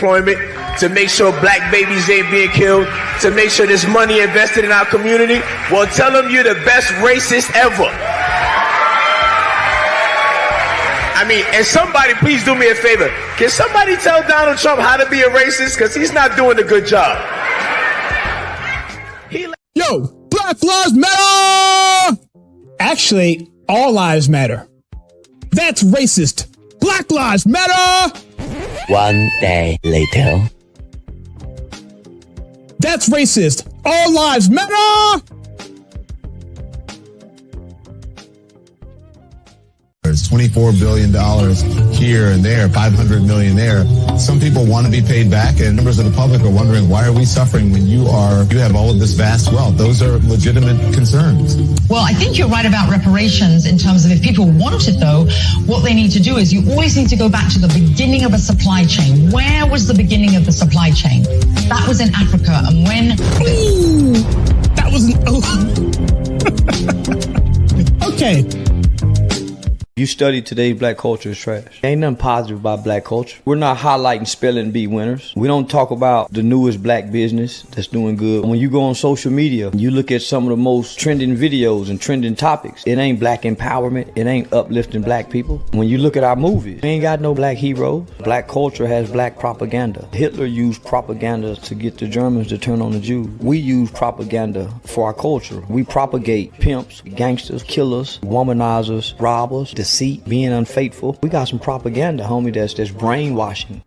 employment, to make sure black babies ain't being killed, to make sure there's money invested in our community. Well, tell them you're the best racist ever. I mean, and somebody, please do me a favor. Can somebody tell Donald Trump how to be a racist? Because he's not doing a good job. Yo, Black Lives Matter! Actually, all lives matter. That's racist. Black Lives Matter! One day later. That's racist. All lives matter! There's $24 billion here and there, $500 million there. Some people want to be paid back, and members of the public are wondering, why are we suffering when you have all of this vast wealth? Those are legitimate concerns. Well, I think you're right about reparations in terms of if people want it, though, what they need to do is you always need to go back to the beginning of a supply chain. Where was the beginning of the supply chain? That was in Africa. And when... Ooh, that was an... Okay. You study today's black culture is trash. Ain't nothing positive about black culture. We're not highlighting spelling bee winners. We don't talk about the newest black business that's doing good. When you go on social media, you look at some of the most trending videos and trending topics. It ain't black empowerment. It ain't uplifting black people. When you look at our movies, we ain't got no black heroes. Black culture has black propaganda. Hitler used propaganda to get the Germans to turn on the Jews. We use propaganda for our culture. We propagate pimps, gangsters, killers, womanizers, robbers, deceit, being unfaithful. We got some propaganda, homie, that's brainwashing.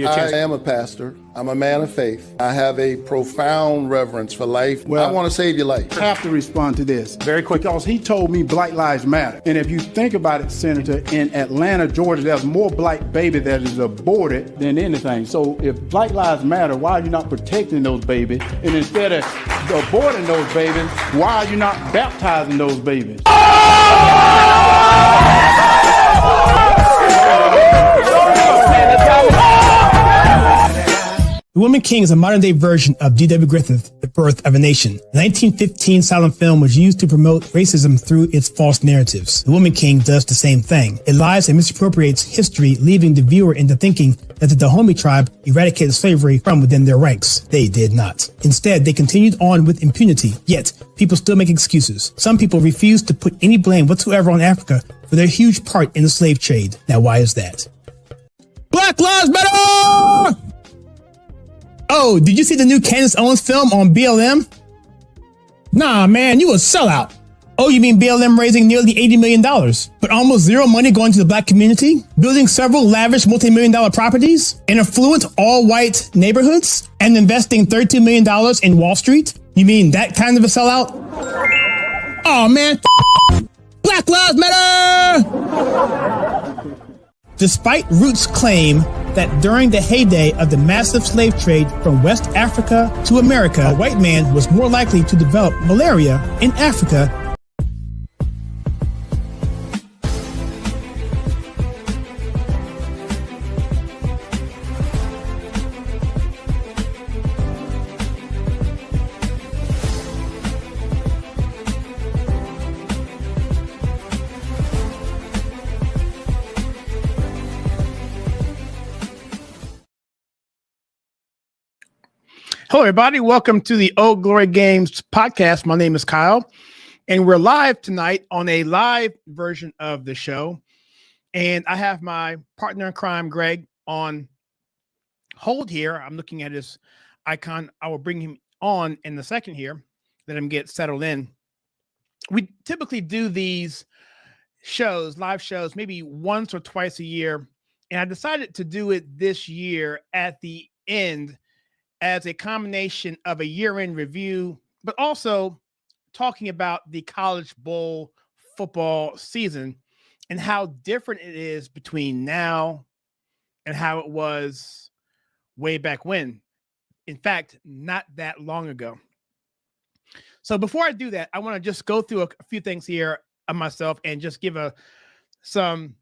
I am a pastor. I'm a man of faith. I have a profound reverence for life. Well, I want to save your life. I have to respond to this very quick because he told me Black Lives Matter. And if you think about it, Senator, in Atlanta, Georgia, there's more black baby that is aborted than anything. So if Black Lives Matter, why are you not protecting those babies? And instead of aborting those babies, why are you not baptizing those babies? The Woman King is a modern-day version of D.W. Griffith's The Birth of a Nation. The 1915 silent film was used to promote racism through its false narratives. The Woman King does the same thing. It lies and misappropriates history, leaving the viewer into thinking that the Dahomey tribe eradicated slavery from within their ranks. They did not. Instead, they continued on with impunity. Yet, people still make excuses. Some people refuse to put any blame whatsoever on Africa for their huge part in the slave trade. Now, why is that? Black Lives Matter! Oh, did you see the new Candace Owens film on BLM? Nah, man, you a sellout. Oh, you mean BLM raising nearly $80 million, but almost zero money going to the black community? Building several lavish multi-million-dollar properties in affluent all-white neighborhoods and investing $32 million in Wall Street? You mean that kind of a sellout? Oh, man, Black Lives Matter! Despite Roots' claim that during the heyday of the massive slave trade from West Africa to America, a white man was more likely to develop malaria in Africa. Hello, everybody. Welcome to the Old Glory Games podcast. My name is Kyle, and we're live tonight on a live version of the show. And I have my partner in crime, Greg, on hold here. I'm looking at his icon. I will bring him on in a second here. Let him get settled in. We typically do these shows, live shows, maybe once or twice a year. And I decided to do it this year at the end as a combination of a year-end review, but also talking about the college bowl football season and how different it is between now and how it was way back when. In fact, not that long ago. So before I do that, I want to just go through a few things here of myself and just give some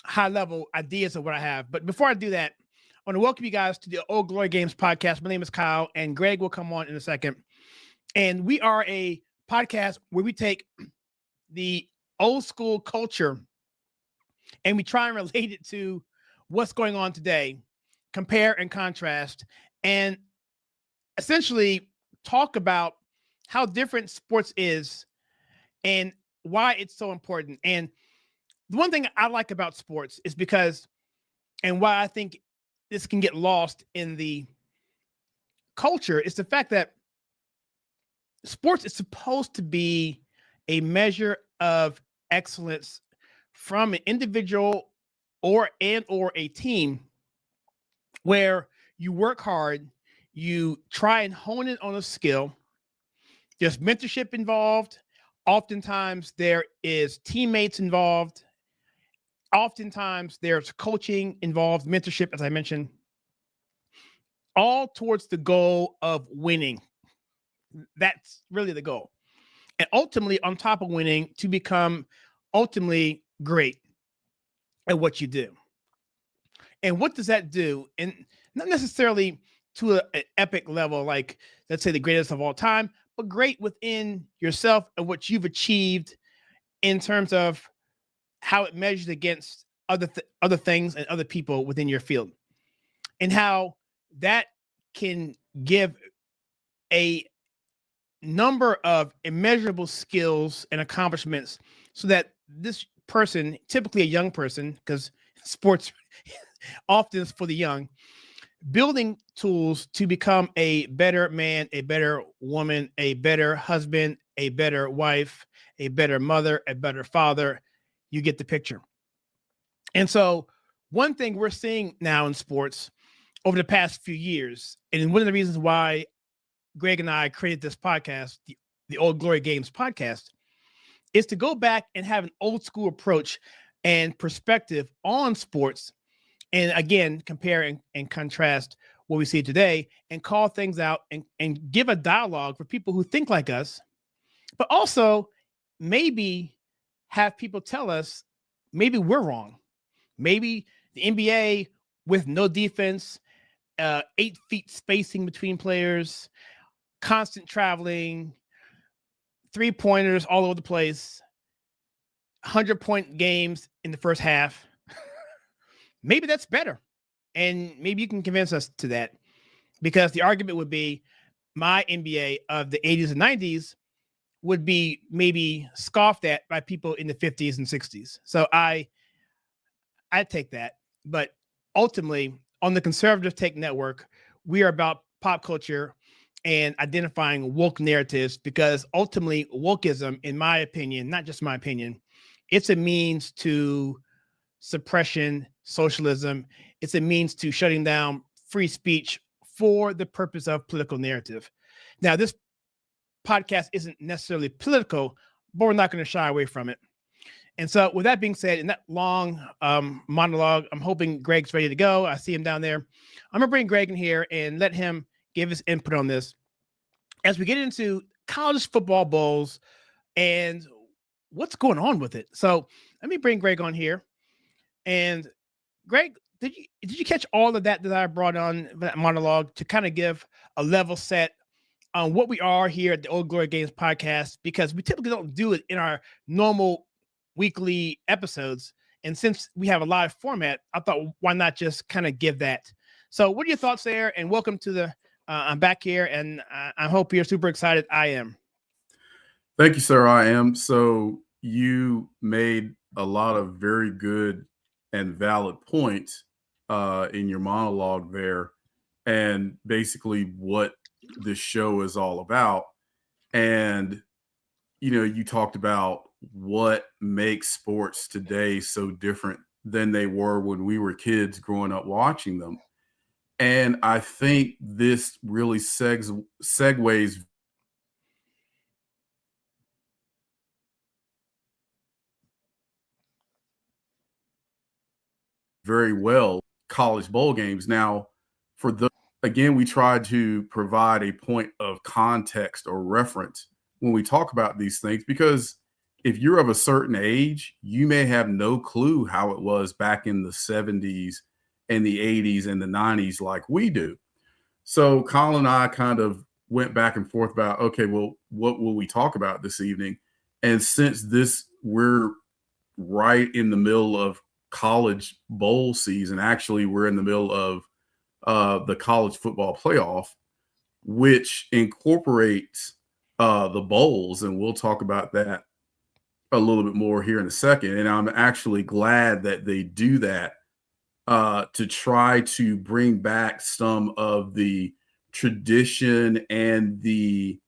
high-level ideas of what I have. But before I do that, I want to welcome you guys to the Old Glory Games podcast. My name is Kyle, and Greg will come on in a second. And we are a podcast where we take the old school culture and we try and relate it to what's going on today, compare and contrast, and essentially talk about how different sports is and why it's so important. And the one thing I like about sports is because, and why I think this can get lost in the culture, is the fact that sports is supposed to be a measure of excellence from an individual or a team, where you work hard, you try and hone in on a skill. There's mentorship involved. Oftentimes there is teammates involved. Oftentimes there's coaching involved, mentorship, as I mentioned, all towards the goal of winning. That's really the goal. And ultimately, on top of winning, to become ultimately great at what you do. And what does that do? And not necessarily to an epic level, like, let's say, the greatest of all time, but great within yourself and what you've achieved in terms of how it measures against other things and other people within your field, and how that can give a number of immeasurable skills and accomplishments, so that this person, typically a young person, because sports often is for the young, building tools to become a better man, a better woman, a better husband, a better wife, a better mother, a better father. You get the picture. And so one thing we're seeing now in sports over the past few years, and one of the reasons why Greg and I created this podcast, the Old Glory Games podcast, is to go back and have an old school approach and perspective on sports. And again, compare and contrast what we see today, and call things out and give a dialogue for people who think like us, but also maybe have people tell us maybe we're wrong. Maybe the NBA, with no defense, 8 feet spacing between players, constant traveling, 3-pointers all over the place, 100-point games in the first half. Maybe that's better. And maybe you can convince us to that, because the argument would be my NBA of the 80s and 90s would be maybe scoffed at by people in the 50s and 60s. So I take that. But ultimately, on the Conservative Take Network, we are about pop culture and identifying woke narratives, because ultimately wokeism, in my opinion, not just my opinion, it's a means to suppression, socialism. It's a means to shutting down free speech for the purpose of political narrative. Now, this podcast isn't necessarily political, but we're not going to shy away from it. And so with that being said, in that long monologue, I'm hoping Greg's ready to go. I see him down there. I'm going to bring Greg in here and let him give his input on this as we get into college football bowls and what's going on with it. So let me bring Greg on here. And Greg, did you catch all of that I brought on that monologue to kind of give a level set on what we are here at the Old Glory Games podcast? Because we typically don't do it in our normal weekly episodes. And since we have a live format, I thought, why not just kind of give that? So what are your thoughts there? And welcome to the, I'm back here, and I hope you're super excited. I am. Thank you, sir. I am. So you made a lot of very good and valid points in your monologue there, and basically what this show is all about. And, you know, you talked about what makes sports today so different than they were when we were kids growing up watching them. And I think this really segues very well college bowl games. Now, for the again, we try to provide a point of context or reference when we talk about these things, because if you're of a certain age, you may have no clue how it was back in the 70s and the 80s and the 90s like we do. So Colin and I kind of went back and forth about, okay, well, what will we talk about this evening? And since we're right in the middle of college bowl season. Actually, we're in the middle of the college football playoff, which incorporates the bowls, and we'll talk about that a little bit more here in a second. And I'm actually glad that they do that to try to bring back some of the tradition and the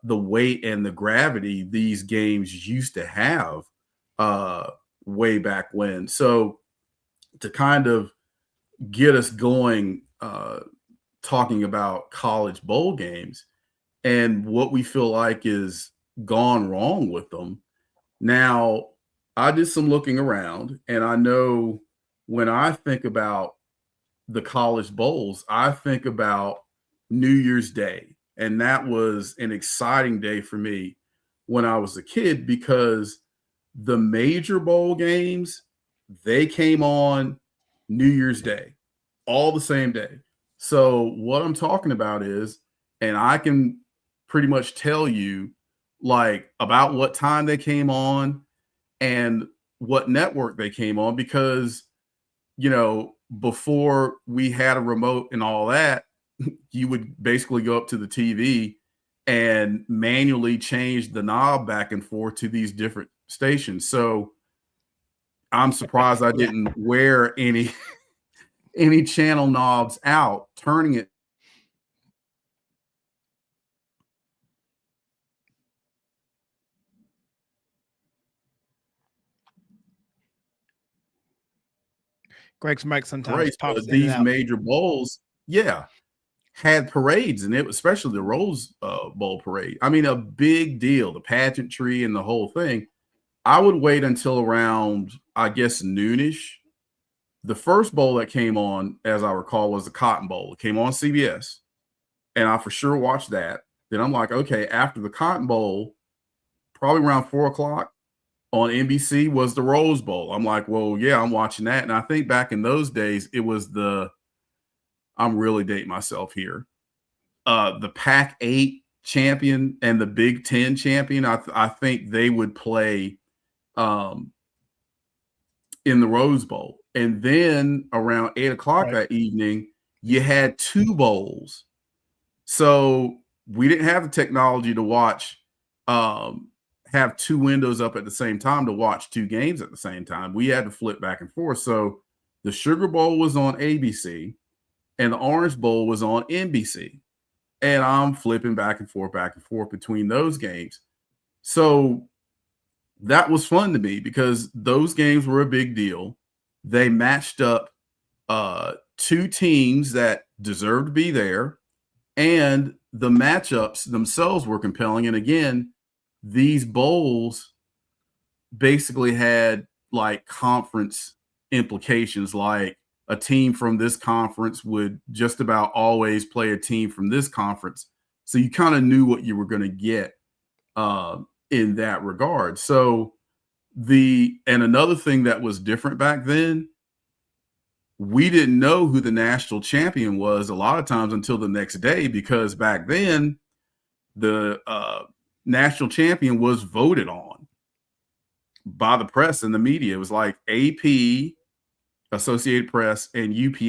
weight and the gravity these games used to have way back when. So to kind of get us going, talking about college bowl games and what we feel like is gone wrong with them. Now, I did some looking around, and I know when I think about the college bowls, I think about New Year's Day. And that was an exciting day for me when I was a kid, because the major bowl games, they came on New Year's Day, all the same day. So what I'm talking about is, and I can pretty much tell you like about what time they came on and what network they came on, because, you know, before we had a remote and all that, you would basically go up to the TV and manually change the knob back and forth to these different stations. So I'm surprised I didn't wear any channel knobs out, turning it. Greg's mic sometimes pops in These and out. major bowls, had parades, and it was especially the Rose Bowl parade. I mean, a big deal, the pageantry and the whole thing. I would wait until around, I guess, noonish. The first bowl that came on, as I recall, was the Cotton Bowl. It came on CBS, and I for sure watched that. Then I'm like, okay, after the Cotton Bowl, probably around 4 o'clock on NBC was the Rose Bowl. I'm like, well, yeah, I'm watching that. And I think back in those days, it was I'm really dating myself here, the Pac-8 champion and the Big Ten champion. I think they would play in the Rose Bowl. And then around 8 o'clock that evening, you had two bowls. So we didn't have the technology to watch, have two windows up at the same time to watch two games at the same time. We had to flip back and forth. So the Sugar Bowl was on ABC and the Orange Bowl was on NBC. And I'm flipping back and forth between those games. So that was fun to me because those games were a big deal. They matched up two teams that deserved to be there, and the matchups themselves were compelling. And again, these bowls basically had like conference implications, like a team from this conference would just about always play a team from this conference. So you kind of knew what you were going to get in that regard. So and another thing that was different back then, we didn't know who the national champion was a lot of times until the next day, because back then the national champion was voted on by the press and the media. It was like AP, Associated Press, and UP.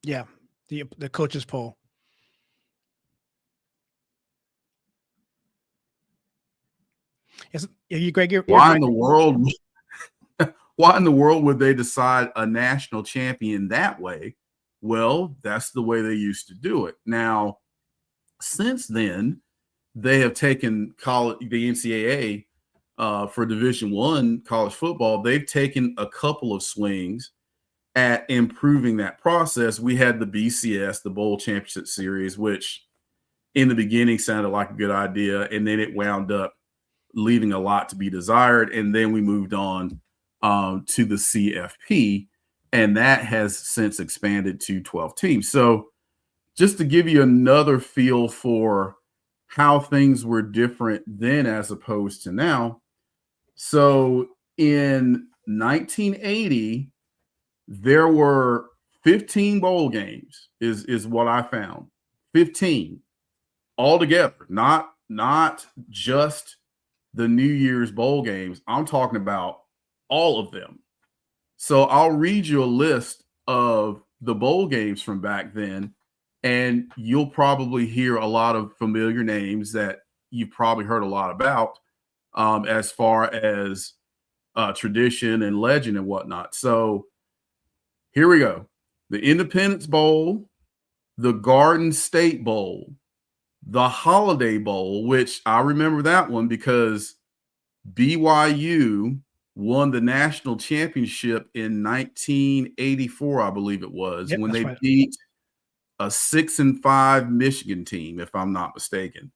Yeah, the coaches poll. Yes, Greg. Why in the world? Why in the world would they decide a national champion that way? Well, that's the way they used to do it. Now, since then, they have taken the NCAA for Division I college football. They've taken a couple of swings at improving that process. We had the BCS, the Bowl Championship Series, which in the beginning sounded like a good idea, and then it wound up leaving a lot to be desired. And then we moved on to the CFP, and that has since expanded to 12 teams. So just to give you another feel for how things were different then as opposed to now. So in 1980, there were 15 bowl games is what I found. 15 altogether, not just the New Year's bowl games, I'm talking about all of them. So I'll read you a list of the bowl games from back then, and you'll probably hear a lot of familiar names that you've probably heard a lot about as far as tradition and legend and whatnot. So here we go. The Independence Bowl, the Garden State Bowl, the Holiday Bowl, which I remember that one because BYU won the national championship in 1984, I believe it was, when they beat a 6-5 Michigan team, if I'm not mistaken.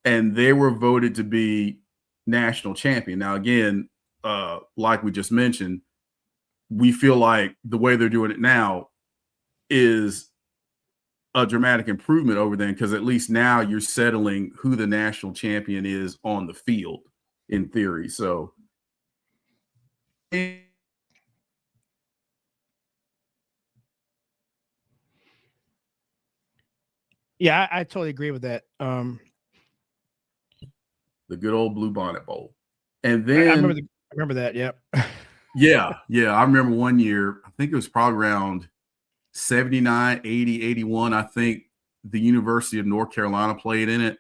And they were voted to be national champion. Now, again, like we just mentioned, we feel like the way they're doing it now is a dramatic improvement over then, because at least now you're settling who the national champion is on the field in theory. So yeah, I totally agree with that. The good old Blue Bonnet Bowl. And then I remember that. Yep. Yeah. I remember one year, I think it was probably around 79, 80, 81. I think the University of North Carolina played in it.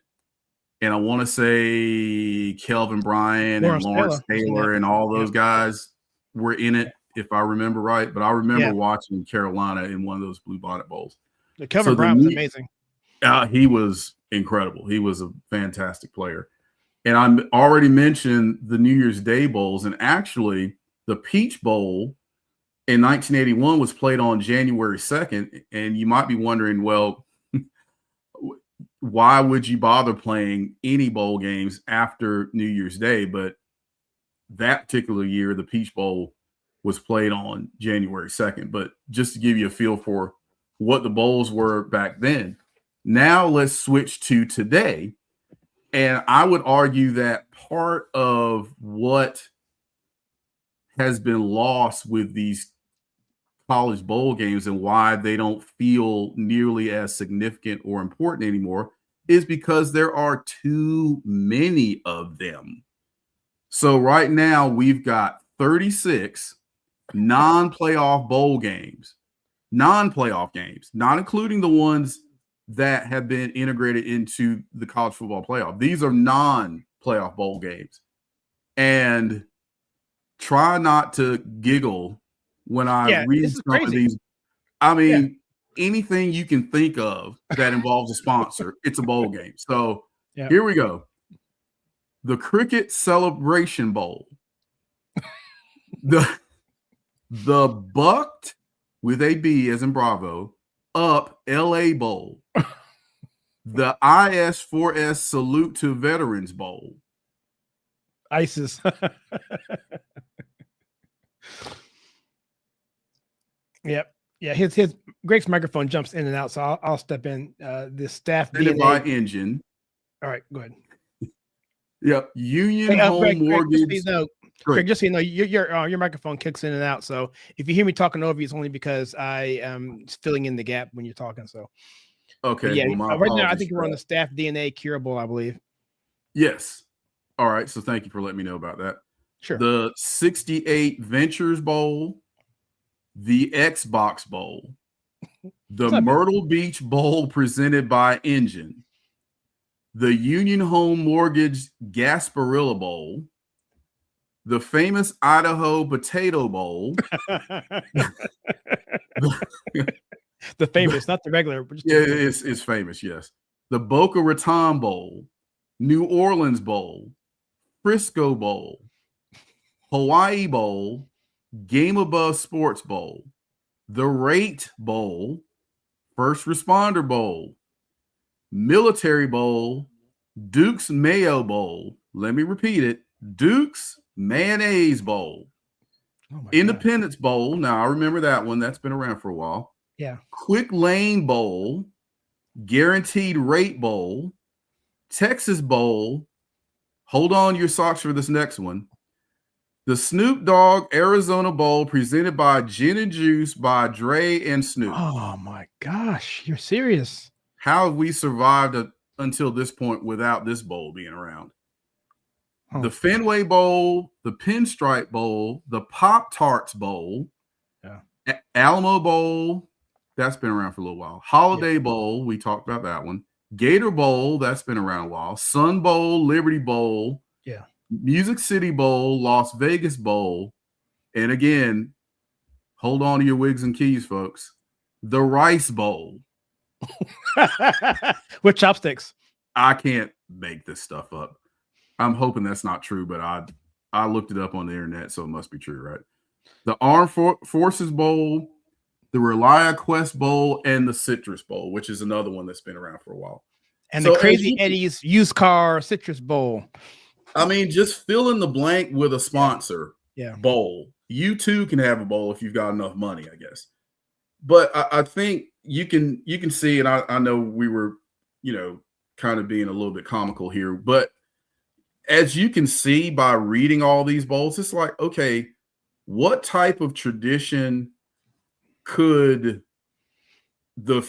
And I want to say Kelvin Bryan and Lawrence Taylor and all those guys were in it, if I remember right. But I remember watching Carolina in one of those Blue Bonnet Bowls. Kelvin Bryan was amazing. He was incredible. He was a fantastic player. And I already mentioned the New Year's Day Bowls. And actually, the Peach Bowl in 1981 was played on January 2nd. And you might be wondering, well, why would you bother playing any bowl games after New Year's Day? But that particular year, the Peach Bowl was played on January 2nd. But just to give you a feel for what the bowls were back then. Now let's switch to today. And I would argue that part of what has been lost with these college bowl games and why they don't feel nearly as significant or important anymore is because there are too many of them. So right now we've got 36 non-playoff bowl games, non-playoff games, not including the ones that have been integrated into the college football playoff. These are non-playoff bowl games. And try not to giggle when I read some of these. I mean, anything you can think of that involves a sponsor, it's a bowl game. So here we go. The Cricket Celebration Bowl. The Bucked, with a B as in Bravo, Up LA Bowl. The IS4S Salute to Veterans Bowl. ISIS. Yep. Yeah. His Greg's microphone jumps in and out, so I'll step in. The staff by Engine. All right, go ahead. Yep. Union Home Mortgage. Greg, just so you know, your microphone kicks in and out. So if you hear me talking over you, it's only because I am filling in the gap when you're talking. So okay. Yeah. Right now, I think we're on the staff DNA curable, I believe. Yes. All right. So thank you for letting me know about that. Sure. The 68 Ventures Bowl, the Xbox Bowl, the Myrtle Beach Bowl presented by Engine, the Union Home Mortgage Gasparilla Bowl, the famous Idaho Potato Bowl. The famous, not the regular. But it's famous, yes. The Boca Raton Bowl, New Orleans Bowl, Frisco Bowl, Hawaii Bowl, Game Above Sports Bowl, the Rate Bowl, First Responder Bowl, Military Bowl, Duke's Mayo Bowl. Let me repeat it. Duke's Mayonnaise Bowl. Independence Bowl. Now, I remember that one. That's been around for a while. Yeah. Quick Lane Bowl, Guaranteed Rate Bowl, Texas Bowl. Hold on your socks for this next one. The Snoop Dogg Arizona Bowl presented by Gin and Juice by Dre and Snoop. Oh, my gosh. You're serious. How have we survived until this point without this bowl being around? the Fenway Bowl, the Pinstripe Bowl, the Pop-Tarts Bowl, Alamo Bowl, that's been around for a little while. Holiday Bowl, we talked about that one. Gator Bowl, that's been around a while. Sun Bowl, Liberty Bowl, Music City Bowl, Las Vegas Bowl, and again, hold on to your wigs and keys, folks. The Rice Bowl. With chopsticks. I can't make this stuff up. I'm hoping that's not true, but I looked it up on the internet, so it must be true, right? The Armed Forces Bowl, the Relia Quest Bowl, and the Citrus Bowl, which is another one that's been around for a while. And so the Crazy Eddie's Used Car Citrus Bowl. I mean, just fill in the blank with a sponsor bowl. You too can have a bowl if you've got enough money, I guess. But I think you can see, and I know we were, kind of being a little bit comical here, but as you can see by reading all these bowls, it's like, okay, what type of tradition could the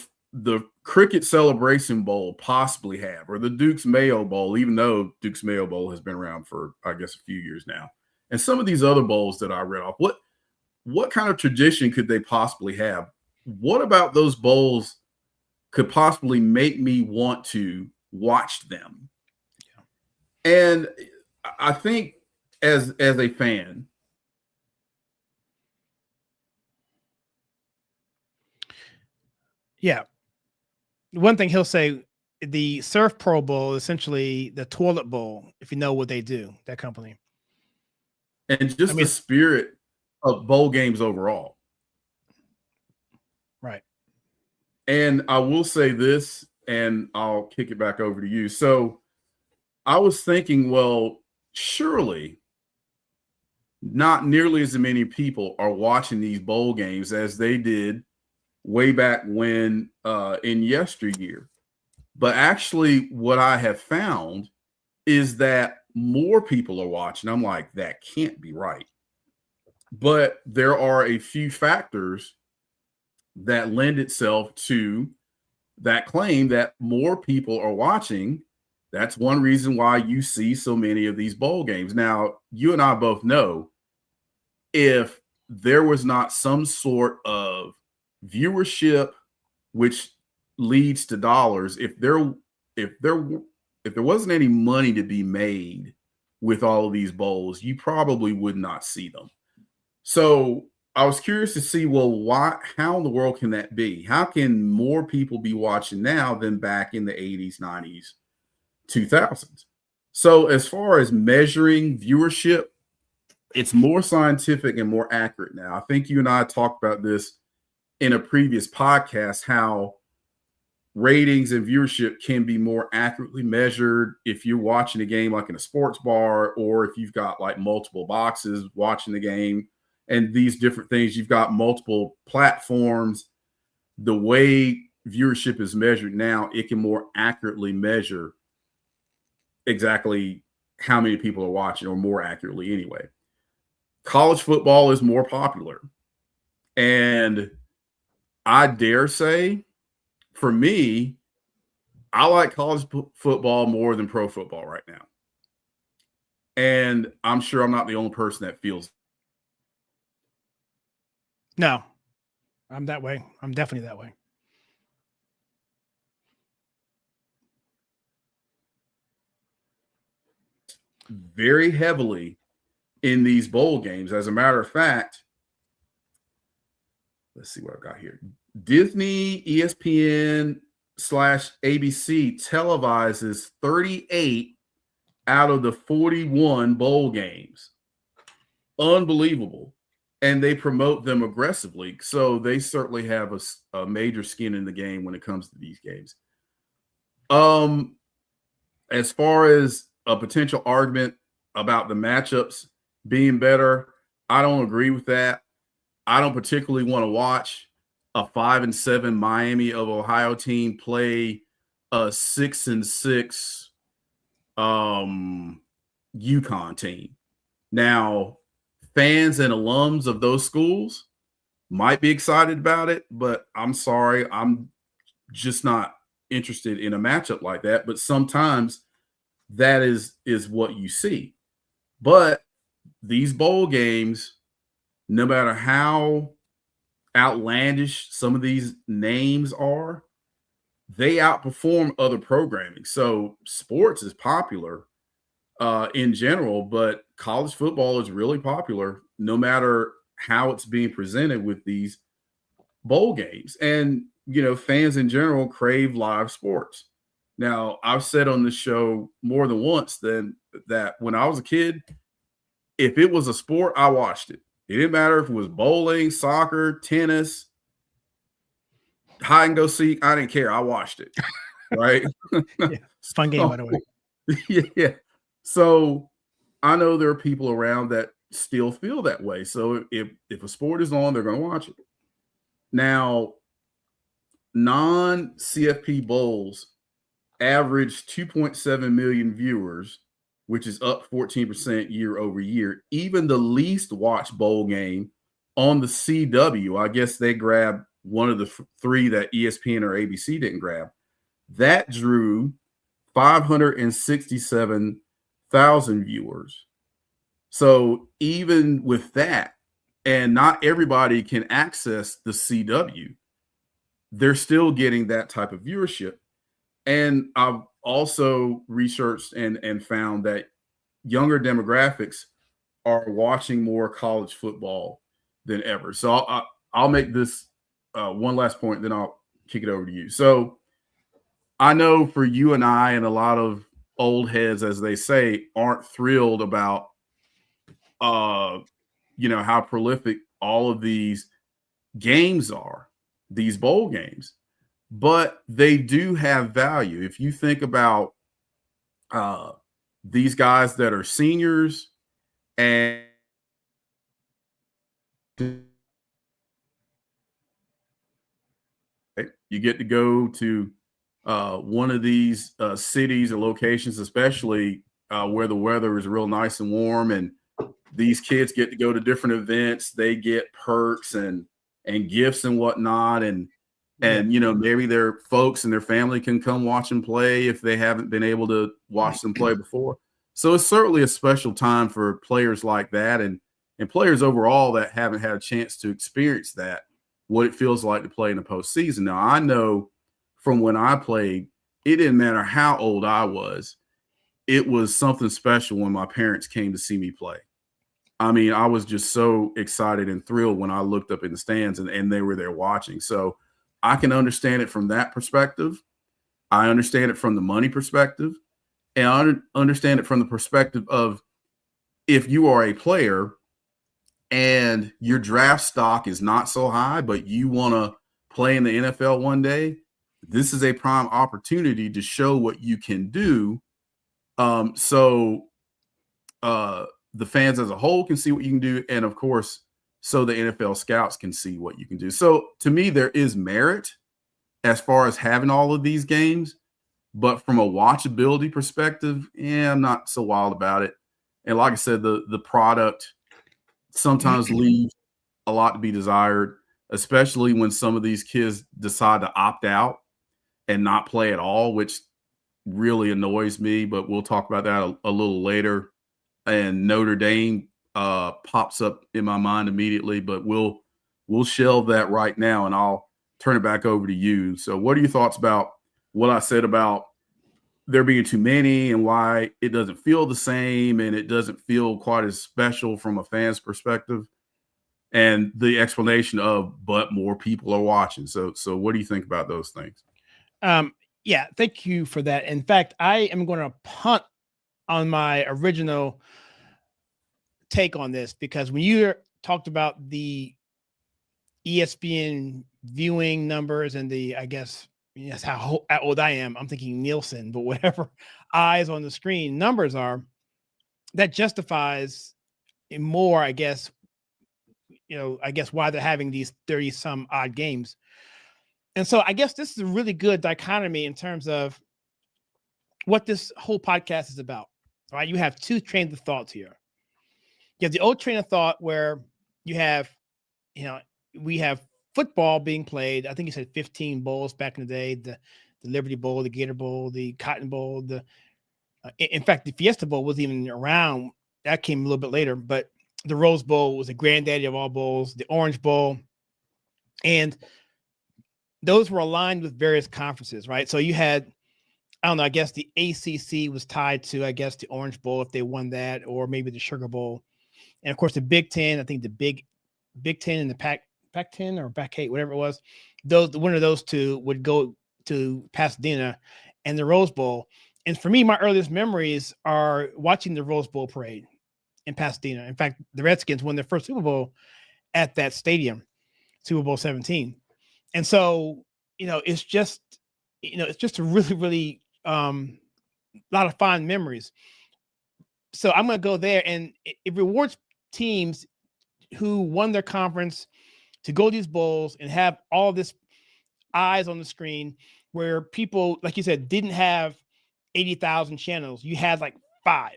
Cricket Celebration Bowl possibly have, or the Duke's Mayo Bowl, even though Duke's Mayo Bowl has been around for, I guess, a few years now. And some of these other bowls that I read off, what kind of tradition could they possibly have? What about those bowls could possibly make me want to watch them? And I think as a fan, one thing he'll say, the Surf Pro Bowl is essentially the toilet bowl, if you know what they do, that company. And just the spirit of bowl games overall. Right. And I will say this, and I'll kick it back over to you. So I was thinking, well, surely not nearly as many people are watching these bowl games as they did way back when in yesteryear. But actually what I have found is that more people are watching. I'm like, that can't be right. But there are a few factors that lend itself to that claim that more people are watching. That's one reason why you see so many of these bowl games. Now, you and I both know if there was not some sort of viewership which leads to dollars, if there wasn't any money to be made with all of these bowls, you probably would not see them. So I was curious to see, well, how in the world can that be? How can more people be watching now than back in the 80s, 90s, 2000s? So as far as measuring viewership, it's more scientific and more accurate now. I think you and I talked about this in a previous podcast, how ratings and viewership can be more accurately measured if you're watching a game like in a sports bar, or if you've got like multiple boxes watching the game and these different things, you've got multiple platforms. The way viewership is measured now, it can more accurately measure exactly how many people are watching, or more accurately anyway. College football is more popular. And I dare say, for me, I like college football more than pro football right now. And I'm sure I'm not the only person that feels. No, I'm that way. I'm definitely that way. Very heavily in these bowl games. As a matter of fact, let's see what I've got here. Disney, ESPN / ABC televises 38 out of the 41 bowl games. Unbelievable. And they promote them aggressively. So they certainly have a major skin in the game when it comes to these games. As far as a potential argument about the matchups being better, I don't agree with that. I don't particularly want to watch a 5-7 Miami of Ohio team play a 6-6 UConn team. Now, fans and alums of those schools might be excited about it, but I'm sorry, I'm just not interested in a matchup like that. But sometimes that is what you see. But these bowl games, no matter how outlandish some of these names are, they outperform other programming. So sports is popular in general, but college football is really popular no matter how it's being presented with these bowl games. And, fans in general crave live sports. Now, I've said on this show more than once that when I was a kid, if it was a sport, I watched it. It didn't matter if it was bowling, soccer, tennis, hide and go seek. I didn't care. I watched it. Right? Yeah, fun game, by the way. Yeah. So I know there are people around that still feel that way. So if a sport is on, they're going to watch it. Now, non-CFP bowls average 2.7 million viewers, which is up 14% year over year. Even the least watched bowl game on the CW, I guess they grabbed one of the three that ESPN or ABC didn't grab, that drew 567,000 viewers. So even with that, and not everybody can access the CW, they're still getting that type of viewership. And I've also researched and found that younger demographics are watching more college football than ever. So I'll make this one last point, then I'll kick it over to you. So I know for you and I and a lot of old heads, as they say, aren't thrilled about, how prolific all of these games are, these bowl games, but they do have value. If you think about these guys that are seniors and you get to go to one of these cities or locations, especially where the weather is real nice and warm, and these kids get to go to different events. They get perks and gifts and whatnot, and maybe their folks and their family can come watch them play if they haven't been able to watch them play before. So it's certainly a special time for players like that, and players overall that haven't had a chance to experience that, what it feels like to play in the postseason. Now, I know from when I played, it didn't matter how old I was. It was something special when my parents came to see me play. I mean, I was just so excited and thrilled when I looked up in the stands and they were there watching. So I can understand it from that perspective. I understand it from the money perspective. And I understand it from the perspective of if you are a player and your draft stock is not so high, but you want to play in the NFL one day, this is a prime opportunity to show what you can do. The fans as a whole can see what you can do. And of course, so the NFL scouts can see what you can do. So to me, there is merit as far as having all of these games, but from a watchability perspective, I'm not so wild about it. And like I said, the product sometimes leaves a lot to be desired, especially when some of these kids decide to opt out and not play at all, which really annoys me, but we'll talk about that a little later. And Notre Dame pops up in my mind immediately, but we'll shelve that right now, and I'll turn it back over to you. So what are your thoughts about what I said about there being too many and why it doesn't feel the same and it doesn't feel quite as special from a fan's perspective, and the explanation of but more people are watching? So what do you think about those things? Yeah, thank you for that. In fact, I am going to punt on my original take on this, because when you talked about the ESPN viewing numbers and I guess that's how old I am. I'm thinking Nielsen, but whatever eyes on the screen numbers are, that justifies more, I guess, why they're having these 30 some odd games. And so I guess this is a really good dichotomy in terms of what this whole podcast is about. All right. You have two trains of thoughts here. You have the old train of thought where you have, we have football being played. I think you said 15 bowls back in the day, the Liberty Bowl, the Gator Bowl, the Cotton Bowl, in fact, the Fiesta Bowl wasn't even around that came a little bit later, but the Rose Bowl was the granddaddy of all bowls, the Orange Bowl. And those were aligned with various conferences, right? So you had, I don't know, I guess the ACC was tied to, I guess, the Orange Bowl if they won that, or maybe the Sugar Bowl. And of course, the Big Ten, I think the Big Ten and the Pac-10 or Pac-8, whatever it was, the winner of those two would go to Pasadena and the Rose Bowl. And for me, my earliest memories are watching the Rose Bowl parade in Pasadena. In fact, the Redskins won their first Super Bowl at that stadium, Super Bowl 17. And so, it's just a really, really lot of fond memories. So I'm going to go there, and it rewards teams who won their conference to go to these bowls and have all this eyes on the screen, where people, like you said, didn't have 80,000 channels. You had like 5.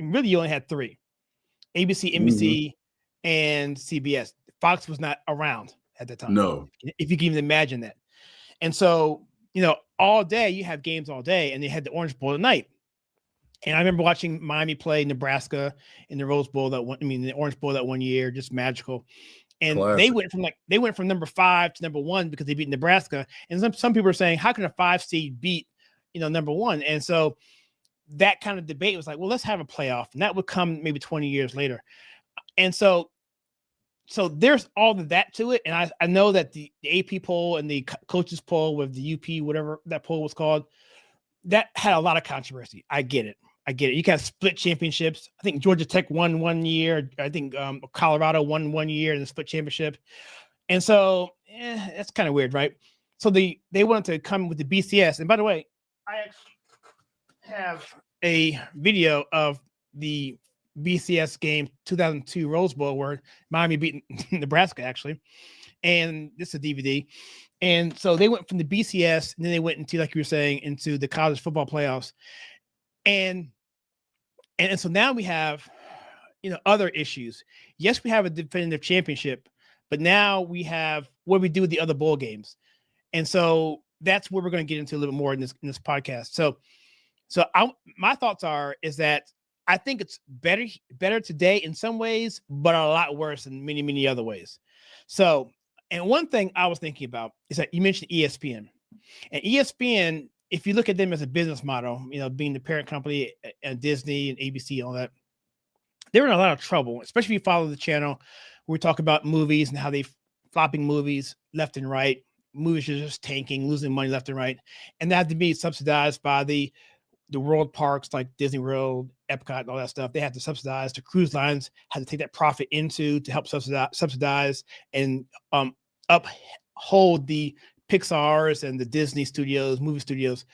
And really, you only had 3: ABC, NBC, and CBS. Fox was not around at the time. No. If you can even imagine that. And so, all day, you have games all day, and they had the Orange Bowl at night. And I remember watching Miami play Nebraska in the Rose Bowl the Orange Bowl that one year, just magical. And Classic. they went from number 5 to number 1 because they beat Nebraska. And some people are saying, how can a 5 seed beat, number 1? And so that kind of debate was like, well, let's have a playoff. And that would come maybe 20 years later. And so there's all of that to it. And I know that the AP poll and the coaches poll with the UP, whatever that poll was called, that had a lot of controversy. I get it. You got split championships. I think Georgia Tech won one year. I think Colorado won one year in the split championship. And so that's kind of weird, right? So they wanted to come with the BCS. And by the way, I actually have a video of the BCS game 2002 Rose Bowl where Miami beat Nebraska, actually. And this is a DVD. And so they went from the BCS, and then they went into, like you were saying, into the college football playoffs. And so now we have, other issues. Yes, we have a definitive championship, but now we have what we do with the other bowl games. And so that's where we're going to get into a little bit more in this podcast. So my thoughts is that I think it's better today in some ways, but a lot worse in many, many other ways. So, and one thing I was thinking about is that you mentioned ESPN. And ESPN, if you look at them as a business model, being the parent company and Disney and ABC and all that, they're in a lot of trouble, especially if you follow the channel. We talk about movies and how they flopping movies left and right. Movies are just tanking, losing money left and right. And that had to be subsidized by the world parks like Disney World, Epcot, and all that stuff. They had to subsidize. The cruise lines had to take that profit to help subsidize and uphold the Pixar's and the Disney studios, movie studios.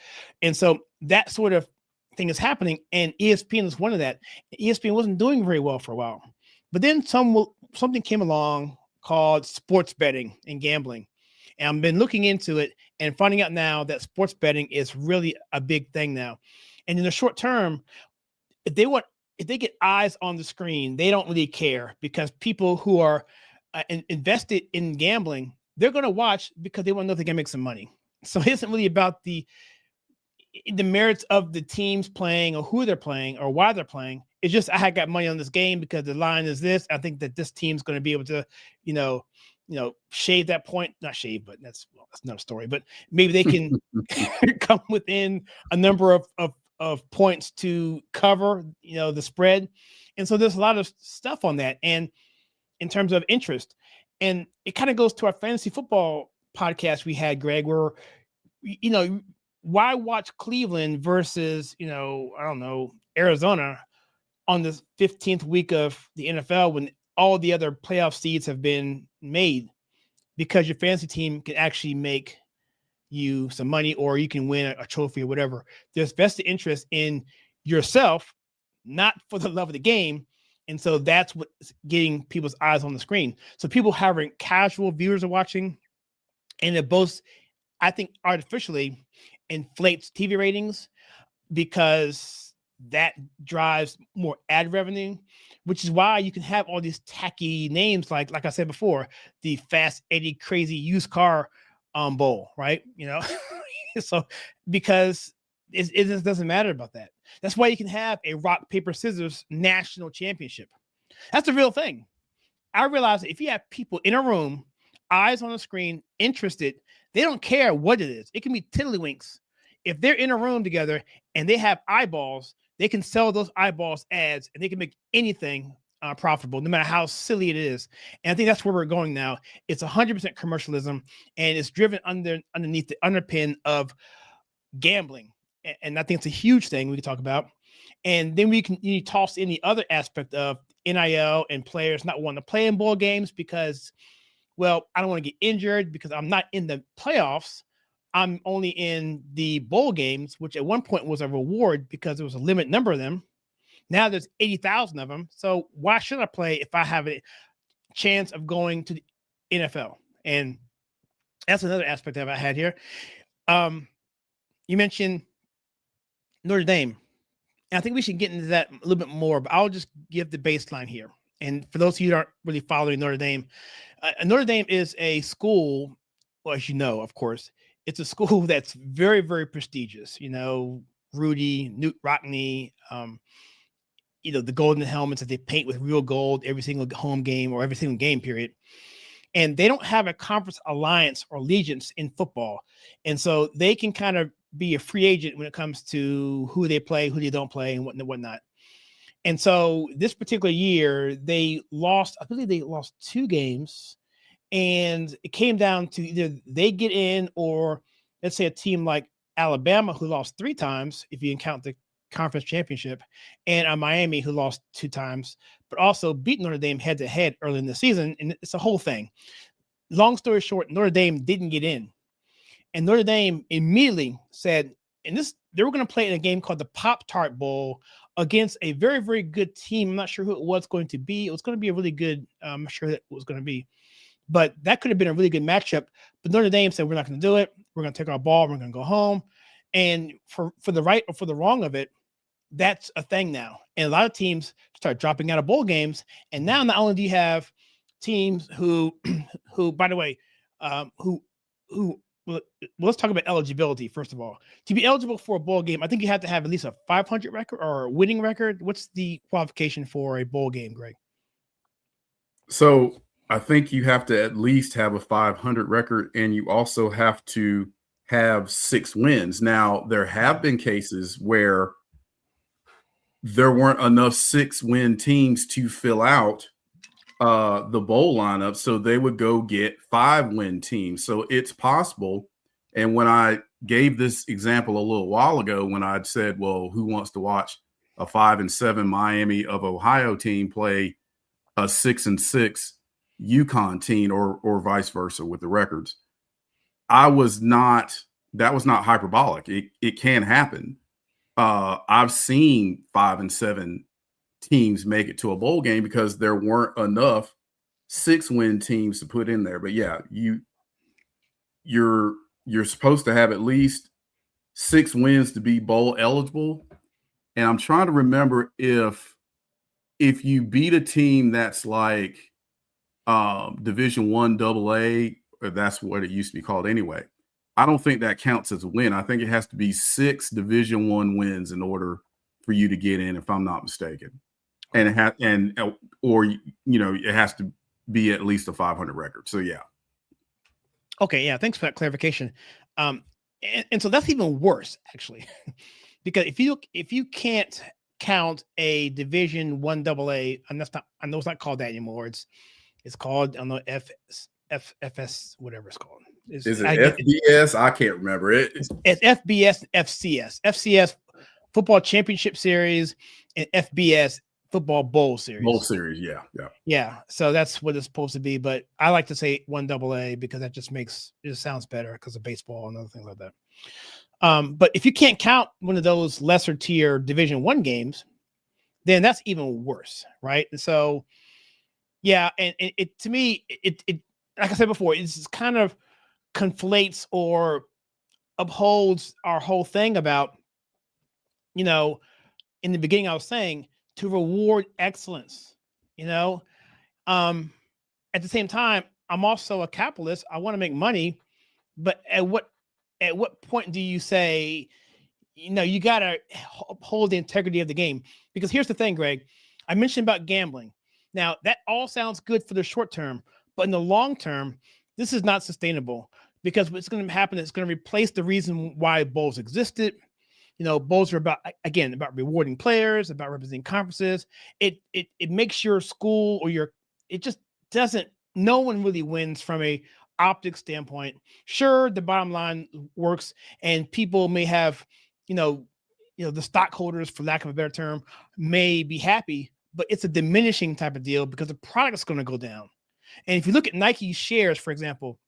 And so that sort of thing is happening. And ESPN is one of that. ESPN wasn't doing very well for a while. But then something came along called sports betting and gambling. And I've been looking into it and finding out now that sports betting is really a big thing now. And in the short term, if they get eyes on the screen, they don't really care, because people who are invested in gambling, they're going to watch because they want to know if they can make some money. So it isn't really about the merits of the teams playing or who they're playing or why they're playing. It's just, I got money on this game because the line is this. I think that this team's going to be able to, shave that point, not shave, but that's another story, but maybe they can come within a number of points to cover, the spread. And so there's a lot of stuff on that. And in terms of interest, and it kind of goes to our fantasy football podcast we had, Greg, where, why watch Cleveland versus, Arizona on the 15th week of the NFL when all the other playoff seeds have been made? Because your fantasy team can actually make you some money, or you can win a trophy or whatever. There's vested interest in yourself, not for the love of the game. And so that's what's getting people's eyes on the screen. So people having casual viewers are watching, and it both, I think, artificially inflates TV ratings, because that drives more ad revenue, which is why you can have all these tacky names like I said before, the Fast Eddie Crazy Used Car Bowl, right? So because it just doesn't matter about that. That's why you can have a rock, paper, scissors national championship. That's the real thing. I realize that if you have people in a room, eyes on the screen, interested, they don't care what it is. It can be tiddlywinks. If they're in a room together and they have eyeballs, they can sell those eyeballs ads and they can make anything profitable, no matter how silly it is. And I think that's where we're going now. It's 100% commercialism, and it's driven underneath the underpin of gambling. And I think it's a huge thing we can talk about. And then you toss in the other aspect of NIL and players not wanting to play in bowl games because, well, I don't want to get injured because I'm not in the playoffs. I'm only in the bowl games, which at one point was a reward because there was a limited number of them. Now there's 80,000 of them. So why should I play if I have a chance of going to the NFL? And that's another aspect that I had here. You mentioned Notre Dame. And I think we should get into that a little bit more, but I'll just give the baseline here. And for those of you who aren't really following Notre Dame is a school, well, as you know, of course, it's a school that's very, very prestigious. You know, Rudy, Newt Rockne, the golden helmets that they paint with real gold every single home game or every single game period. And they don't have a conference alliance or allegiance in football. And so they can kind of be a free agent when it comes to who they play, who they don't play, and whatnot. And so this particular year, I believe they lost 2 games. And it came down to either they get in or let's say a team like Alabama, who lost 3 times, if you count the conference championship, and Miami, who lost 2 times, but also beat Notre Dame head to head early in the season. And it's a whole thing. Long story short, Notre Dame didn't get in. And Notre Dame immediately said, they were going to play in a game called the Pop-Tart Bowl against a very, very good team. I'm not sure who it was going to be. It was going to be a really good, I'm not sure that it was going to be, but that could have been a really good matchup. But Notre Dame said, we're not going to do it. We're going to take our ball. We're going to go home. And for the right or for the wrong of it, that's a thing now. And a lot of teams start dropping out of bowl games. And now not only do you have teams who by the way, well, let's talk about eligibility, first of all. To be eligible for a bowl game, I think you have to have at least a 500 record or a winning record. What's the qualification for a bowl game, Greg? So I think you have to at least have a 500 record, and you also have to have 6 wins. Now, there have been cases where there weren't enough 6-win teams to fill out the bowl lineup, so they would go get 5-win teams. So it's possible. And when I gave this example a little while ago, when I'd said, well, who wants to watch a 5-7 Miami of Ohio team play a 6-6 UConn team or vice versa with the records, that was not hyperbolic. It can happen. I've seen 5-7 teams make it to a bowl game because there weren't enough 6-win teams to put in there. But yeah, you're supposed to have at least 6 wins to be bowl eligible. And I'm trying to remember if you beat a team that's like Division I AA, or that's what it used to be called anyway, I don't think that counts as a win. I think it has to be 6 Division I wins in order for you to get in, if I'm not mistaken. And it has to be at least a 500 record. So yeah. Okay, yeah. Thanks for that clarification. And so that's even worse, actually, because if you can't count a Division I AA, and I know it's not called that anymore. It's called, I don't know, FS, whatever it's called. Is it FBS? I can't remember it. It's FBS, FCS, FCS Football Championship Series, and FBS Football Bowl Series. Bowl Series, yeah. So that's what it's supposed to be. But I like to say 1AA because that just sounds better because of baseball and other things like that. But if you can't count one of those lesser tier Division I games, then that's even worse, right? And so, yeah, and it to me, it like I said before, it's kind of conflates or upholds our whole thing about, in the beginning I was saying, to reward excellence, at the same time, I'm also a capitalist. I want to make money, but at what point do you say you got to hold the integrity of the game. Because here's the thing, Greg. I mentioned about gambling. Now, that all sounds good for the short term, but in the long term, this is not sustainable, because what's going to happen is it's going to replace the reason why bowls existed. Bowls are about rewarding players, about representing conferences. It makes your school it just doesn't, no one really wins from a optic standpoint. Sure, the bottom line works, and people may have, the stockholders, for lack of a better term, may be happy, but it's a diminishing type of deal because the product is going to go down. And if you look at Nike shares, for example,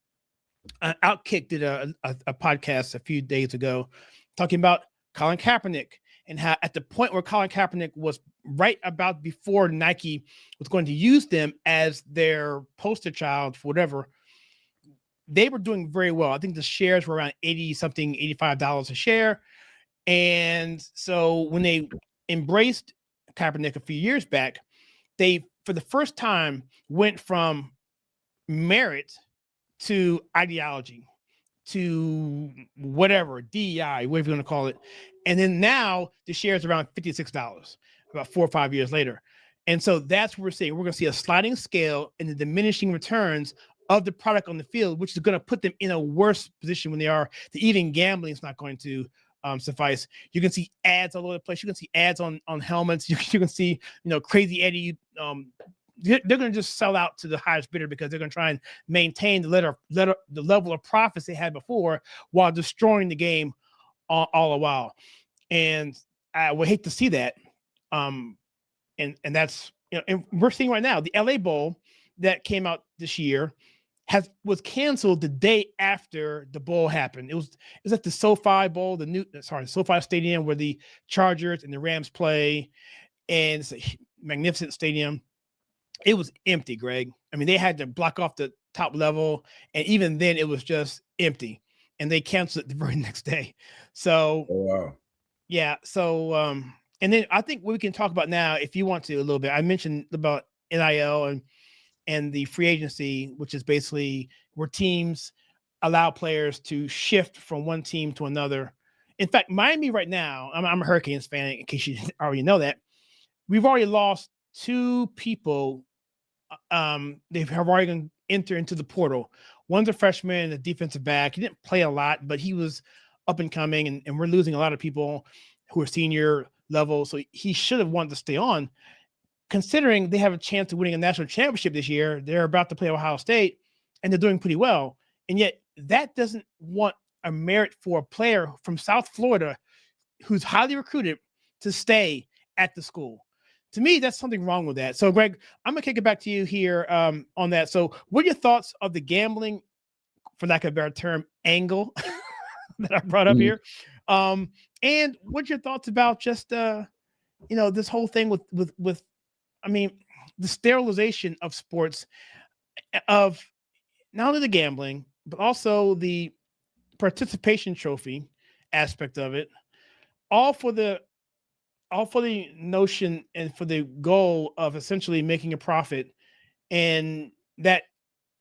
Outkick did a podcast a few days ago talking about Colin Kaepernick, and how at the point where Colin Kaepernick was right about before Nike was going to use them as their poster child for whatever, they were doing very well. I think the shares were around $85 a share. And so when they embraced Kaepernick a few years back, they, for the first time, went from merit to ideology, to whatever, DEI, whatever you want to call it. And then now the shares are around $56, about 4 or 5 years later. And so that's what we're seeing. We're going to see a sliding scale in the diminishing returns of the product on the field, which is going to put them in a worse position when they are. Even gambling is not going to suffice. You can see ads all over the place. You can see ads on helmets. You can see, Crazy Eddie. They're going to just sell out to the highest bidder, because they're going to try and maintain the level of profits they had before, while destroying the game all the while. And I would hate to see that. And that's, and we're seeing right now the LA Bowl that came out this year was canceled the day after the bowl happened. It was at the SoFi Bowl, SoFi Stadium, where the Chargers and the Rams play, and it's a magnificent stadium. It was empty, Greg. I mean, they had to block off the top level, and even then it was just empty, and they canceled it the very next day. So, wow. Yeah. So, and then I think we can talk about now, if you want to, a little bit. I mentioned about NIL and the free agency, which is basically where teams allow players to shift from one team to another. In fact, Miami right now, I'm a Hurricanes fan, in case you didn't already know that. We've already lost 2 people. They have already going to enter into the portal. One's a freshman, a defensive back. He didn't play a lot, but he was up and coming, and we're losing a lot of people who are senior level. So he should have wanted to stay on. Considering they have a chance of winning a national championship this year, they're about to play Ohio State, and they're doing pretty well. And yet that doesn't want a merit for a player from South Florida who's highly recruited to stay at the school. To me, that's something wrong with that. So, Greg, I'm going to kick it back to you here on that. So what are your thoughts of the gambling, for lack of a better term, angle that I brought up here? And what's your thoughts about just, this whole thing with the sterilization of sports, of not only the gambling, but also the participation trophy aspect of it, all for the notion and for the goal of essentially making a profit, and that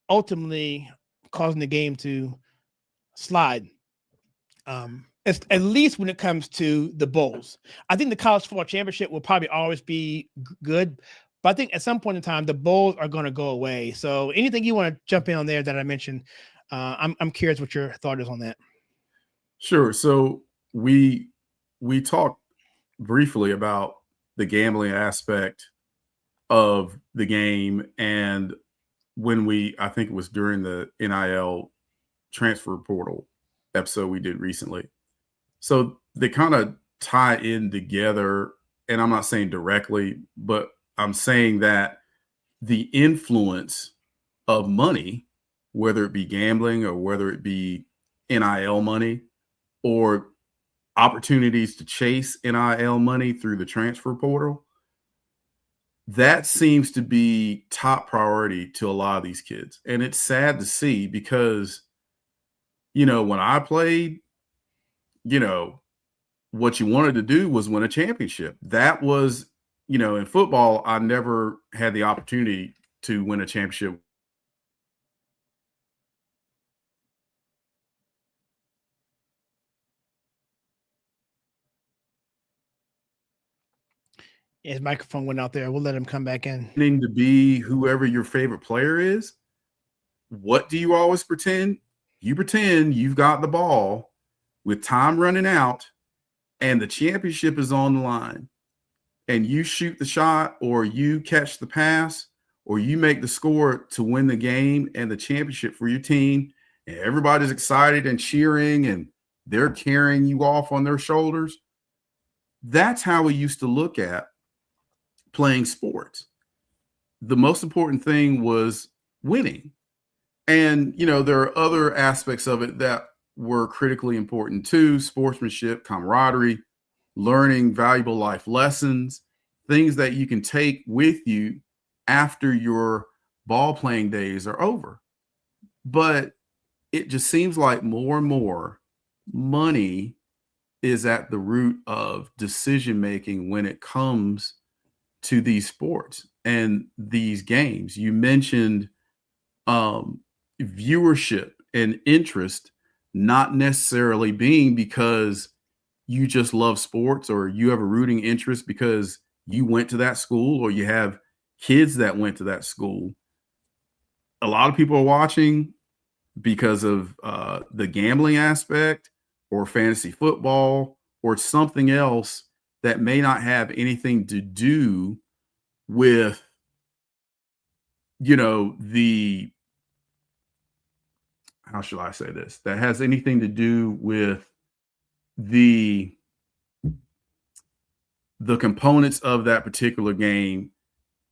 ultimately causing the game to slide. At least when it comes to the bowls. I think the college football championship will probably always be good, but I think at some point in time, the bowls are going to go away. So anything you want to jump in on there that I mentioned, I'm curious what your thought is on that. Sure. So we talked briefly about the gambling aspect of the game, and when I think it was during the NIL transfer portal episode we did recently. So they kind of tie in together, and I'm not saying directly, but I'm saying that the influence of money, whether it be gambling or whether it be NIL money or opportunities to chase NIL money through the transfer portal, that seems to be top priority to a lot of these kids. And it's sad to see, because, when I played, what you wanted to do was win a championship. That was, in football, I never had the opportunity to win a championship. His microphone went out there. We'll let him come back in. To be whoever your favorite player is, what do you always pretend? You pretend you've got the ball with time running out and the championship is on the line, and you shoot the shot or you catch the pass or you make the score to win the game and the championship for your team, and everybody's excited and cheering and they're carrying you off on their shoulders. That's how we used to look at playing sports. The most important thing was winning. And, there are other aspects of it that were critically important too: sportsmanship, camaraderie, learning valuable life lessons, things that you can take with you after your ball playing days are over. But it just seems like more and more money is at the root of decision making when it comes to these sports and these games. You mentioned viewership and interest not necessarily being because you just love sports or you have a rooting interest because you went to that school or you have kids that went to that school. A lot of people are watching because of the gambling aspect or fantasy football or something else that may not have anything to do with, the, how should I say this? That has anything to do with the components of that particular game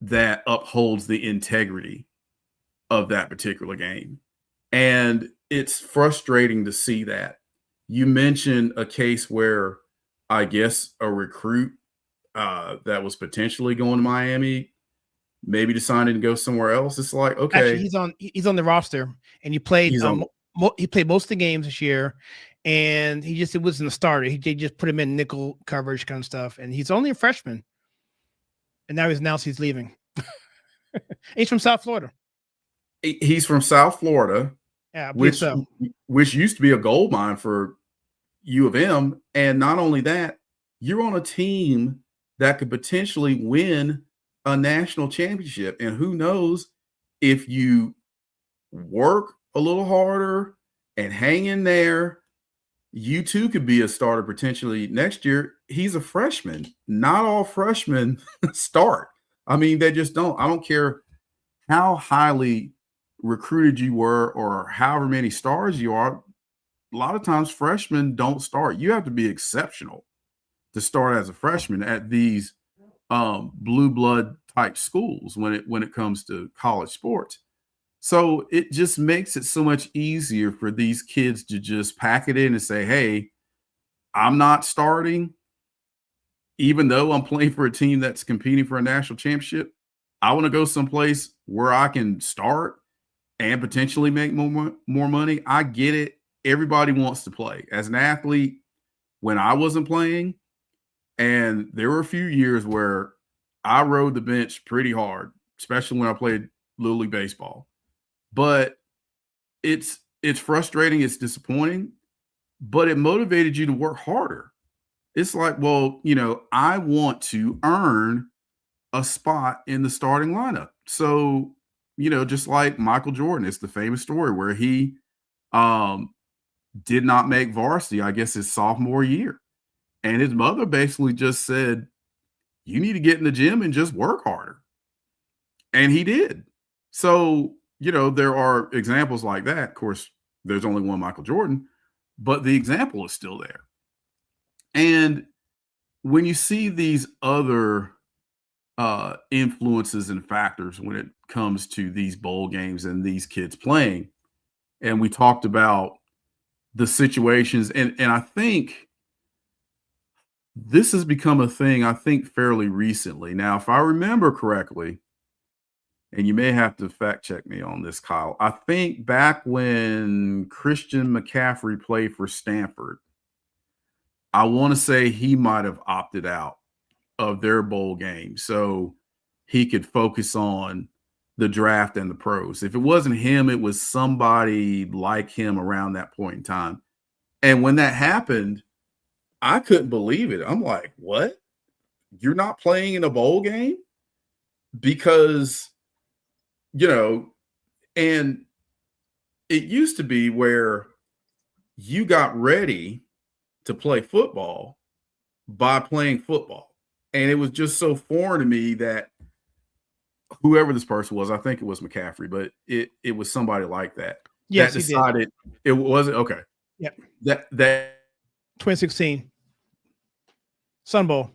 that upholds the integrity of that particular game. And it's frustrating to see that. You mentioned a case where I guess a recruit that was potentially going to Miami maybe decided to go somewhere else. It's like, okay, actually, he's on the roster, and he played he played most of the games this year, and it wasn't a starter. They just put him in nickel coverage kind of stuff, and he's only a freshman, and now he's announced he's leaving. He's from South Florida. He's from South Florida, yeah, which used to be a gold mine for U of M. And not only that, you're on a team that could potentially win a national championship. And who knows, if you work a little harder and hang in there, you too could be a starter potentially next year. He's a freshman. Not all freshmen start. I mean, they just don't. I don't care how highly recruited you were or however many stars you are. A lot of times freshmen don't start. You have to be exceptional to start as a freshman at these blue blood type schools when it comes to college sports. So it just makes it so much easier for these kids to just pack it in and say, hey, I'm not starting. Even though I'm playing for a team that's competing for a national championship, I want to go someplace where I can start and potentially make more money. I get it. Everybody wants to play. As an athlete, when I wasn't playing, and there were a few years where I rode the bench pretty hard, especially when I played Little League baseball. But it's frustrating. It's disappointing, but it motivated you to work harder. It's like, well, I want to earn a spot in the starting lineup. So, just like Michael Jordan, it's the famous story where he did not make varsity, I guess, his sophomore year. And his mother basically just said, you need to get in the gym and just work harder. And he did. So, there are examples like that. Of course, there's only one Michael Jordan, but the example is still there. And when you see these other influences and factors when it comes to these bowl games and these kids playing, and we talked about the situations, and I think this has become a thing, I think, fairly recently. Now, if I remember correctly, and you may have to fact check me on this, Kyle, I think back when Christian McCaffrey played for Stanford, I want to say he might have opted out of their bowl game so he could focus on the draft and the pros. If it wasn't him, it was somebody like him around that point in time. And when that happened, I couldn't believe it. I'm like, what? you're not playing in a bowl game because, and it used to be where you got ready to play football by playing football. And it was just so foreign to me that whoever this person was, I think it was McCaffrey, but it was somebody like that. Yes, that decided it wasn't okay. Yep. That 2016 Sun Bowl.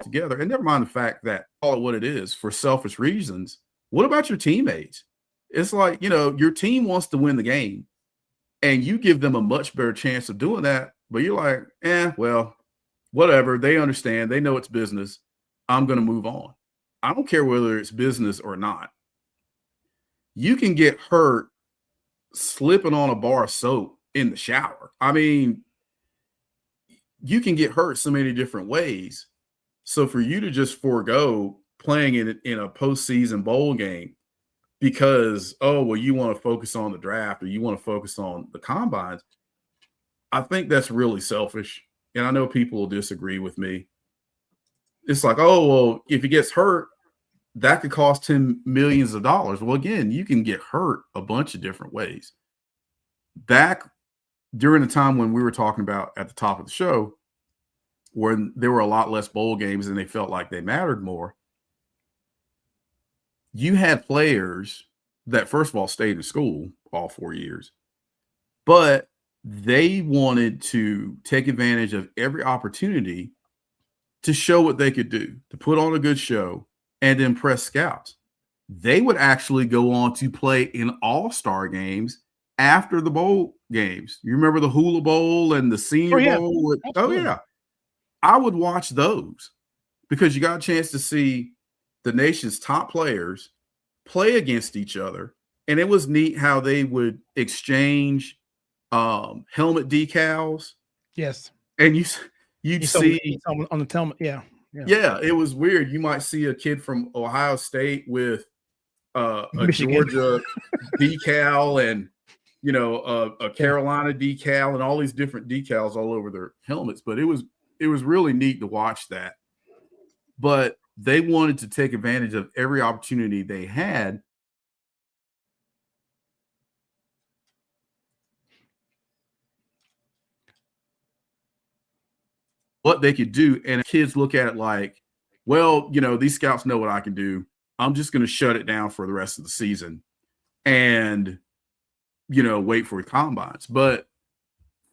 Together, and never mind the fact that call it what it is for selfish reasons. What about your teammates? It's like, your team wants to win the game and you give them a much better chance of doing that, but you're like, well, whatever. They understand. They know it's business. I'm going to move on. I don't care whether it's business or not. You can get hurt slipping on a bar of soap in the shower. I mean, you can get hurt so many different ways. So for you to just forego playing in a postseason bowl game because, you want to focus on the draft or you want to focus on the combines, I think that's really selfish. And I know people will disagree with me. It's like, if he gets hurt, that could cost him millions of dollars. Well, again, you can get hurt a bunch of different ways. Back during the time when we were talking about at the top of the show, when there were a lot less bowl games and they felt like they mattered more, you had players that, first of all, stayed in school all 4 years, but they wanted to take advantage of every opportunity to show what they could do, to put on a good show and impress scouts. They would actually go on to play in all-star games after the bowl games. You remember the Hula Bowl and the Senior Bowl? Oh, yeah. I would watch those because you got a chance to see the nation's top players play against each other. And it was neat how they would exchange helmet decals. Yes. And you'd see on the helmet. Yeah. Yeah, it was weird. You might see a kid from Ohio State with a Georgia decal and a Carolina decal and all these different decals all over their helmets. But it was really neat to watch that. But they wanted to take advantage of every opportunity they had. What they could do, and kids look at it like, well, these scouts know what I can do. I'm just going to shut it down for the rest of the season and, wait for the combines. But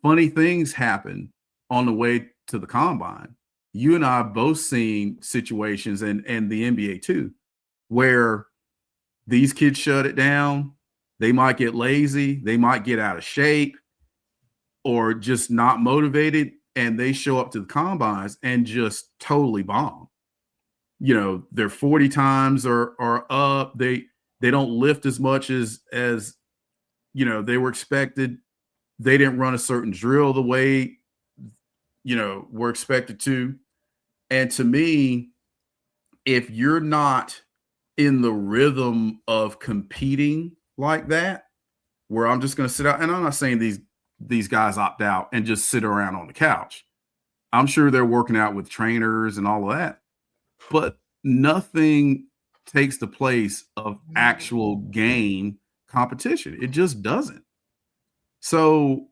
funny things happen on the way to the combine. You and I have both seen situations, and the NBA too, where these kids shut it down. They might get lazy. They might get out of shape or just not motivated. And they show up to the combines and just totally bomb. Their 40 times are up. They don't lift as much as they were expected. They didn't run a certain drill the way were expected to. And to me, if you're not in the rhythm of competing like that, where I'm just going to sit out, and I'm not saying these guys opt out and just sit around on the couch. I'm sure they're working out with trainers and all of that, but nothing takes the place of actual game competition. It just doesn't. So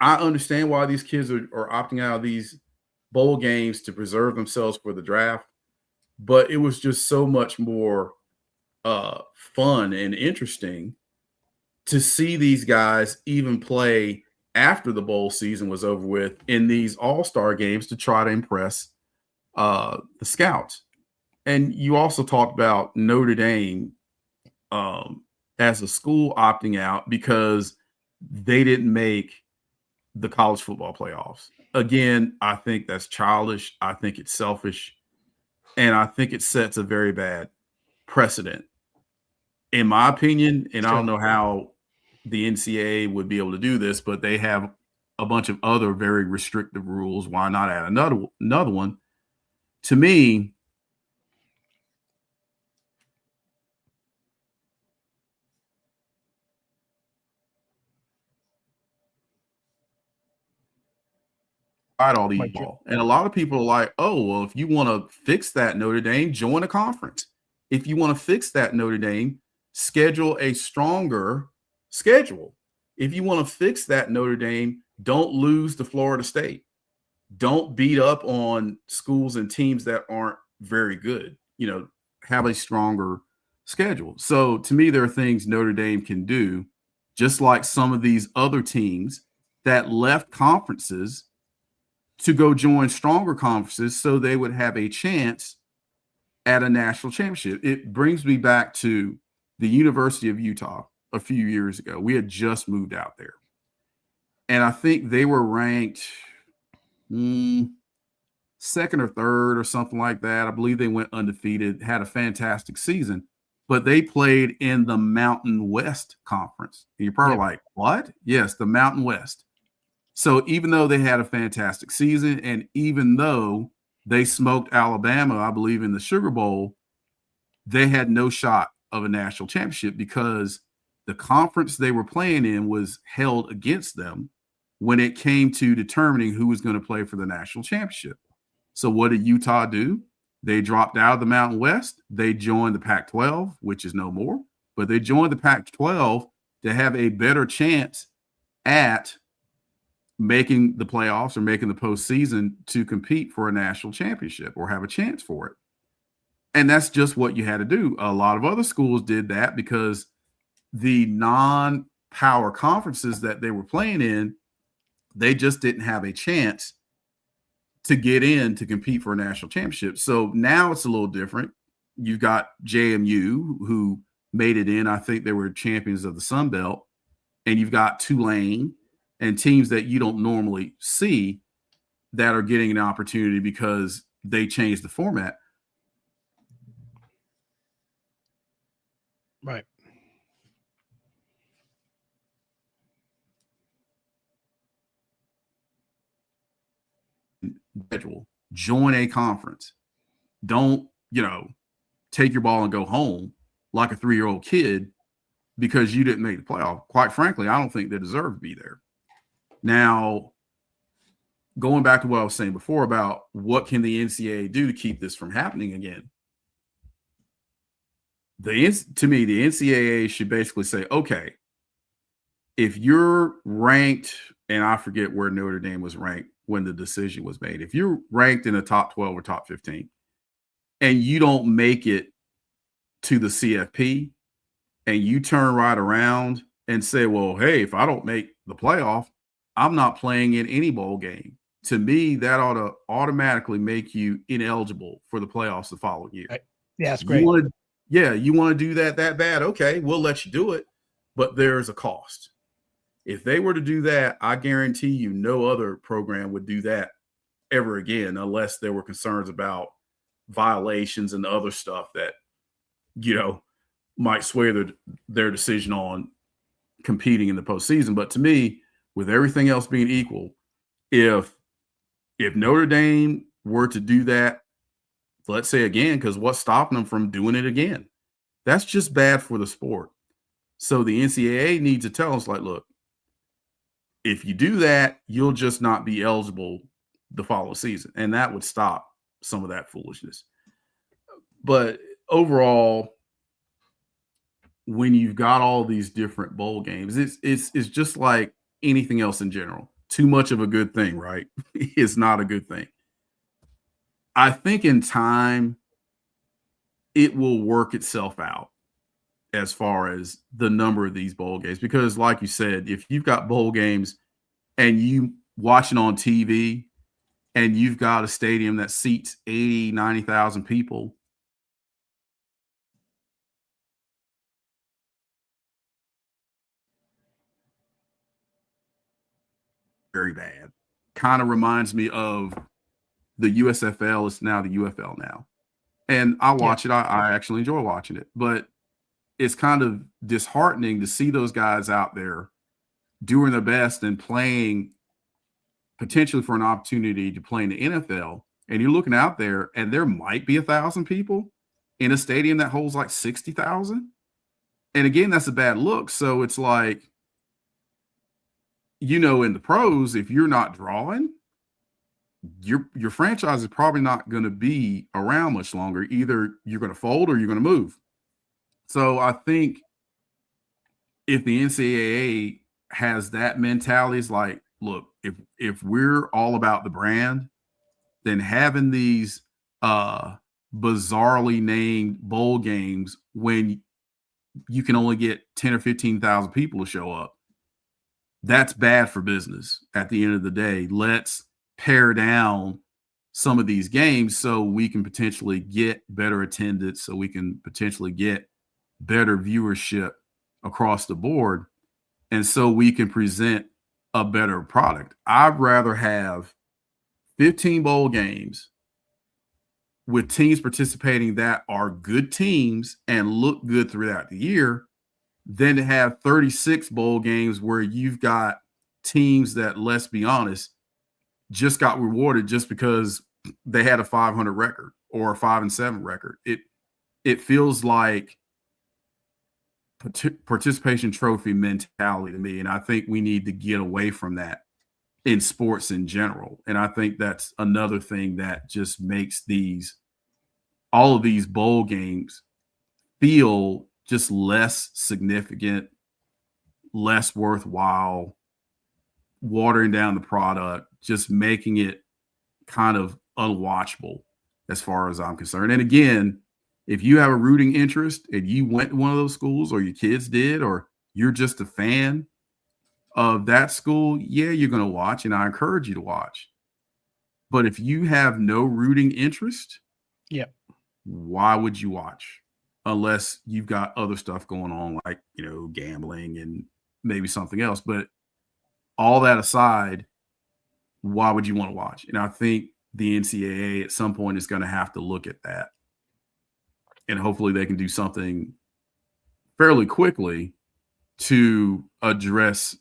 I understand why these kids are opting out of these bowl games to preserve themselves for the draft, but it was just so much more fun and interesting to see these guys even play after the bowl season was over with in these all-star games to try to impress the scouts. And you also talked about Notre Dame as a school opting out because they didn't make the college football playoffs. Again, I think that's childish. I think it's selfish. And I think it sets a very bad precedent. In my opinion, and I don't know how the NCAA would be able to do this, but they have a bunch of other very restrictive rules. Why not add another one? To me, all the ball. And a lot of people are like, oh, well, if you want to fix that, Notre Dame, join a conference. If you want to fix that, Notre Dame, schedule a stronger schedule. If you want to fix that, Notre Dame, don't lose to Florida State. Don't beat up on schools and teams that aren't very good. Have a stronger schedule. So to me, there are things Notre Dame can do, just like some of these other teams that left conferences to go join stronger conferences so they would have a chance at a national championship. It brings me back to the University of Utah a few years ago. We had just moved out there. And I think they were ranked second or third or something like that. I believe they went undefeated, had a fantastic season, but they played in the Mountain West Conference. And you're probably like, what? Yes, the Mountain West. So even though they had a fantastic season, and even though they smoked Alabama, I believe, in the Sugar Bowl, they had no shot of a national championship because the conference they were playing in was held against them when it came to determining who was going to play for the national championship. So what did Utah do? They dropped out of the Mountain West. They joined the Pac-12, which is no more, but they joined the Pac-12 to have a better chance at making the playoffs or making the postseason to compete for a national championship or have a chance for it. And that's just what you had to do. A lot of other schools did that because the non-power conferences that they were playing in, they just didn't have a chance to get in to compete for a national championship. So now it's a little different. You've got JMU, who made it in. I think they were champions of the Sun Belt. And you've got Tulane and teams that you don't normally see that are getting an opportunity because they changed the format. Right. Join a conference. Don't, take your ball and go home like a 3-year-old kid because you didn't make the playoff. Quite frankly, I don't think they deserve to be there. Now, going back to what I was saying before about what can the NCAA do to keep this from happening again? To me, the NCAA should basically say, okay, if you're ranked, and I forget where Notre Dame was ranked when the decision was made, if you're ranked in the top 12 or top 15 and you don't make it to the CFP and you turn right around and say, well, hey, if I don't make the playoff, I'm not playing in any bowl game. To me, that ought to automatically make you ineligible for the playoffs the following year. Right. Yeah, that's great. You want to do that bad? Okay, we'll let you do it, but there's a cost. If they were to do that, I guarantee you no other program would do that ever again unless there were concerns about violations and other stuff that, might sway their decision on competing in the postseason. But to me, with everything else being equal, if Notre Dame were to do that, let's say again, because what's stopping them from doing it again? That's just bad for the sport. So the NCAA needs to tell us, like, look, if you do that, you'll just not be eligible the following season. And that would stop some of that foolishness. But overall, when you've got all these different bowl games, it's just like anything else in general. Too much of a good thing, right? It's not a good thing. I think in time, it will work itself out as far as the number of these bowl games. Because like you said, if you've got bowl games and you watch it on TV and you've got a stadium that seats 80, 90,000 people, very bad. Kind of reminds me of the USFL. It's now the UFL now. And I watch it. I actually enjoy watching it. But it's kind of disheartening to see those guys out there doing their best and playing potentially for an opportunity to play in the NFL. And you're looking out there and there might be 1,000 people in a stadium that holds like 60,000. And again, that's a bad look. So it's like, in the pros, if you're not drawing, your franchise is probably not going to be around much longer. Either you're going to fold or you're going to move. So I think if the NCAA has that mentality, it's like, look, if we're all about the brand, then having these bizarrely named bowl games when you can only get 10 or 15,000 people to show up, that's bad for business at the end of the day. Let's pare down some of these games so we can potentially get better attendance, so we can potentially get better viewership across the board, and so we can present a better product. I'd rather have 15 bowl games with teams participating that are good teams and look good throughout the year than to have 36 bowl games where you've got teams that, let's be honest, just got rewarded just because they had a 500 record or a 5-7 record. It feels like participation trophy mentality to me, and I think we need to get away from that in sports in general. And I think that's another thing that just makes all of these bowl games feel just less significant, less worthwhile, watering down the product, just making it kind of unwatchable as far as I'm concerned. And again, if you have a rooting interest and you went to one of those schools, or your kids did, or you're just a fan of that school, yeah, you're going to watch, and I encourage you to watch. But if you have no rooting interest, why would you watch? Unless you've got other stuff going on, like, gambling and maybe something else. But all that aside, why would you want to watch? And I think the NCAA at some point is going to have to look at that. And hopefully they can do something fairly quickly to address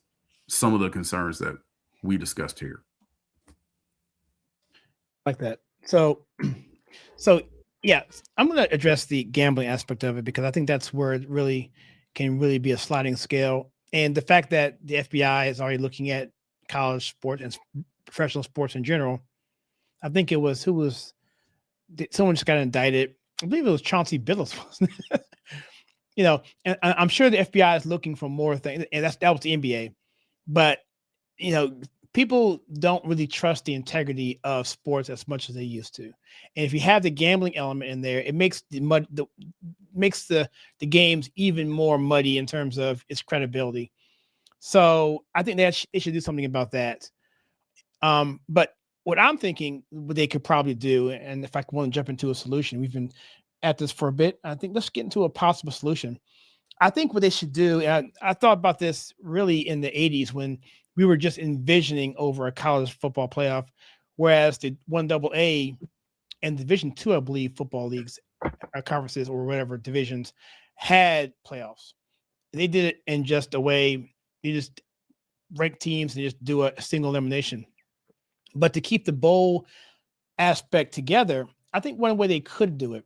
some of the concerns that we discussed here. Like that. So yeah, I'm going to address the gambling aspect of it, because I think that's where it really can be a sliding scale. And the fact that the FBI is already looking at college sports and professional sports in general, I think it was someone just got indicted. I believe it was Chauncey Billups, wasn't it? And I'm sure the FBI is looking for more things, and that was the NBA. But people don't really trust the integrity of sports as much as they used to. And if you have the gambling element in there, it makes the games even more muddy in terms of its credibility. So I think that they should do something about that. But what I'm thinking what they could probably do, and if I want to jump into a solution, we've been at this for a bit. I think let's get into a possible solution. I think what they should do, and I thought about this really in the 80s when we were just envisioning over a college football playoff, whereas the 1AA and Division II, I believe, football leagues, conferences or whatever divisions had playoffs. They did it in just a way, you just rank teams and just do a single elimination. But to keep the bowl aspect together, I think one way they could do it,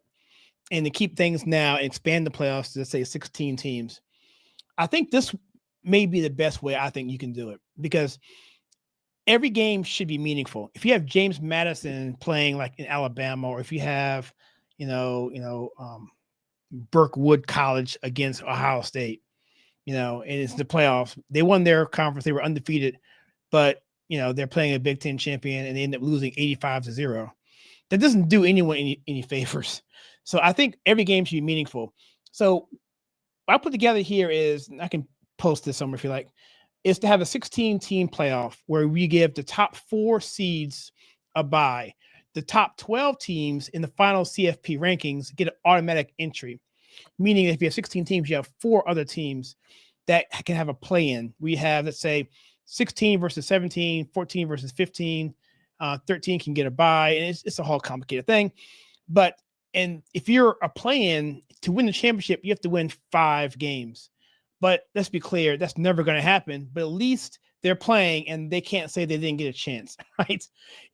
and to keep things now and expand the playoffs to, let's say, 16 teams, I think this may be the best way I think you can do it, because every game should be meaningful. If you have James Madison playing like in Alabama, or if you have, Burkwood College against Ohio State, and it's the playoffs, they won their conference, they were undefeated, but they're playing a Big Ten champion and they end up losing 85-0. That doesn't do anyone any favors. So I think every game should be meaningful. So what I put together here is, I can post this somewhere if you like, is to have a 16-team playoff where we give the top 4 seeds a bye. The top 12 teams in the final CFP rankings get an automatic entry, meaning if you have 16 teams, you have 4 other teams that can have a play-in. We have, let's say, 16 versus 17, 14 versus 15, 13 can get a bye, and it's a whole complicated thing. And if you're a play-in, to win the championship, you have to win 5 games. But let's be clear, that's never going to happen. But at least they're playing, and they can't say they didn't get a chance, right?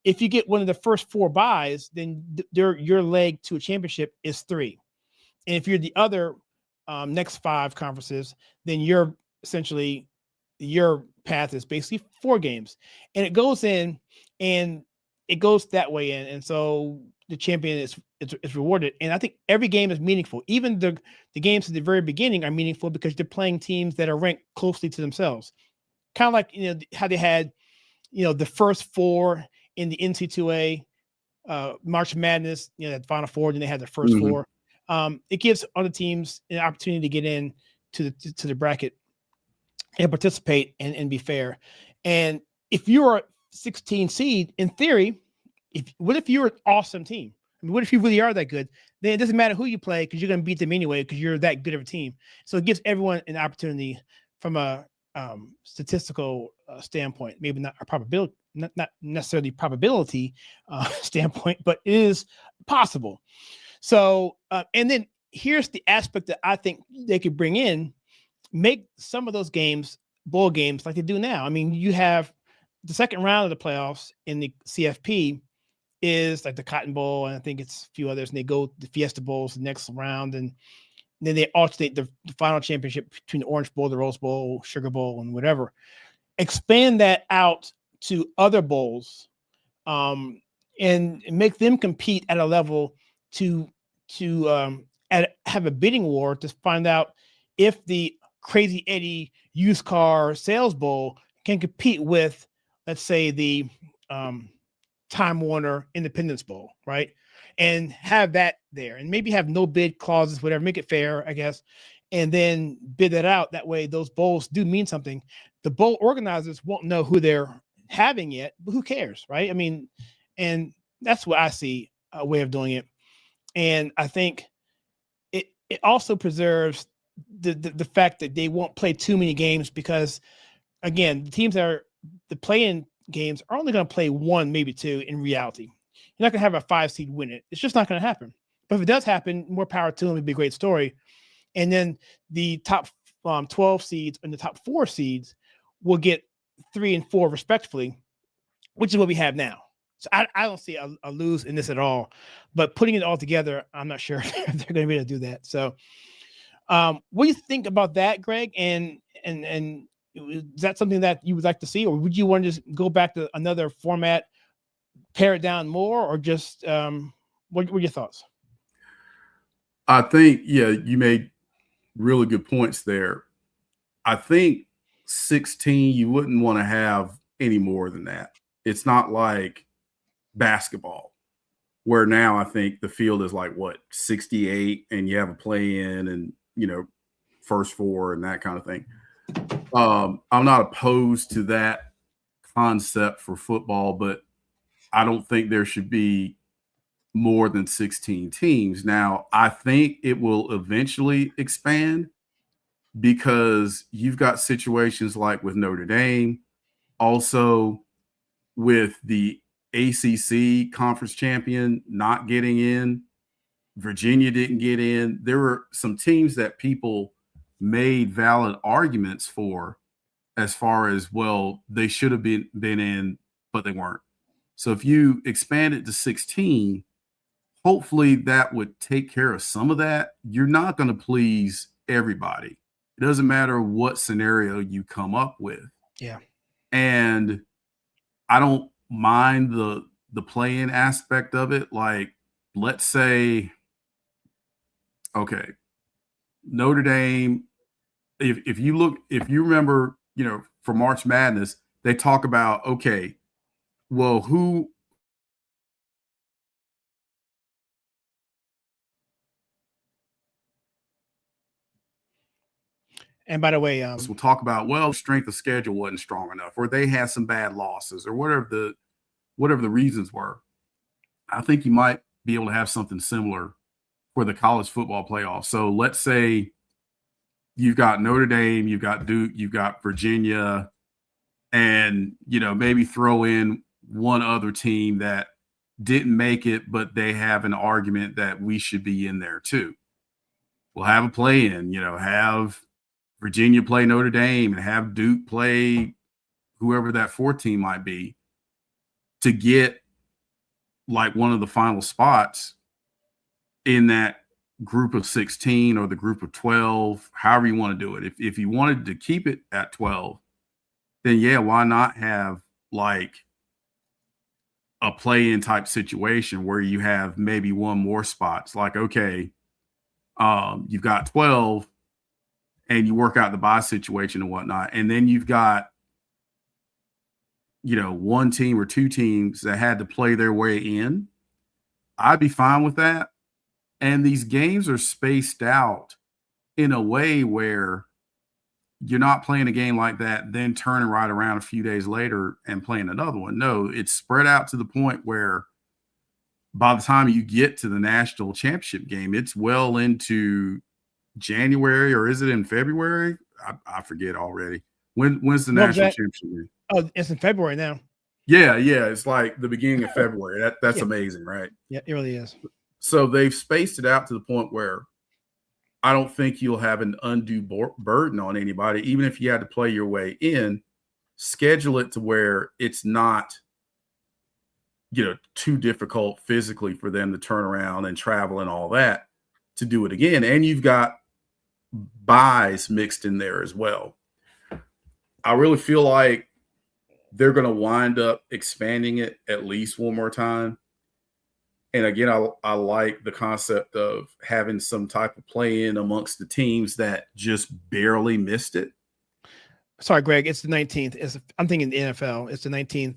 If you get one of the first 4 byes, then your leg to a championship is 3. And if you're the other next 5 conferences, then your path is basically 4 games. And it goes in, and it goes that way in, and so the champion is rewarded. And I think every game is meaningful. Even the games at the very beginning are meaningful because they're playing teams that are ranked closely to themselves. Kind of like how they had the first four in the NC2A March Madness, that Final Four, then they had the first four. It gives other teams an opportunity to get in to the bracket and participate and be fair. And if you're a 16 seed, in theory, what if you're an awesome team? I mean, what if you really are that good? Then it doesn't matter who you play because you're going to beat them anyway because you're that good of a team. So it gives everyone an opportunity from a statistical standpoint, maybe not a probability, not necessarily probability standpoint, but it is possible. So, and then here's the aspect that I think they could bring in, make some of those games bowl games like they do now. I mean, you have the second round of the playoffs in the CFP is like the Cotton Bowl, and I think it's a few others, and they go the Fiesta Bowls the next round, and then they alternate the final championship between the Orange Bowl, the Rose Bowl, Sugar Bowl, and whatever. Expand that out to other bowls, and make them compete at a level to have a bidding war to find out if the Crazy Eddie used car sales bowl can compete with, let's say, the Time Warner Independence Bowl, right? And have that there, and maybe have no bid clauses, whatever, make it fair, I guess, and then bid that out. That way, those bowls do mean something. The bowl organizers won't know who they're having yet, but who cares, right? I mean, and that's what I see a way of doing it. And I think it also preserves the fact that they won't play too many games because, again, the teams that are the play-in games are only going to play one, maybe two in reality. You're not going to have a 5 seed win it. It's just not going to happen. But if it does happen, more power to them. It'd be a great story. And then the top 12 seeds and the top 4 seeds will get 3 and 4 respectively, which is what we have now. So I don't see a lose in this at all. But putting it all together, I'm not sure if they're going to be able to do that. So what do you think about that, Greg? And is that something that you would like to see, or would you want to just go back to another format, pare it down more, or just what were your thoughts? I think, you made really good points there. I think 16, you wouldn't want to have any more than that. It's not like basketball, where now I think the field is like 68, and you have a play-in and first 4 and that kind of thing. I'm not opposed to that concept for football, but I don't think there should be more than 16 teams. Now, I think it will eventually expand because you've got situations like with Notre Dame, also with the ACC conference champion not getting in. Virginia didn't get in. There were some teams that people made valid arguments for as far as, well, they should have been in, but they weren't. So if you expand it to 16, hopefully that would take care of some of that. You're not going to please everybody. It doesn't matter what scenario you come up with. Yeah. And I don't mind the play-in aspect of it. Like, let's say, okay, Notre Dame, if you remember, for March Madness, they talk about, okay, well, who And by the way, we'll talk about, well, strength of schedule wasn't strong enough, or they had some bad losses, or whatever the reasons were. I think you might be able to have something similar for the college football playoff. So let's say you've got Notre Dame, you've got Duke, you've got Virginia, and maybe throw in one other team that didn't make it, but they have an argument that we should be in there too. We'll have a play-in, have Virginia play Notre Dame and have Duke play whoever that 4th team might be to get like one of the final spots in that group of 16 or the group of 12, however you want to do it. If you wanted to keep it at 12, then why not have like a play-in type situation where you have maybe one more spot. It's like, okay, you've got 12 and you work out the bye situation and whatnot. And then you've got, one team or two teams that had to play their way in. I'd be fine with that. And these games are spaced out in a way where you're not playing a game like that, then turning right around a few days later and playing another one. No, it's spread out to the point where by the time you get to the national championship game, it's well into January, or is it in February? I forget already. When's the national championship game? Oh, it's in February now. Yeah. It's like the beginning of February. That's amazing, right? Yeah, it really is. So they've spaced it out to the point where I don't think you'll have an undue burden on anybody. Even if you had to play your way in, schedule it to where it's not, too difficult physically for them to turn around and travel and all that to do it again. And you've got buys mixed in there as well. I really feel like they're going to wind up expanding it at least one more time. And again, I like the concept of having some type of play-in amongst the teams that just barely missed it. Sorry, Greg, it's the 19th. I'm thinking the NFL. It's the 19th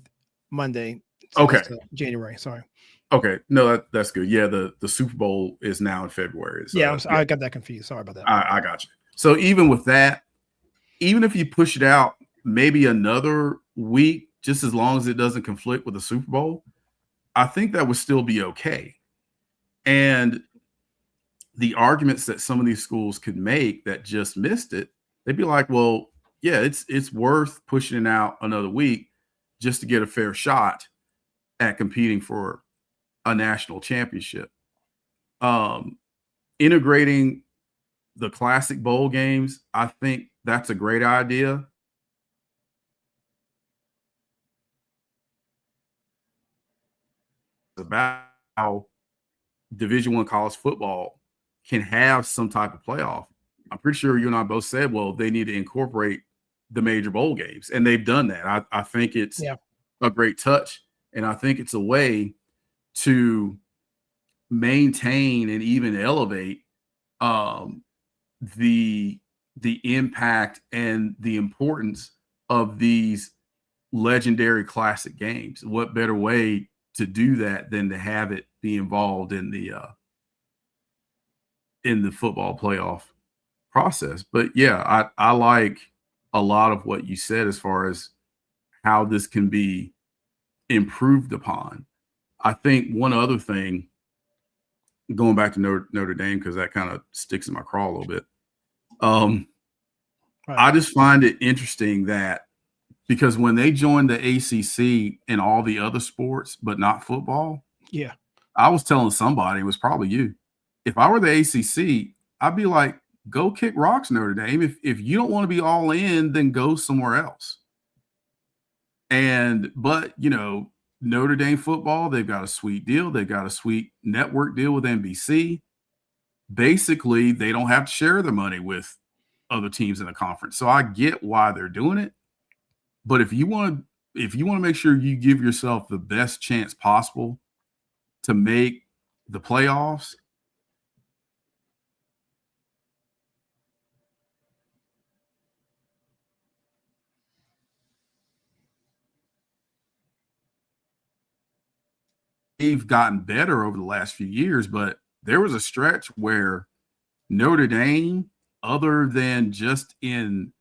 Monday. Okay. January, sorry. Okay. No, that's good. Yeah, the Super Bowl is now in February. So, yeah, I got that confused. Sorry about that. I got you. So even with that, even if you push it out maybe another week, just as long as it doesn't conflict with the Super Bowl, I think that would still be okay. And the arguments that some of these schools could make that just missed it, they'd be like, well, yeah, it's worth pushing it out another week just to get a fair shot at competing for a national championship. Integrating the classic bowl games, I think that's a great idea. About how Division I college football can have some type of playoff. I'm pretty sure you and I both said, well, they need to incorporate the major bowl games, and they've done that. I think it's a great touch, and I think it's a way to maintain and even elevate the impact and the importance of these legendary classic games. What better way to do that than to have it be involved in the football playoff process? But yeah, I like a lot of what you said as far as how this can be improved upon. I think one other thing, going back to Notre Dame, because that kind of sticks in my craw a little bit. I just find it interesting that because when they joined the ACC in all the other sports, but not football, I was telling somebody, it was probably you, if I were the ACC, I'd be like, go kick rocks, Notre Dame. If you don't want to be all in, then go somewhere else. But Notre Dame football, they've got a sweet deal. They've got a sweet network deal with NBC. Basically, they don't have to share their money with other teams in the conference. So I get why they're doing it. But if you want to make sure you give yourself the best chance possible to make the playoffs, they've gotten better over the last few years, but there was a stretch where Notre Dame, other than just in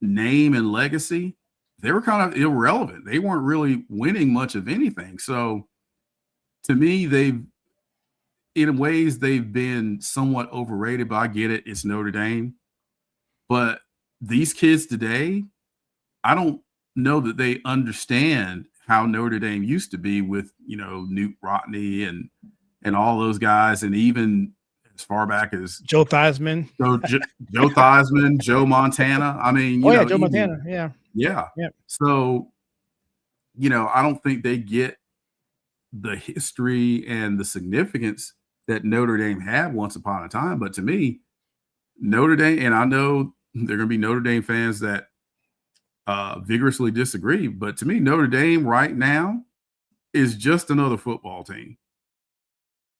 name and legacy, they were kind of irrelevant. They weren't really winning much of anything. So to me, in ways they've been somewhat overrated, but I get it. It's Notre Dame. But these kids today, I don't know that they understand how Notre Dame used to be with, Newt Rodney and all those guys, and even as far back as Joe Theismann. Joe Theismann, Joe Montana. I mean, Joe Montana. Yeah. So, I don't think they get the history and the significance that Notre Dame had once upon a time. But to me, Notre Dame, and I know there are going to be Notre Dame fans that vigorously disagree, but to me, Notre Dame right now is just another football team.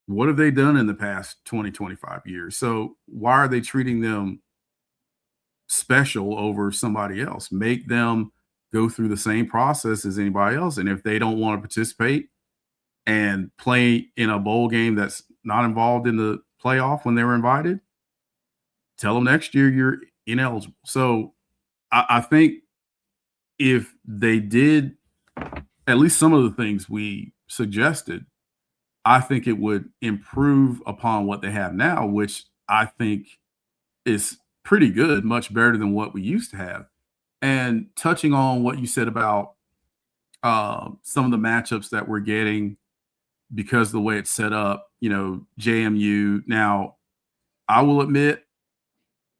What have they done in the past 20, 25 years? So why are they treating them special over somebody else? Make them go through the same process as anybody else. And if they don't want to participate and play in a bowl game that's not involved in the playoff when they were invited, tell them next year you're ineligible. So I think if they did at least some of the things we suggested, I think it would improve upon what they have now, which I think is pretty good, much better than what we used to have. And touching on what you said about some of the matchups that we're getting because of the way it's set up, JMU. Now, I will admit,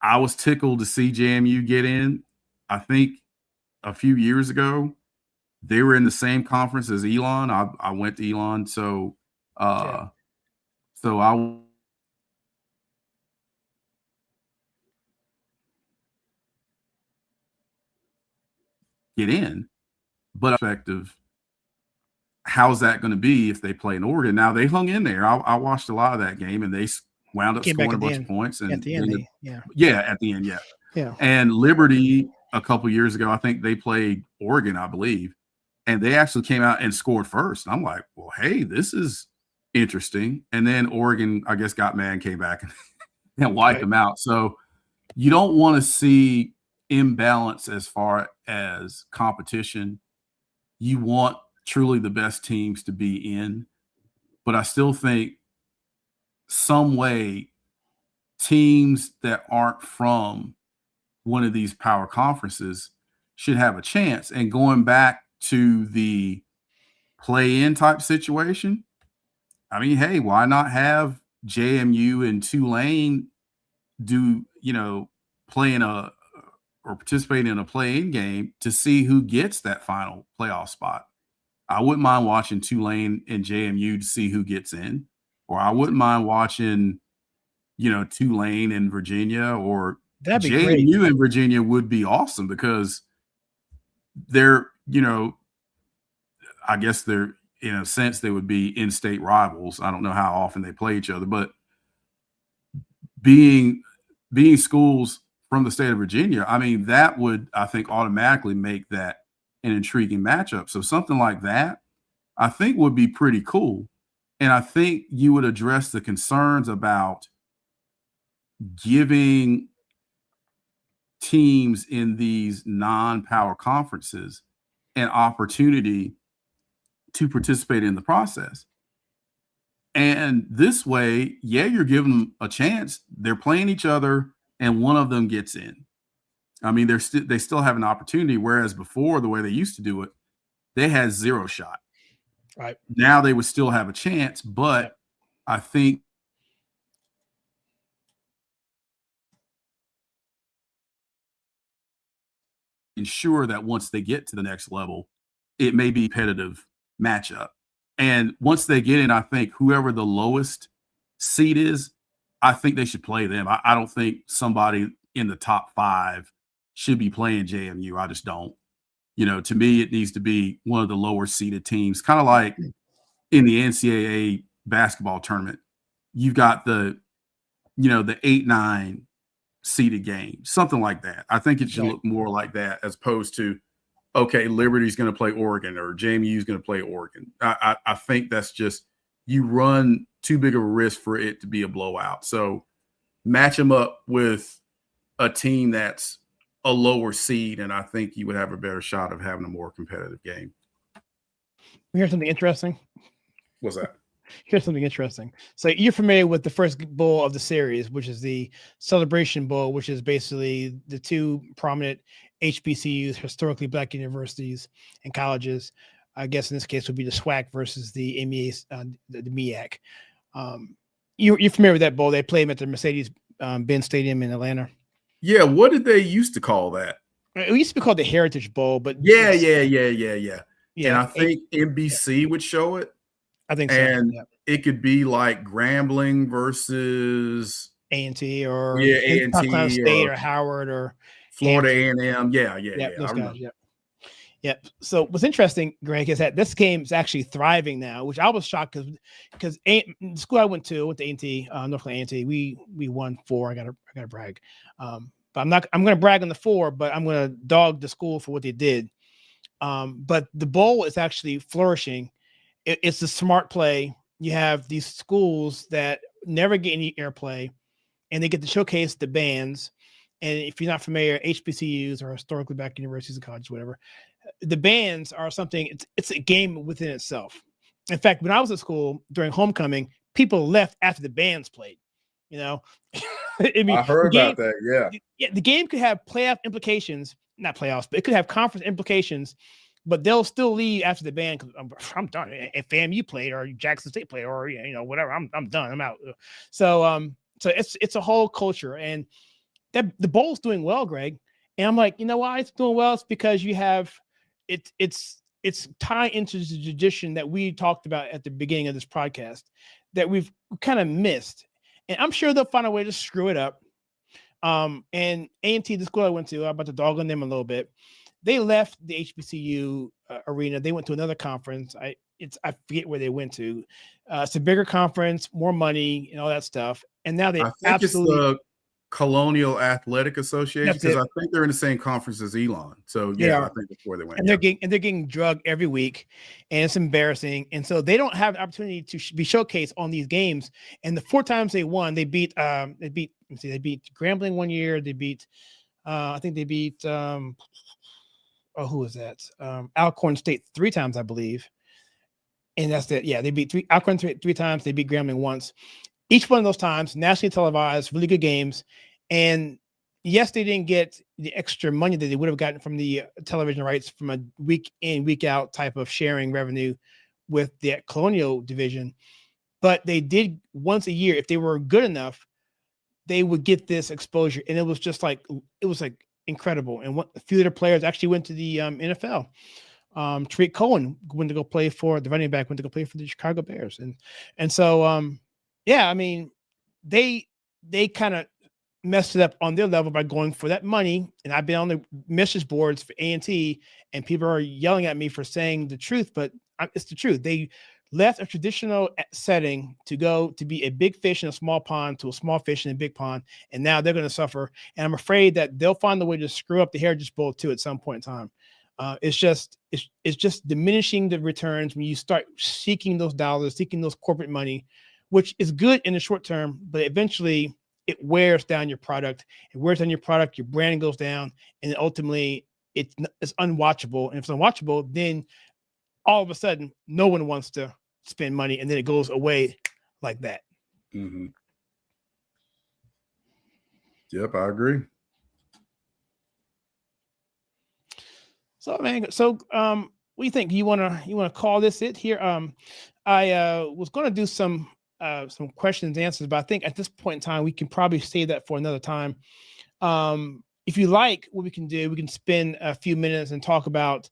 I was tickled to see JMU get in. I think a few years ago, they were in the same conference as Elon. I went to Elon, so I get in, but effective. How's that going to be if they play in Oregon? Now they hung in there. I watched a lot of that game, and they wound up scoring a bunch of points. And at the end, at the end, yeah. And Liberty a couple years ago, I think they played Oregon, I believe, and they actually came out and scored first. And I'm like, well, hey, this is interesting. And then Oregon, I guess, got mad and came back and wiped them out. So you don't want to see imbalance as far as competition. You want truly the best teams to be in, but I still think some way teams that aren't from one of these power conferences should have a chance. And going back to the play-in type situation, I mean, hey, why not have JMU and Tulane play in or participate in a play-in game to see who gets that final playoff spot? I wouldn't mind watching Tulane and JMU to see who gets in, or I wouldn't mind watching, Tulane and Virginia, or that'd be JMU great. and Virginia would be awesome because they're, I guess they're, in a sense, they would be in-state rivals. I don't know how often they play each other, but being schools from the state of Virginia, I mean, that would, I think, automatically make that an intriguing matchup. So something like that, I think, would be pretty cool. And I think you would address the concerns about giving teams in these non-power conferences an opportunity to participate in the process. And this way, you're giving them a chance. They're playing each other and one of them gets in. I mean, they still have an opportunity, whereas before, the way they used to do it, they had zero shot. Right. Now they would still have a chance, but I think ensure that once they get to the next level, it may be a competitive matchup. And once they get in, I think whoever the lowest seed is, I think they should play them. I don't think somebody in the top 5 should be playing JMU. I just don't. To me, it needs to be one of the lower seeded teams, kind of like in the NCAA basketball tournament. You've got the 8-9 seeded game, something like that. I think it should look more like that as opposed to, okay, Liberty's going to play Oregon or JMU's going to play Oregon. I think that's just, you run too big of a risk for it to be a blowout. So match them up with a team that's a lower seed, and I think you would have a better shot of having a more competitive game. Here's something interesting. What's that? Here's something interesting. So you're familiar with the first bowl of the series, which is the Celebration Bowl, which is basically the two prominent HBCUs, historically Black universities and colleges. I guess in this case would be the SWAC versus the MEAC. You're familiar with that bowl? They play them at the Mercedes-Benz Stadium in Atlanta. Yeah, what did they used to call that? It used to be called the Heritage Bowl, but yeah. And I think NBC would show it. I think so. And it could be like Grambling versus A&T or A&T State or Howard or Florida A&M. Yeah. Those guys, Yep. So what's interesting, Greg, is that this game is actually thriving now, which I was shocked because the school I went to A&T, Northland A&T, we won 4. I gotta brag. But I'm gonna brag on the 4, but I'm gonna dog the school for what they did. But the bowl is actually flourishing. It's a smart play. You have these schools that never get any airplay, and they get to showcase the bands. And if you're not familiar, HBCUs or historically black universities and colleges, whatever, the bands are something. It's a game within itself. In fact, when I was at school during homecoming, people left after the bands played. You know, I mean, I heard about that. Yeah, the game could have playoff implications, not playoffs, but it could have conference implications. But they'll still leave after the band. I'm done. If FAMU played or Jackson State played or whatever, I'm done. I'm out. So it's a whole culture, and that the bowl's doing well, Greg. And I'm like, you know why it's doing well? It's because you have it's tied into the tradition that we talked about at the beginning of this podcast that we've kind of missed. And I'm sure they'll find a way to screw it up. And A&T, the school I went to, I'm about to dog on them a little bit. They left the HBCU arena. They went to another conference. I forget where they went to. It's a bigger conference, more money, and all that stuff. And now they I think it's the Colonial Athletic Association, because I think they're in the same conference as Elon. So yeah, I think that's where they went. And they're getting drugged every week, and it's embarrassing. And so they don't have the opportunity to be showcased on these games. And the 4 times they won, they beat Grambling one year. They beat I think they beat who was that? Alcorn State 3 times, I believe. And that's it. Yeah, they beat Alcorn 3 times. They beat Grambling once. Each one of those times, nationally televised, really good games. And yes, they didn't get the extra money that they would have gotten from the television rights from a week in, week out type of sharing revenue with the Colonial division. But they did once a year. If they were good enough, they would get this exposure. And it was incredible. And a few of their players actually went to the NFL. Tariq Cohen went to go play for the running back, went to go play for the Chicago Bears. And so, yeah, I mean, they kind of messed it up on their level by going for that money. And I've been on the message boards for A&T, and people are yelling at me for saying the truth, but it's the truth. They left a traditional setting to go to be a big fish in a small pond to a small fish in a big pond, and now they're going to suffer. And I'm afraid that they'll find a way to screw up the Heritage Bowl too at some point in time. It's just diminishing the returns when you start seeking those dollars, seeking those corporate money, which is good in the short term, but eventually it wears down your product. It wears down your product, your branding goes down, and ultimately it's unwatchable. And if it's unwatchable, then all of a sudden no one wants to spend money, and then it goes away like that. Mm-hmm. Yep, I agree. So, man, what do you think? You wanna call this it here? I was gonna do some questions and answers, but I think at this point in time we can probably save that for another time. If you like, what we can do, we can spend a few minutes and talk about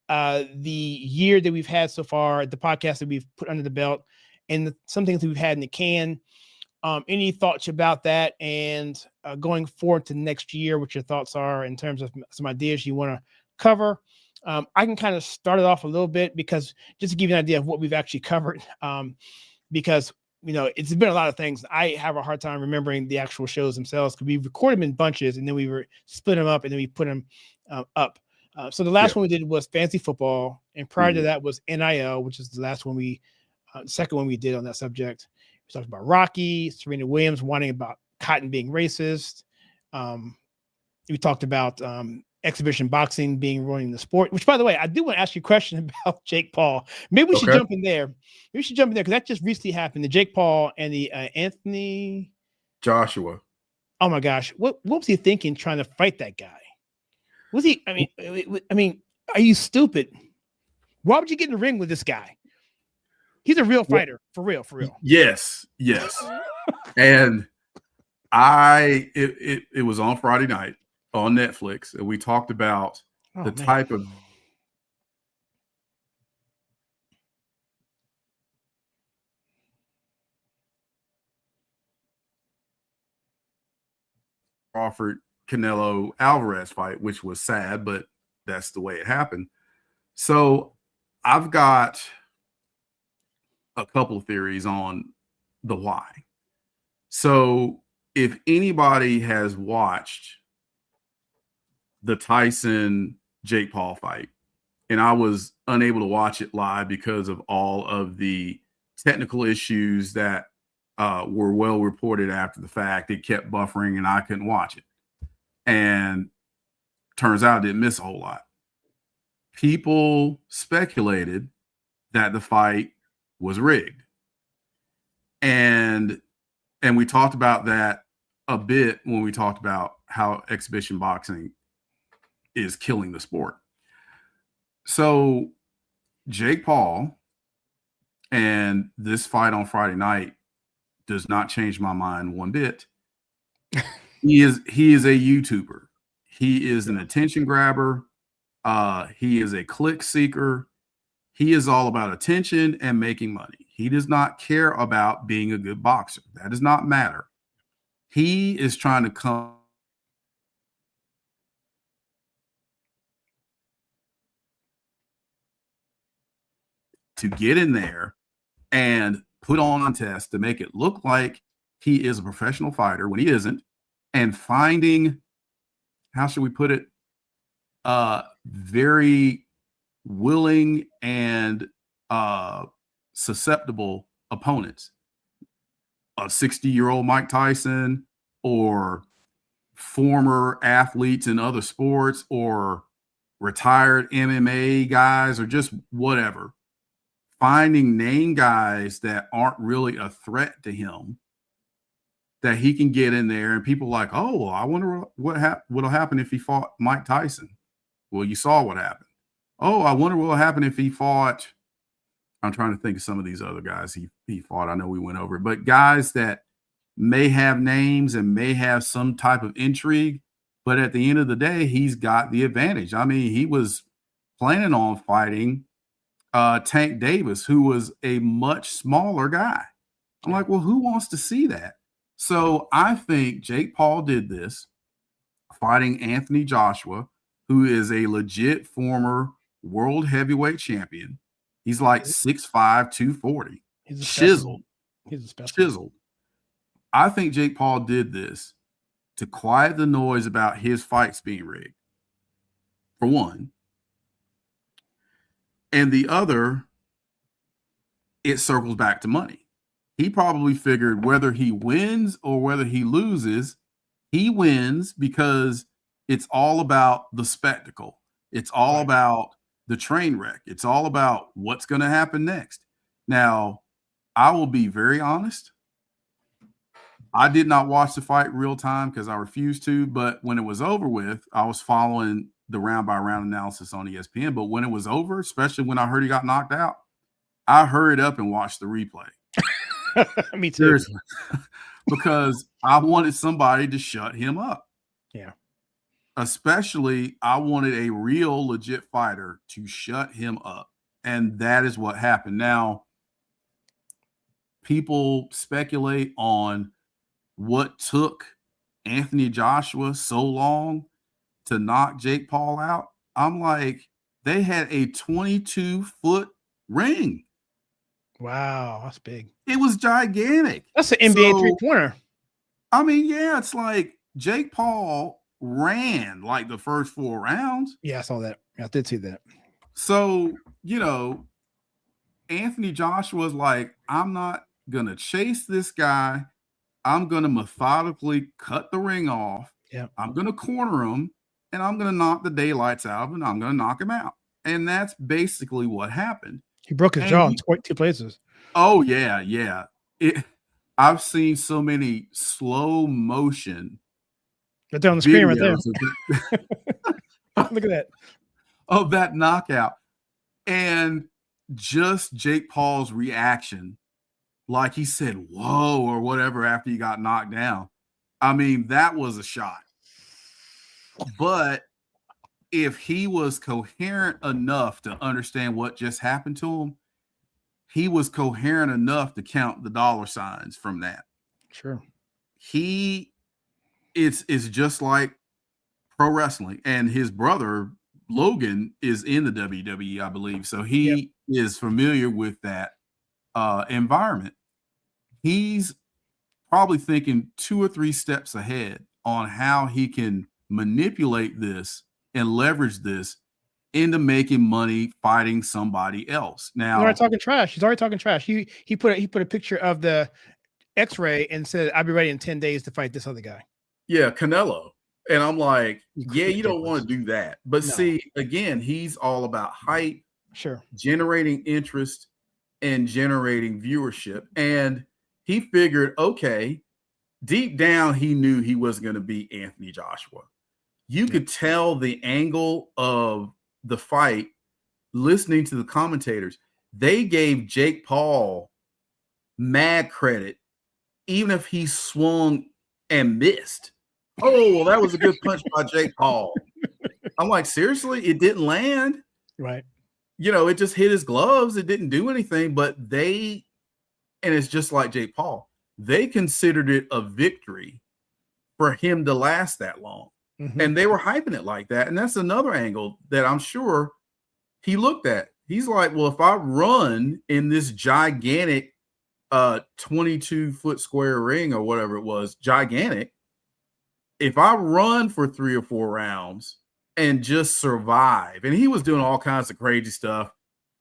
the year that we've had so far, the podcast that we've put under the belt, and some things that we've had in the can. Any thoughts about that, and going forward to next year, what your thoughts are in terms of some ideas you want to cover. I can kind of start it off a little bit, because just to give you an idea of what we've actually covered, because it's been a lot of things. I have a hard time remembering the actual shows themselves, because we record them in bunches and then we split them up and then we put them up. So the last one we did was fantasy football, and prior to that was NIL, which is the last one second one we did on that subject. We talked about Rocky, Serena Williams whining about cotton being racist. We talked about exhibition boxing being ruining the sport, which, by the way, I do want to ask you a question about Jake Paul. Maybe we should jump in there. Because that just recently happened. The Jake Paul and the Anthony Joshua. Oh my gosh. What was he thinking trying to fight that guy? Was he, I mean, are you stupid? Why would you get in the ring with this guy? He's a real fighter, for real. Yes. And it was on Friday night on Netflix, and we talked about type of Crawford Canelo Alvarez fight, which was sad, but that's the way it happened. So I've got a couple of theories on the why. So if anybody has watched the Tyson Jake Paul fight, and I was unable to watch it live because of all of the technical issues that were well reported after the fact. It kept buffering and I couldn't watch it. And turns out I didn't miss a whole lot. People speculated that the fight was rigged. And we talked about that a bit when we talked about how exhibition boxing is killing the sport. So Jake Paul and this fight on Friday night does not change my mind one bit. He is a YouTuber. He is an attention grabber. He is a click seeker. He is all about attention and making money. He does not care about being a good boxer. That does not matter. He is trying to come to get in there and put on a test to make it look like he is a professional fighter when he isn't, and finding, how should we put it, very willing and susceptible opponents. A 60-year-old Mike Tyson, or former athletes in other sports, or retired MMA guys, or just whatever. Finding name guys that aren't really a threat to him, that he can get in there, and people like, oh, well, I wonder what'll happen if he fought Mike Tyson. Well, you saw what happened. Oh, I wonder what'll happen if he fought. I'm trying to think of some of these other guys he fought. I know we went over it, but guys that may have names and may have some type of intrigue, but at the end of the day, he's got the advantage. I mean, he was planning on fighting Tank Davis, who was a much smaller guy. I'm like, well, who wants to see that? So I think Jake Paul did this fighting Anthony Joshua, who is a legit former world heavyweight champion. He's like 6'5", 240. He's a chiseled. He's a special. Chiseled. I think Jake Paul did this to quiet the noise about his fights being rigged, for one. And the other, it circles back to money. He probably figured whether he wins or whether he loses, he wins because it's all about the spectacle. It's all about the train wreck. It's all about what's going to happen next. Now, I will be very honest. I did not watch the fight real time because I refused to, but when it was over with, I was following the round by round analysis on ESPN. But when it was over, especially when I heard he got knocked out, I hurried up and watched the replay. Me too. Seriously. Because I wanted somebody to shut him up. Yeah. Especially, I wanted a real legit fighter to shut him up. And that is what happened. Now, people speculate on what took Anthony Joshua so long to knock Jake Paul out. I'm like, they had a 22-foot ring. Wow, that's big. It was gigantic. That's an NBA three-pointer. I mean, yeah, it's like Jake Paul ran like the first 4 rounds. Yeah, I saw that. I did see that. So, you know, Anthony Joshua's like, I'm not going to chase this guy. I'm going to methodically cut the ring off. Yeah. I'm going to corner him, and I'm going to knock the daylights out of him, and I'm going to knock him out. And that's basically what happened. He broke his jaw in 2 places. Oh, yeah, yeah. I've seen so many slow motion. Right there on the screen right there. Look at that. Of that knockout. And just Jake Paul's reaction, like he said, whoa, or whatever after he got knocked down. I mean, that was a shot. But if he was coherent enough to understand what just happened to him, he was coherent enough to count the dollar signs from that. Sure. It's just like pro wrestling. And his brother Logan is in the WWE, I believe. So he is familiar with that environment. He's probably thinking 2 or 3 steps ahead on how he can manipulate this and leverage this into making money fighting somebody else. Now, he's already talking trash. He's already talking trash. He put a picture of the X-ray and said, "I'll be ready in 10 days to fight this other guy." Yeah, Canelo. And I'm like, yeah, you don't want to do that. But see, again, he's all about hype, generating interest and generating viewership. And he figured, okay, deep down, he knew he wasn't going to beat Anthony Joshua. You could tell the angle of the fight listening to the commentators. They gave Jake Paul mad credit, even if he swung and missed. Oh, well, that was a good punch by Jake Paul. I'm like, seriously? It didn't land? Right. You know, it just hit his gloves. It didn't do anything, but and it's just like Jake Paul. They considered it a victory for him to last that long. Mm-hmm. And they were hyping it like that. And that's another angle that I'm sure he looked at. He's like, well, if I run in this gigantic 22-foot square ring or whatever it was, gigantic, if I run for 3 or 4 rounds and just survive, and he was doing all kinds of crazy stuff.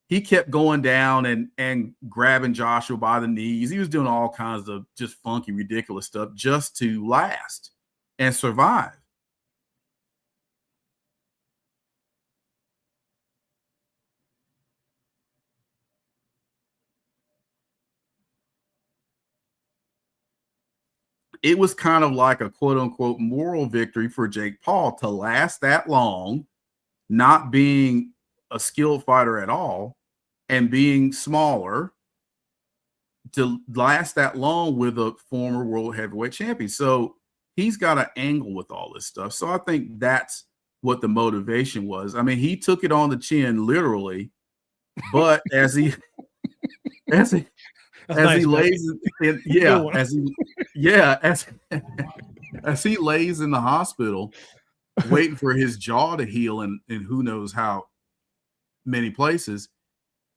He kept going down and grabbing Joshua by the knees. He was doing all kinds of just funky, ridiculous stuff just to last and survive. It was kind of like a quote unquote moral victory for Jake Paul to last that long, not being a skilled fighter at all and being smaller, to last that long with a former world heavyweight champion. So he's got an angle with all this stuff. So I think that's what the motivation was. I mean, he took it on the chin literally, but as he lays in the hospital waiting for his jaw to heal in who knows how many places,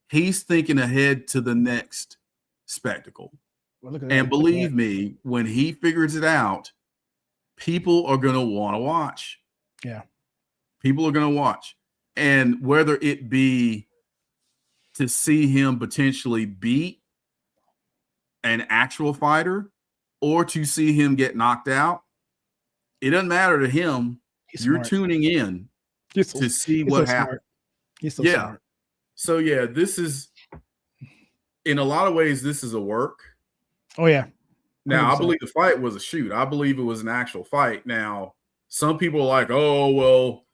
he's thinking ahead to the next spectacle. And believe me, when he figures it out, people are going to want to watch. Yeah. People are going to watch. And whether it be to see him potentially beat an actual fighter or to see him get knocked out, it doesn't matter to him. You're tuning in to see what happens. He's so smart. So yeah, this is, in a lot of ways, this is a work. Oh yeah. 100%. Now, I believe the fight was a shoot. I believe it was an actual fight. Now, some people are like, oh, well,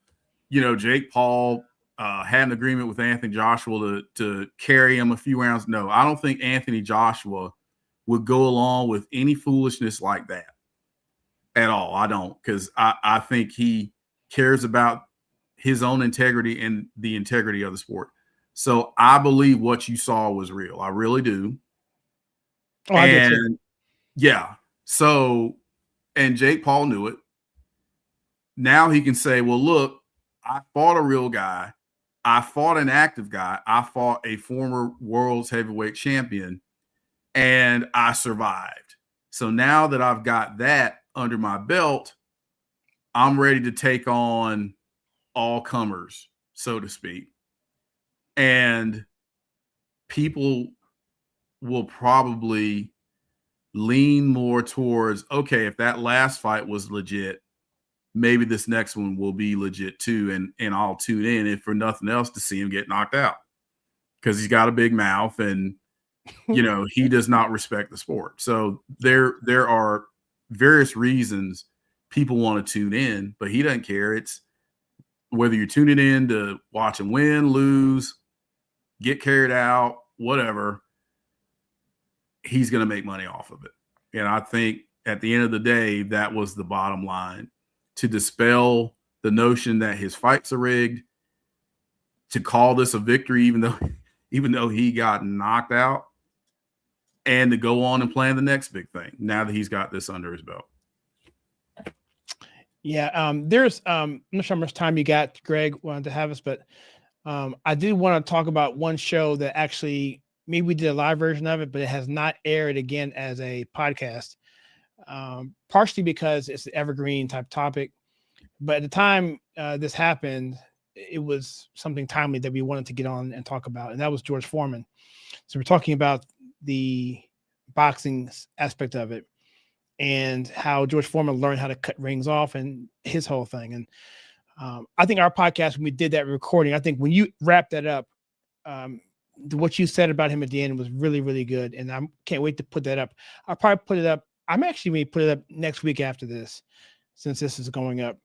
you know, Jake Paul had an agreement with Anthony Joshua to carry him a few rounds. No, I don't think Anthony Joshua would go along with any foolishness like that at all. I don't, because I think he cares about his own integrity and the integrity of the sport. So I believe what you saw was real. I really do. Oh, I did too. Yeah. So, and Jake Paul knew it. Now he can say, well, look, I fought a real guy. I fought an active guy. I fought a former world's heavyweight champion, and I survived. So now that I've got that under my belt, I'm ready to take on all comers, so to speak. And people will probably lean more towards, okay, if that last fight was legit, maybe this next one will be legit too. And I'll tune in, if for nothing else, to see him get knocked out, because he's got a big mouth and, you know, he does not respect the sport. So there are various reasons people want to tune in, but he doesn't care. It's whether you're tuning in to watch him win, lose, get carried out, whatever, he's going to make money off of it. And I think at the end of the day, that was the bottom line, to dispel the notion that his fights are rigged, to call this a victory, even though he got knocked out, and to go on and plan the next big thing now that he's got this under his belt. Yeah. There's I'm not sure how much time you got, Greg, wanted to have us, but I do want to talk about one show that actually maybe we did a live version of it, but it has not aired again as a podcast. Partially because it's an evergreen type topic. But at the time this happened, it was something timely that we wanted to get on and talk about, and that was George Foreman. So we're talking about the boxing aspect of it and how George Foreman learned how to cut rings off and his whole thing. And I think our podcast, when we did that recording, I think when you wrapped that up, what you said about him at the end was really, really good. And I can't wait to put that up. I'll probably put it up. I'm actually going to put it up next week after this, since this is going up.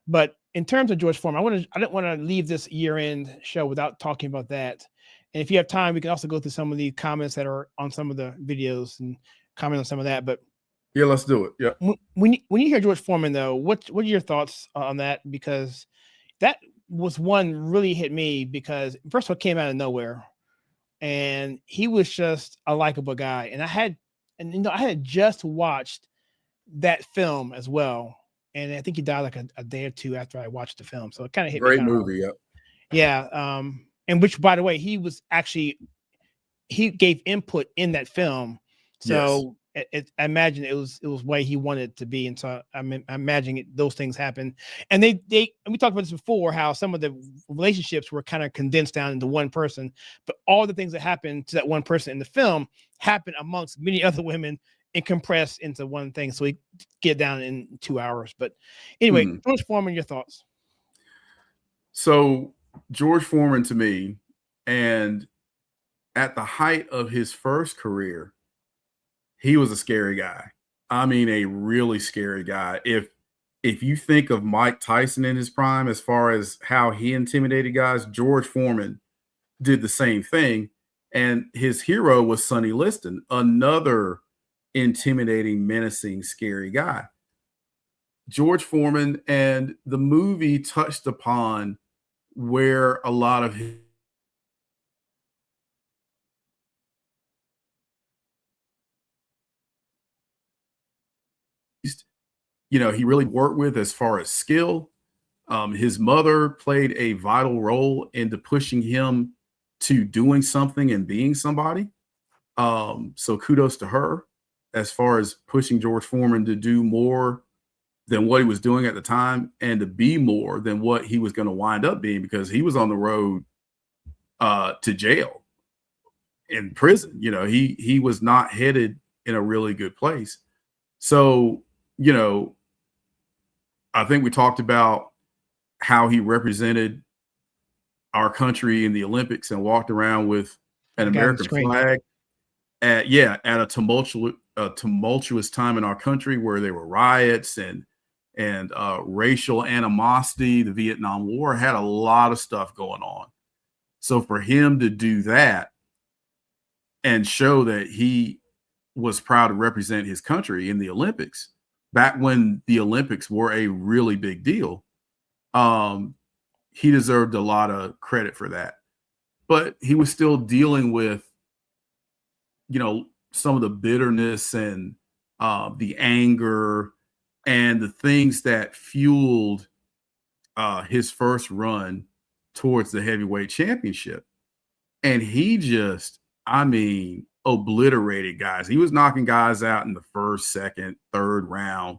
But in terms of George Foreman, I don't want to leave this year-end show without talking about that. And if you have time, we can also go through some of the comments that are on some of the videos and comment on some of that. But yeah, let's do it. Yeah. When you hear George Foreman, though, what are your thoughts on that? Because that was one really hit me, because first of all, it came out of nowhere, and he was just a likable guy. And I had just watched that film as well, and I think he died like a day or two after I watched the film, so it kind of hit me. Great movie, yeah. Yeah, and which, by the way, he gave input in that film, so I imagine it was way he wanted it to be, and so I'm imagining those things happen. And and we talked about this before, how some of the relationships were kind of condensed down into one person, but all the things that happened to that one person in the film happened amongst many other women and compressed into one thing, so we get down in 2 hours. But anyway, George Foreman, your thoughts? So George Foreman, to me, and at the height of his first career, he was a scary guy. I mean, a really scary guy. If you think of Mike Tyson in his prime, as far as how he intimidated guys, George Foreman did the same thing. And his hero was Sonny Liston, another intimidating, menacing, scary guy. George Foreman, and the movie touched upon where a lot of his he really worked with as far as skill. His mother played a vital role into pushing him to doing something and being somebody. So kudos to her as far as pushing George Foreman to do more than what he was doing at the time, and to be more than what he was going to wind up being, because he was on the road to jail, in prison. He was not headed in a really good place. So, I think we talked about how he represented our country in the Olympics and walked around with an American flag at a tumultuous time in our country where there were riots and racial animosity. The Vietnam War had a lot of stuff going on. So for him to do that and show that he was proud to represent his country in the Olympics, back when the Olympics were a really big deal, he deserved a lot of credit for that. But he was still dealing with, some of the bitterness and the anger and the things that fueled his first run towards the heavyweight championship. And he just, obliterated guys. He was knocking guys out in the first, second, third round.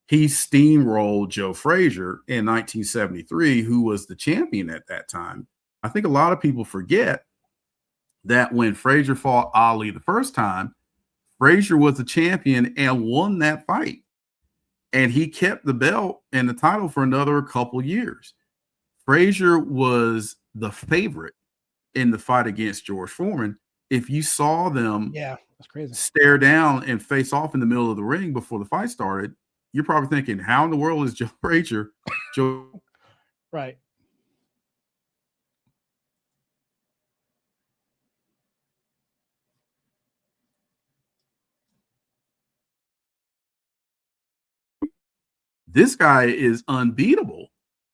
He steamrolled Joe Frazier in 1973, who was the champion at that time. I think a lot of people forget that when Frazier fought Ali the first time, Frazier was the champion and won that fight. And he kept the belt and the title for another couple years. Frazier was the favorite in the fight against George Foreman. If you saw them that's crazy, stare down and face off in the middle of the ring before the fight started, you're probably thinking, how in the world is Joe Frazier? Right. This guy is unbeatable.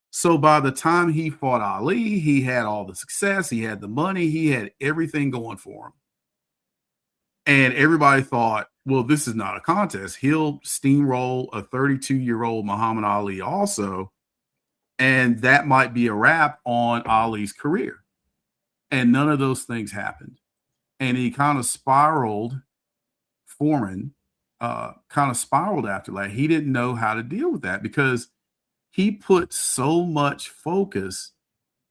So by the time he fought Ali, he had all the success, he had the money, he had everything going for him. And everybody thought well, this is not a contest. He'll steamroll a 32-year-old Muhammad Ali also, and that might be a wrap on Ali's career. And none of those things happened. And he kind of spiraled, Foreman kind of spiraled after that. He didn't know how to deal with that because he put so much focus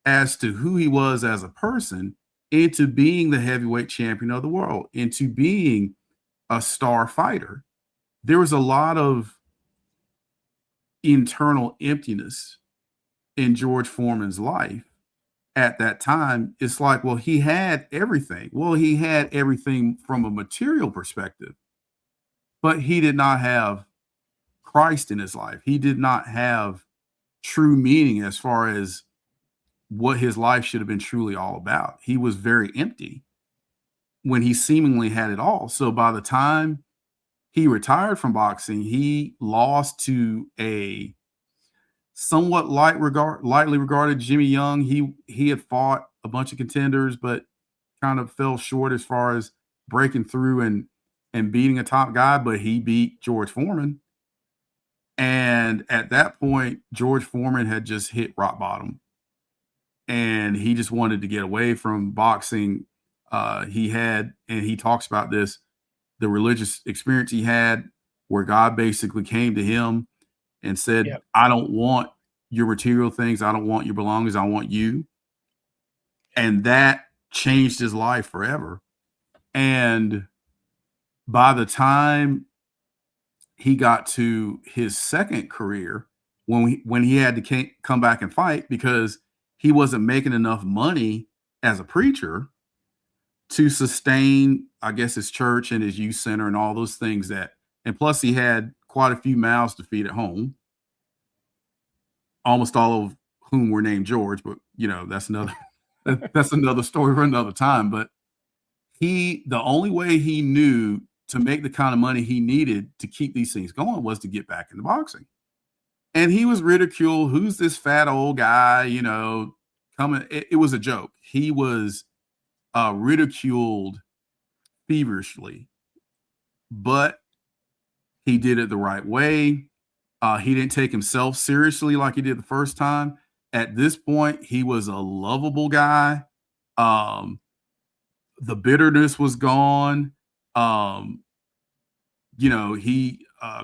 as to who he was as a person into being the heavyweight champion of the world, into being a star fighter. There was a lot of internal emptiness in George Foreman's life at that time. It's like, well, he had everything. Well, he had everything from a material perspective, but he did not have Christ in his life. He did not have true meaning as far as what his life should have been truly all about. He was very empty when he seemingly had it all. So by the time he retired from boxing, he lost to a somewhat lightly regarded Jimmy Young. He had fought a bunch of contenders, but kind of fell short as far as breaking through and beating a top guy, but he beat George Foreman. And at that point, George Foreman had just hit rock bottom. And he just wanted to get away from boxing. He had, and he talks about this, the religious experience he had where God basically came to him and said, yep, I don't want your material things. I don't want your belongings. I want you. And that changed his life forever. And by the time he got to his second career, when he had to come back and fight because he wasn't making enough money as a preacher to sustain, I guess, his church and his youth center and all those things and plus he had quite a few mouths to feed at home, almost all of whom were named George, but that's another story for another time. But the only way he knew to make the kind of money he needed to keep these things going was to get back into boxing. And he was ridiculed. Who's this fat old guy, coming? It was a joke. He was ridiculed feverishly, but he did it the right way. He didn't take himself seriously like he did the first time. At this point, he was a lovable guy. The bitterness was gone.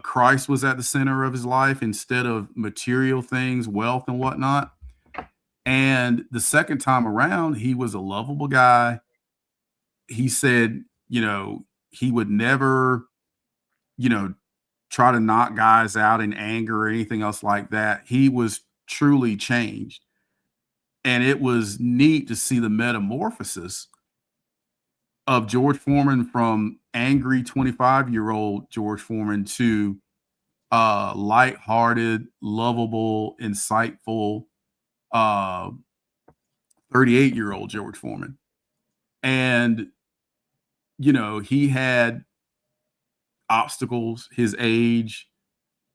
Christ was at the center of his life instead of material things, wealth and whatnot. And the second time around, he was a lovable guy. He said, he would never, try to knock guys out in anger or anything else like that. He was truly changed. And it was neat to see the metamorphosis of George Foreman from angry 25-year-old George Foreman to lighthearted, lovable, insightful 38-year-old George Foreman. And, he had obstacles, his age.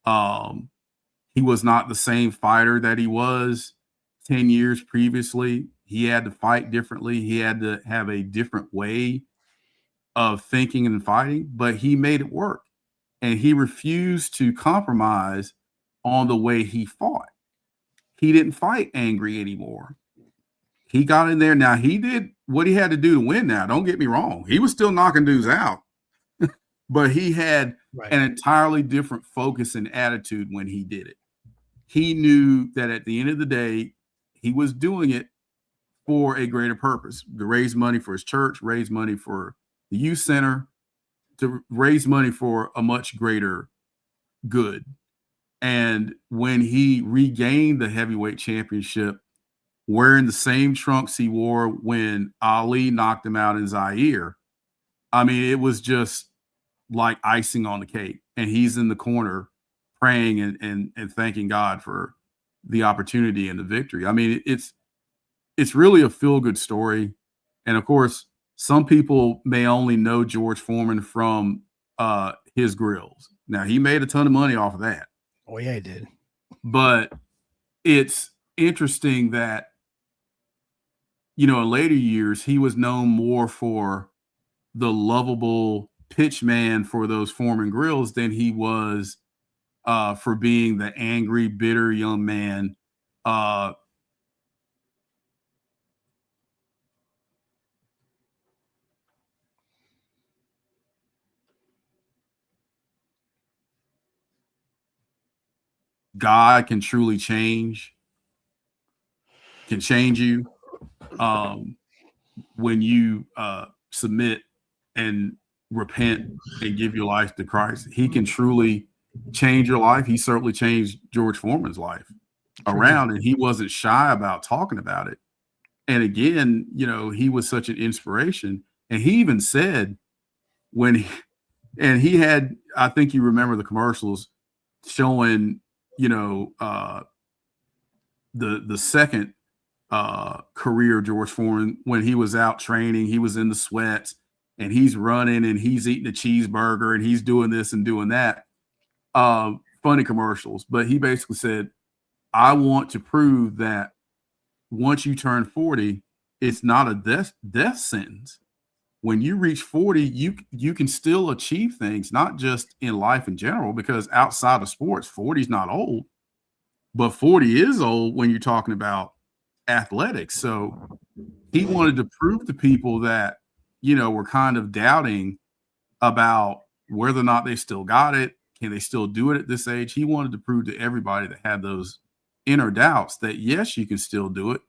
He was not the same fighter that he was 10 years previously. He had to fight differently. He had to have a different way of thinking and fighting, but he made it work. And he refused to compromise on the way he fought. He didn't fight angry anymore. He got in there. Now, he did what he had to do to win now. Don't get me wrong. He was still knocking dudes out. But he had an entirely different focus and attitude when he did it. He knew that at the end of the day, he was doing it for a greater purpose, to raise money for his church, raise money for the youth center, to raise money for a much greater good. And when he regained the heavyweight championship, wearing the same trunks he wore when Ali knocked him out in Zaire, I mean, it was just like icing on the cake. And he's in the corner praying and thanking God for the opportunity and the victory. I mean, it's really a feel-good story. And of course, some people may only know George Foreman from his grills. Now, he made a ton of money off of that. Oh, yeah, he did. But it's interesting that, in later years, he was known more for the lovable pitch man for those Foreman grills than he was for being the angry, bitter young man. God can truly change you when you submit and repent and give your life to Christ. He can truly change your life. He certainly changed George Foreman's life around, and he wasn't shy about talking about it. And again, he was such an inspiration. And he even said he had, I think you remember the commercials showing, the second career George Foreman, when he was out training, he was in the sweats and he's running and he's eating a cheeseburger and he's doing this and doing that. Funny commercials. But he basically said, I want to prove that once you turn 40, it's not a death sentence. When you reach 40, you can still achieve things, not just in life in general, because outside of sports, 40 is not old, but 40 is old when you're talking about athletics. So he wanted to prove to people that, were kind of doubting about whether or not they still got it. Can they still do it at this age? He wanted to prove to everybody that had those inner doubts that, yes, you can still do it.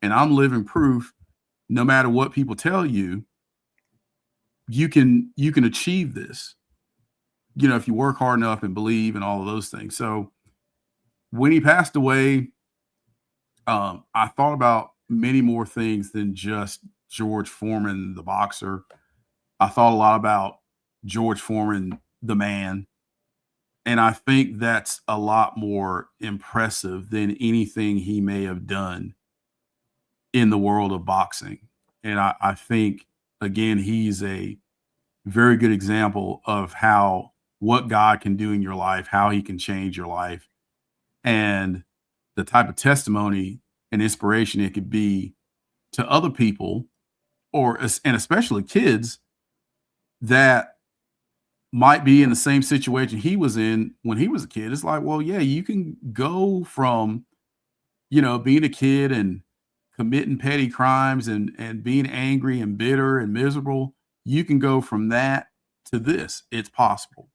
And I'm living proof, no matter what people tell you, you can achieve this, if you work hard enough and believe and all of those things. So when he passed away, I thought about many more things than just George Foreman, the boxer. I thought a lot about George Foreman, the man. And I think that's a lot more impressive than anything he may have done in the world of boxing. And I think, again, he's a very good example of what God can do in your life, how he can change your life, and the type of testimony and inspiration it could be to other people, and especially kids that might be in the same situation he was in when he was a kid. It's like, well, yeah, you can go from, being a kid and committing petty crimes and being angry and bitter and miserable. You can go from that to this. It's possible.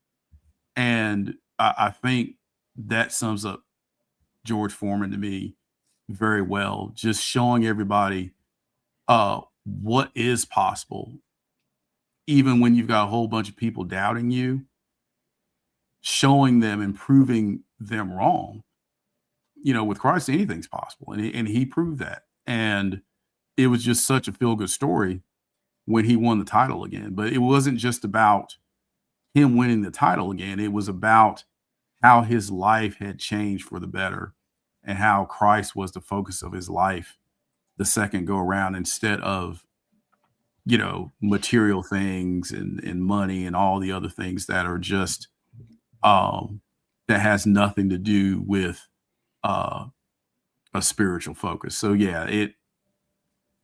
And I think that sums up George Foreman to me very well, just showing everybody what is possible. Even when you've got a whole bunch of people doubting you, showing them and proving them wrong. With Christ, anything's possible. And he proved that. And it was just such a feel-good story when he won the title again. But it wasn't just about him winning the title again. It was about how his life had changed for the better and how Christ was the focus of his life the second go around, instead of material things and money and all the other things that are just that has nothing to do with a spiritual focus. So yeah,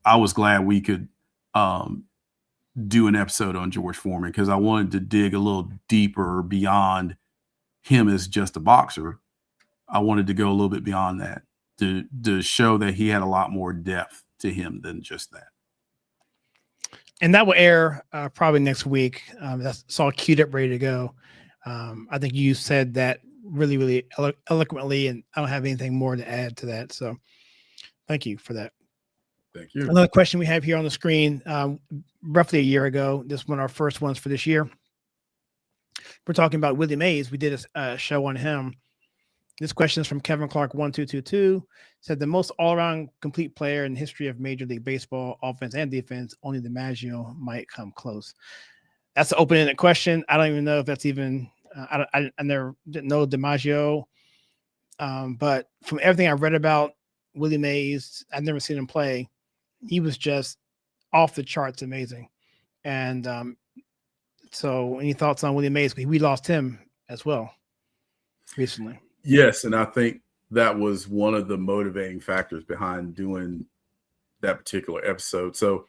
I was glad we could do an episode on George Foreman, because I wanted to dig a little deeper beyond him as just a boxer. I wanted to go a little bit beyond that to show that he had a lot more depth to him than just that. And that will air probably next week. That's all queued up, ready to go. I think you said that really, really eloquently, and I don't have anything more to add to that. So thank you for that. Thank you. Another question we have here on the screen, roughly a year ago, this is one of our first ones for this year. We're talking about Willie Mays. We did a show on him. This question is from Kevin Clark 1222. Said the most all-around complete player in the history of Major League Baseball, offense and defense. Only DiMaggio might come close. That's an open-ended question. I don't even know if that's even. I never didn't know DiMaggio, but from everything I read about Willie Mays, I've never seen him play. He was just off the charts amazing. And so, any thoughts on Willie Mays? We lost him as well recently. Yes, and I think that was one of the motivating factors behind doing that particular episode. So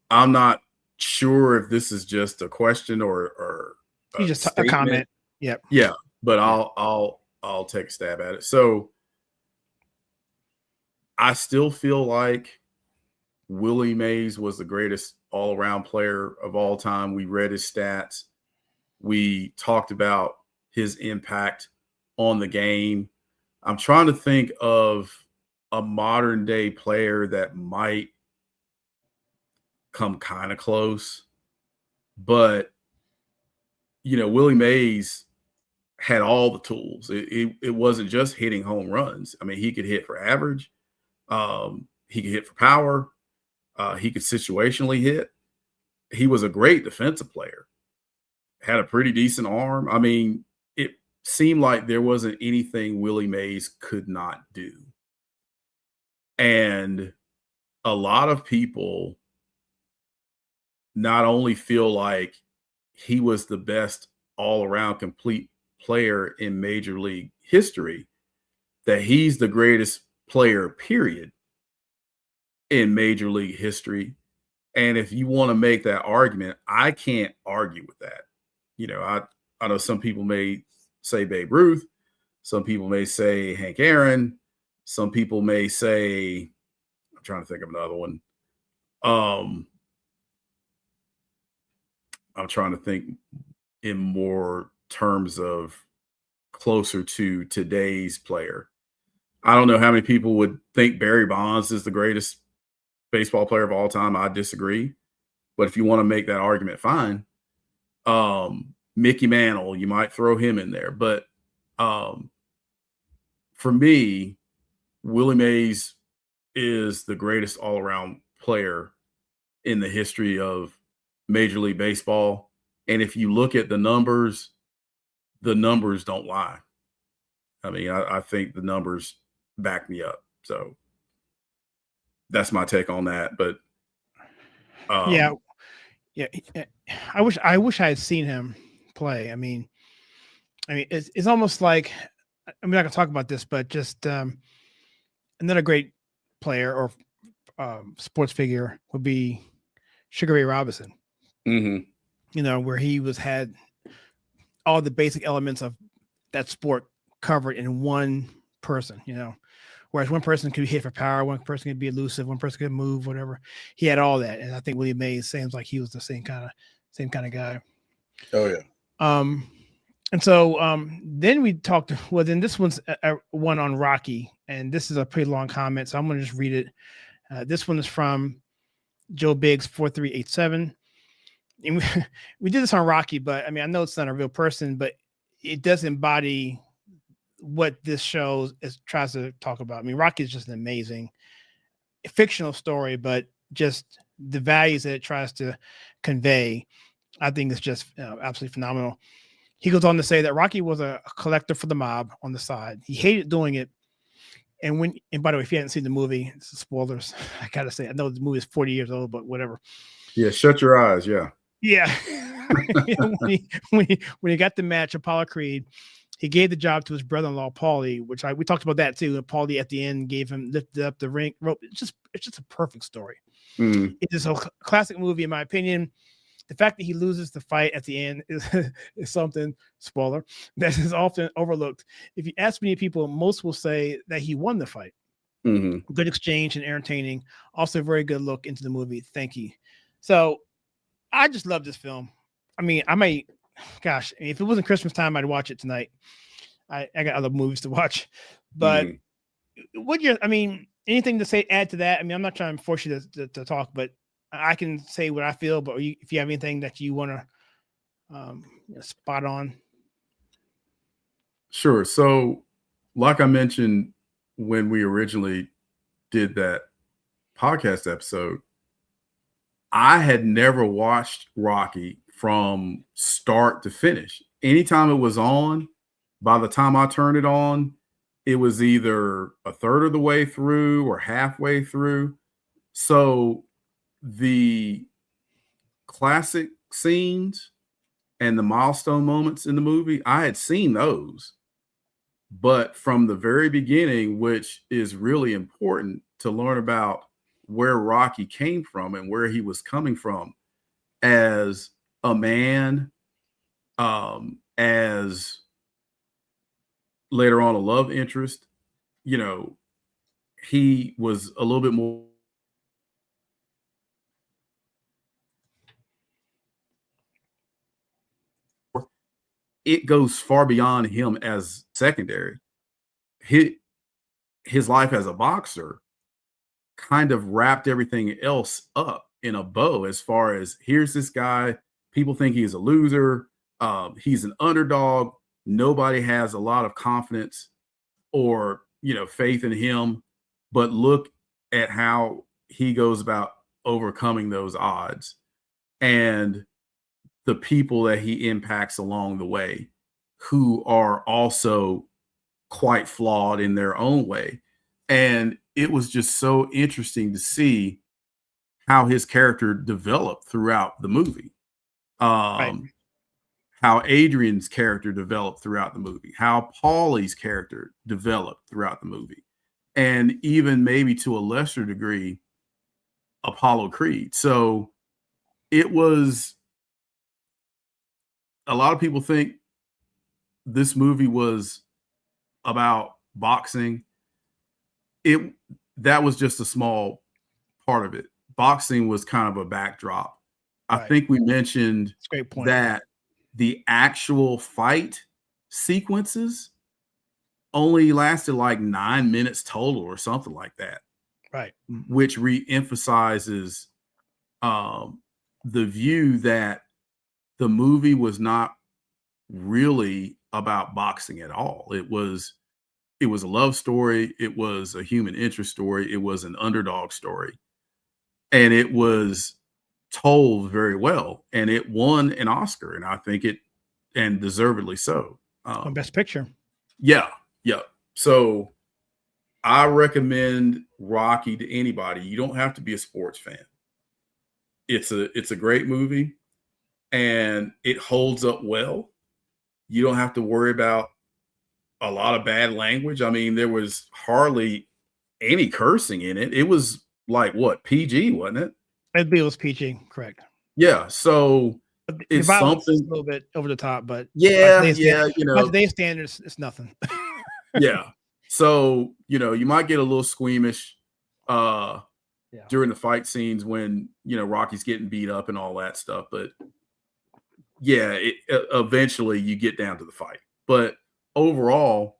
I'm not sure if this is just a question or you just a comment. Yep. Yeah, but I'll take a stab at it. So I still feel like Willie Mays was the greatest all-around player of all time. We read his stats. We talked about his impact on the game. I'm trying to think of a modern day player that might come kind of close, but Willie Mays had all the tools. It wasn't just hitting home runs. I mean, he could hit for average. He could hit for power. He could situationally hit. He was a great defensive player. Had a pretty decent arm. I mean, it seemed like there wasn't anything Willie Mays could not do. And a lot of people not only feel like he was the best all-around complete player in Major League history, that he's the greatest player, period, in Major League history. And if you want to make that argument, I can't argue with that. I know some people may say Babe Ruth. Some people may say Hank Aaron. Some people may say, I'm trying to think of another one. I'm trying to think in more terms of closer to today's player. I don't know how many people would think Barry Bonds is the greatest baseball player of all time. I disagree. But if you want to make that argument, fine. Mickey Mantle, you might throw him in there. But for me, Willie Mays is the greatest all-around player in the history of Major League Baseball. And if you look at the numbers don't lie. I mean, I think the numbers back me up. So that's my take on that. But yeah. I wish I had seen him play. I mean, it's almost like, I'm not gonna talk about this, but just another great player or sports figure would be Sugar Ray Robinson. Mm-hmm. Where he had all the basic elements of that sport covered in one person. Whereas one person could hit for power, one person could be elusive, one person could move, whatever. He had all that, and I think Willie Mays seems like he was the same kind of guy. Oh yeah. And so then we talked. Well, then this one's one on Rocky, and this is a pretty long comment, so I'm going to just read it. This one is from Joe Biggs 4387. And we did this on Rocky, but I know it's not a real person, but it does embody what this show tries to talk about. Rocky is just an amazing fictional story, but just the values that it tries to convey, I think it's just absolutely phenomenal. He goes on to say that Rocky was a collector for the mob on the side. He hated doing it. And by the way, if you haven't seen the movie, it's spoilers. I gotta say, I know the movie is 40 years old, but whatever. Yeah, shut your eyes. Yeah. Yeah. when he got the match, Apollo Creed, he gave the job to his brother-in-law, Paulie, which we talked about that too. And Paulie at the end lifted up the ring rope. It's just a perfect story. Mm. It is a classic movie, in my opinion. The fact that he loses the fight at the end is something, spoiler, that is often overlooked. If you ask many people, most will say that he won the fight. Mm-hmm. Good exchange and entertaining. Also a very good look into the movie. Thank you. So I just love this film. If it wasn't Christmas time, I'd watch it tonight. I got other movies to watch, but anything to add to that? I'm not trying to force you to talk, but I can say what I feel, but if you have anything that you want to spot on. Sure. So like I mentioned, when we originally did that podcast episode, I had never watched Rocky from start to finish. Anytime it was on, by the time I turned it on, it was either a third of the way through or halfway through. So the classic scenes and the milestone moments in the movie, I had seen those. But from the very beginning, which is really important to learn about where Rocky came from and where he was coming from, as a man, as later on a love interest, you know, he was a little bit more. It goes far beyond him as secondary. His life as a boxer kind of wrapped everything else up in a bow, as far as here's this guy, people think he's a loser, he's an underdog, nobody has a lot of confidence or, you know, faith in him, but look at how he goes about overcoming those odds and the people that he impacts along the way, who are also quite flawed in their own way. And it was just so interesting to see how his character developed throughout the movie. Right. How Adrian's character developed throughout the movie, how Paulie's character developed throughout the movie, and even maybe to a lesser degree, Apollo Creed. So it was, a lot of people think this movie was about boxing. That was just a small part of it. Boxing was kind of a backdrop. Right. I think we mentioned That's a great point. that the actual fight sequences only lasted like 9 minutes total or something like that. Right. Which re-emphasizes the view that the movie was not really about boxing at all. It was a love story. It was a human interest story. It was an underdog story. And it was told very well. And it won an Oscar. And I think and deservedly so. Best Picture. Yeah. Yeah. So I recommend Rocky to anybody. You don't have to be a sports fan. It's a great movie and it holds up well. You don't have to worry about a lot of bad language. I mean, there was hardly any cursing in it. It was like what, PG, wasn't it? It was PG, correct. Yeah. So it's violence something is a little bit over the top, but yeah, you know, by today's standards, it's nothing. Yeah. So, you know, you might get a little squeamish during the fight scenes when, you know, Rocky's getting beat up and all that stuff. But yeah, eventually you get down to the fight. But overall,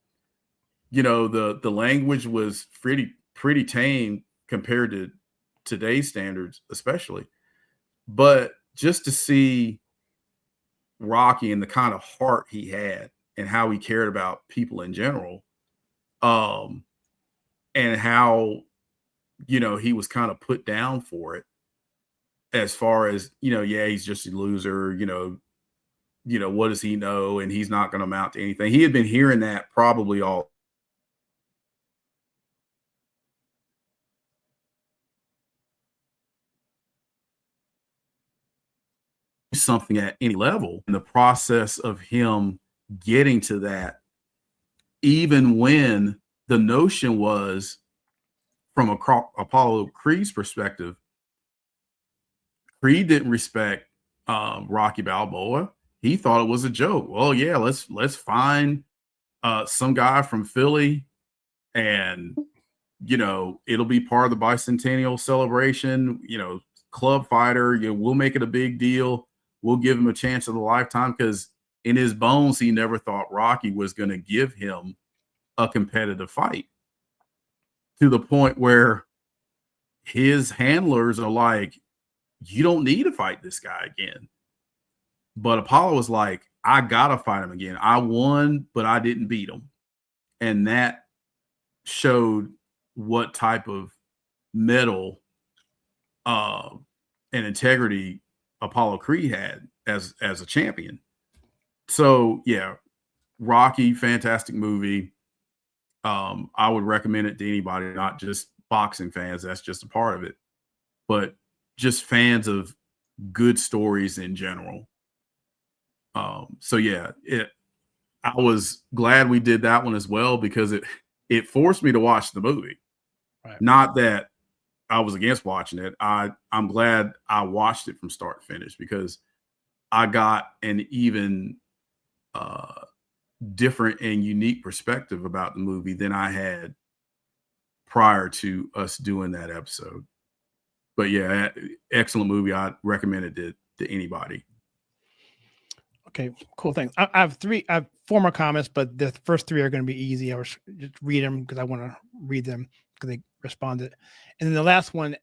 you know, the language was pretty tame compared to today's standards, especially. But just to see Rocky and the kind of heart he had and how he cared about people in general, and how, you know, he was kind of put down for it, as far as, you know, yeah, he's just a loser, you know, what does he know? And he's not going to amount to anything. He had been hearing that probably all something at any level. In the process of him getting to that, even when the notion was, from Apollo Creed's perspective, Creed didn't respect Rocky Balboa. He thought it was a joke. Well, yeah, let's find some guy from Philly, and, you know, it'll be part of the bicentennial celebration. You know, club fighter. You know, we'll make it a big deal. We'll give him a chance of a lifetime, because in his bones, he never thought Rocky was going to give him a competitive fight, to the point where his handlers are like, you don't need to fight this guy again. But Apollo was like, I got to fight him again. I won, but I didn't beat him. And that showed what type of mettle and integrity Apollo Creed had as a champion. So yeah, Rocky, fantastic movie. I would recommend it to anybody, not just boxing fans. That's just a part of it, but just fans of good stories in general. So yeah, I was glad we did that one as well, because it forced me to watch the movie. Right. Not that I was against watching it. I'm glad I watched it from start to finish because I got an even different and unique perspective about the movie than I had prior to us doing that episode. But yeah, excellent movie. I recommend it to anybody. Okay, cool. Thanks. I have four more comments, but the first three are going to be easy. I was just read them because I want to read them because they responded. And then the last one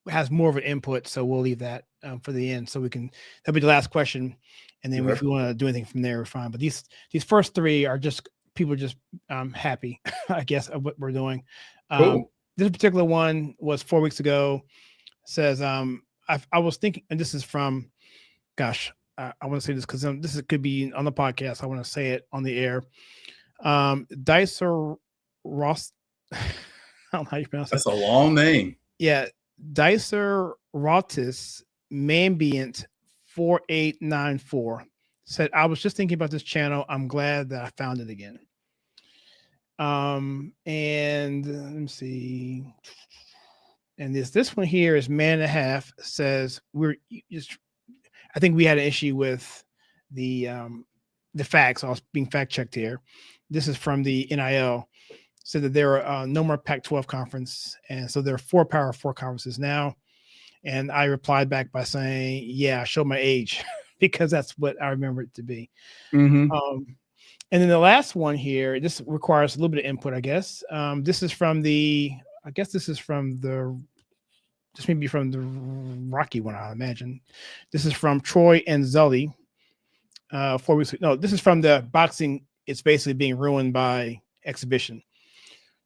has more of an input, so we'll leave that for the end, so that'll be the last question. And then if we want to do anything from there, we're fine. But these first three are just people just happy, I guess, of what we're doing. Cool. This particular one was 4 weeks ago. Says I was thinking, and this is from, gosh. I want to say this because this could be on the podcast. I want to say it on the air. Dicer Ross. I don't know how you pronounce it. That's a long name. Yeah. Dicer Rotis Mambient 4894 said, I was just thinking about this channel. I'm glad that I found it again. And let me see. And this one here is Man and a Half says I think we had an issue with the facts. I was being fact checked here. This is from the NIL. Said that there are no more Pac-12 conference, and so there are 4 Power 4 conferences now. And I replied back by saying, "Yeah, I showed my age because that's what I remember it to be." Mm-hmm. And then the last one here, this requires a little bit of input, I guess. This is from just maybe from the Rocky one, I imagine. This is from Troy and Zully. 4 weeks ago. No, this is from the boxing. It's basically being ruined by exhibition.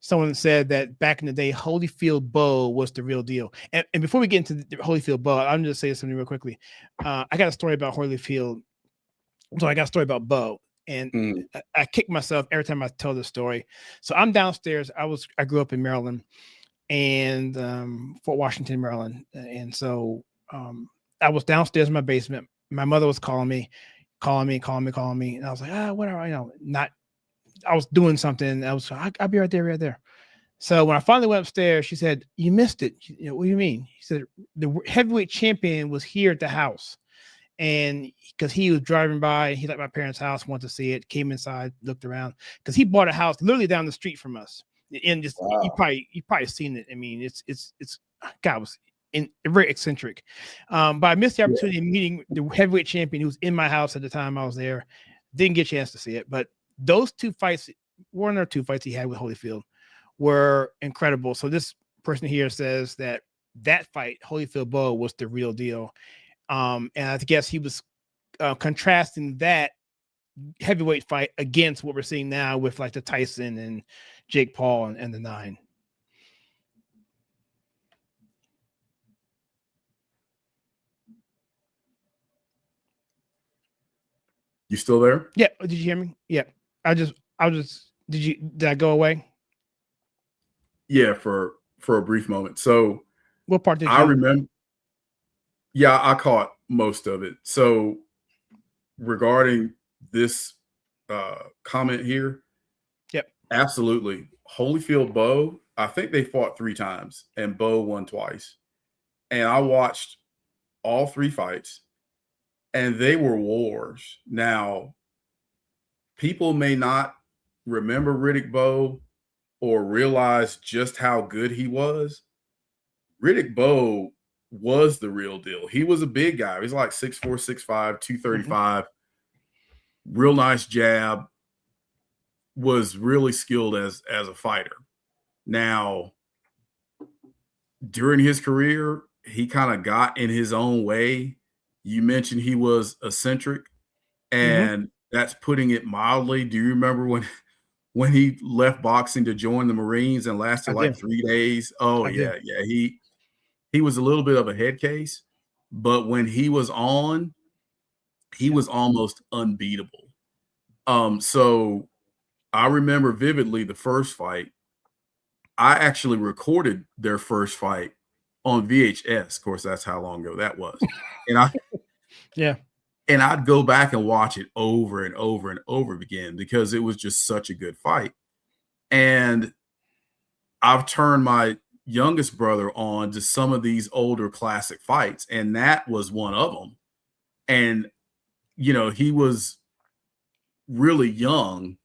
Someone said that back in the day, Holyfield Bo was the real deal. And before we get into the Holyfield Bo, I'm just saying something real quickly. I got a story about Holyfield. So I got a story about Bo. And I kick myself every time I tell this story. So I'm downstairs. I grew up in Maryland. And Fort Washington, Maryland. And so I was downstairs in my basement. My mother was calling me. And I was like, what are I was doing something. I'll be right there. So when I finally went upstairs, she said, "You missed it." What do you mean? He said, "The heavyweight champion was here at the house." And because he was driving by, he liked my parents' house, wanted to see it, came inside, looked around, because he bought a house literally down the street from us. And just you probably seen it. I mean, it's God, was very eccentric. But I missed the opportunity of meeting the heavyweight champion who was in my house at the time I was there. Didn't get a chance to see it, but those 2 fights, one or 2 fights he had with Holyfield, were incredible. So this person here says that fight, Holyfield Bo, was the real deal. And I guess he was contrasting that heavyweight fight against what we're seeing now with like the Tyson and Jake Paul and the 9. You still there? Yeah. Did you hear me? Yeah. Did I go away? Yeah, for a brief moment. So what part did I remember? Yeah, I caught most of it. So regarding this comment here, yep, absolutely. Holyfield Bo, I think they fought 3 times and Bo won twice. And I watched all 3 fights and they were wars. Now, people may not remember Riddick Bowe or realize just how good he was. Riddick Bowe was the real deal. He was a big guy. He's like 6'4", 6'5", 235. Real nice jab. Was really skilled as a fighter. Now, during his career, he kind of got in his own way. You mentioned he was eccentric, and that's putting it mildly. Do you remember when he left boxing to join the Marines and lasted like 3 days? Oh, yeah. He was a little bit of a head case, but when he was on, he was almost unbeatable. So I remember vividly the first fight. I actually recorded their first fight on VHS. Of course, that's how long ago that was. And I'd go back and watch it over and over and over again because it was just such a good fight. And I've turned my youngest brother on to some of these older classic fights, and that was one of them. And, you know, he was really young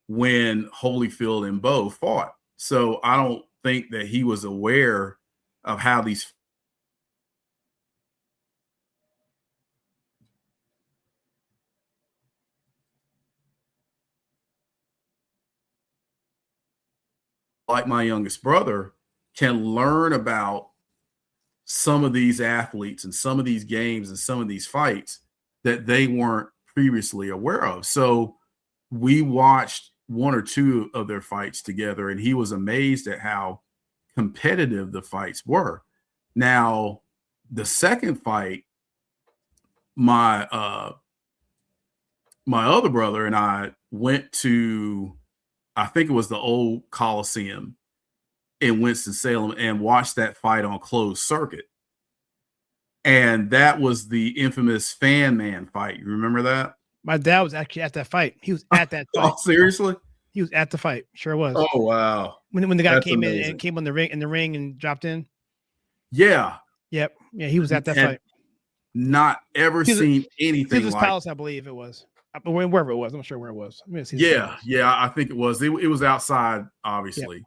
when Holyfield and Bo fought. So I don't think that he was aware of how these like my youngest brother can learn about some of these athletes and some of these games and some of these fights that they weren't previously aware of. So we watched one or two of their fights together, and he was amazed at how competitive the fights were. Now, the second fight, my other brother and I went to, I think it was the old Coliseum in Winston-Salem, and watched that fight on closed circuit. And that was the infamous Fan Man fight. You remember that? My dad was actually at that fight. He was at that fight. Oh, seriously? He was at the fight. Sure was. Oh, wow. When the guy That's came amazing. in and came on the ring and dropped in. Yeah. Yep. Yeah, he was at that fight. Not ever seen anything Caesar's like Palace, I believe it was. Wherever it was. I'm not sure where it was. Yeah, I think it was. It was outside, obviously. Yep.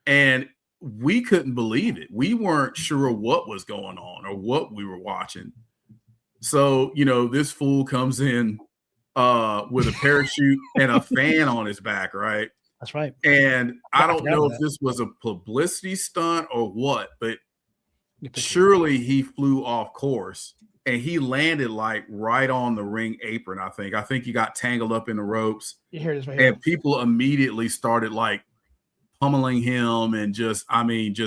And we couldn't believe it. We weren't sure what was going on or what we were watching. So, you know, this fool comes in with a parachute and a fan on his back, right? That's right. And I don't know if this was a publicity stunt or what, but surely he flew off course and he landed like right on the ring apron. I think he got tangled up in the ropes. You hear this right here. And people immediately started like pummeling him and just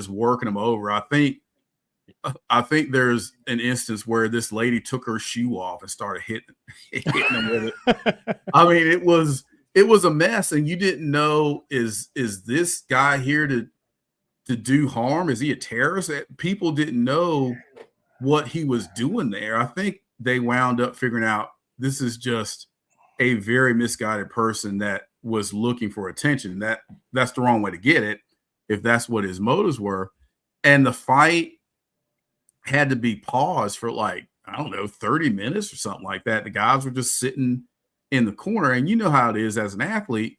working him over. I think there's an instance where this lady took her shoe off and started hitting him with it. I mean, it was a mess, and you didn't know, is this guy here to do harm? Is he a terrorist? People didn't know what he was doing there. I think they wound up figuring out this is just a very misguided person that was looking for attention. That's the wrong way to get it, if that's what his motives were. And the fight had to be paused for like, I don't know, 30 minutes or something like that. The guys were just sitting in the corner. And you know how it is as an athlete,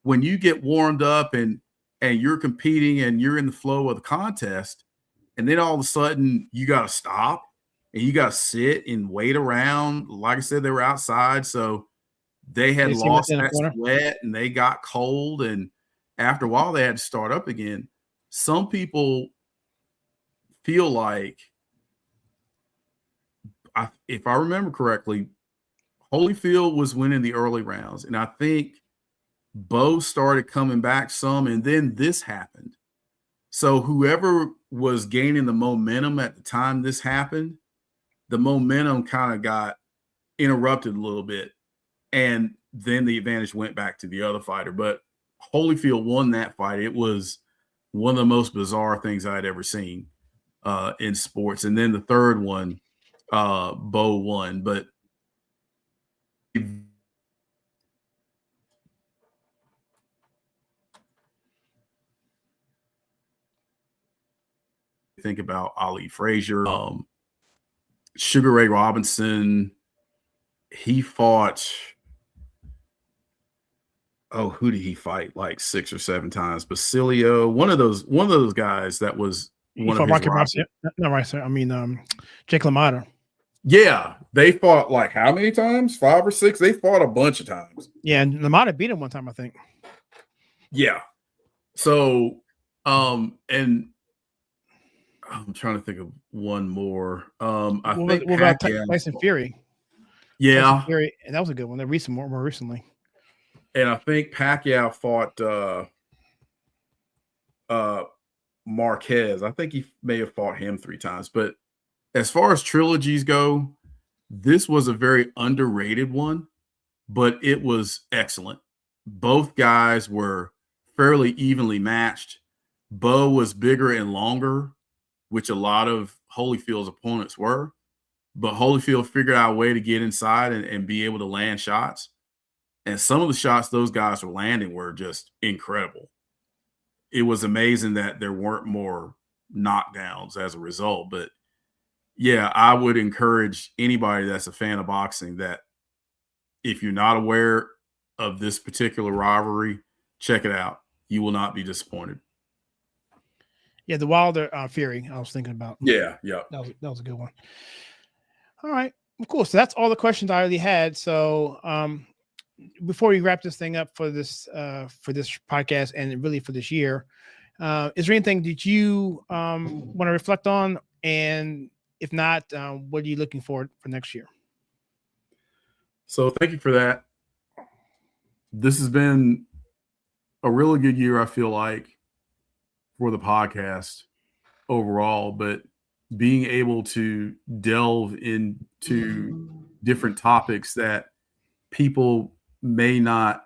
when you get warmed up and you're competing and you're in the flow of the contest, and then all of a sudden you got to stop and you got to sit and wait around. Like I said, they were outside, so they had lost that sweat and they got cold. And after a while, they had to start up again. Some people feel like, if I remember correctly, Holyfield was winning the early rounds. And I think Bo started coming back some, and then this happened. So whoever was gaining the momentum at the time this happened, the momentum kind of got interrupted a little bit. And then the advantage went back to the other fighter. But Holyfield won that fight. It was one of the most bizarre things I had ever seen in sports. And then the third one, Bo won. But think about Ali Frazier, Sugar Ray Robinson. He fought, who did he fight? Like 6 or 7 times. Basilio, one of those guys that was one of his Jake LaMotta. Yeah, they fought like how many times? 5 or 6? They fought a bunch of times. Yeah, and LaMotta beat him one time, I think. Yeah. So, and I'm trying to think of one more. I think what about Tyson Fury? Yeah, Tyson Fury, and that was a good one. That more recently. And I think Pacquiao fought Marquez. I think he may have fought him 3 times. But as far as trilogies go, this was a very underrated one, but it was excellent. Both guys were fairly evenly matched. Bo was bigger and longer, which a lot of Holyfield's opponents were. But Holyfield figured out a way to get inside and be able to land shots. And some of the shots those guys were landing were just incredible. it was amazing that there weren't more knockdowns as a result. But yeah, I would encourage anybody that's a fan of boxing that if you're not aware of this particular rivalry, check it out. You will not be disappointed. Yeah, the Wilder Fury. I was thinking about. Yeah. That was a good one. All right, cool. So that's all the questions I already had. So before we wrap this thing up for this podcast and really for this year, is there anything that you want to reflect on? And if not, what are you looking for next year? So thank you for that. This has been a really good year, I feel like, for the podcast overall, but being able to delve into different topics that people may not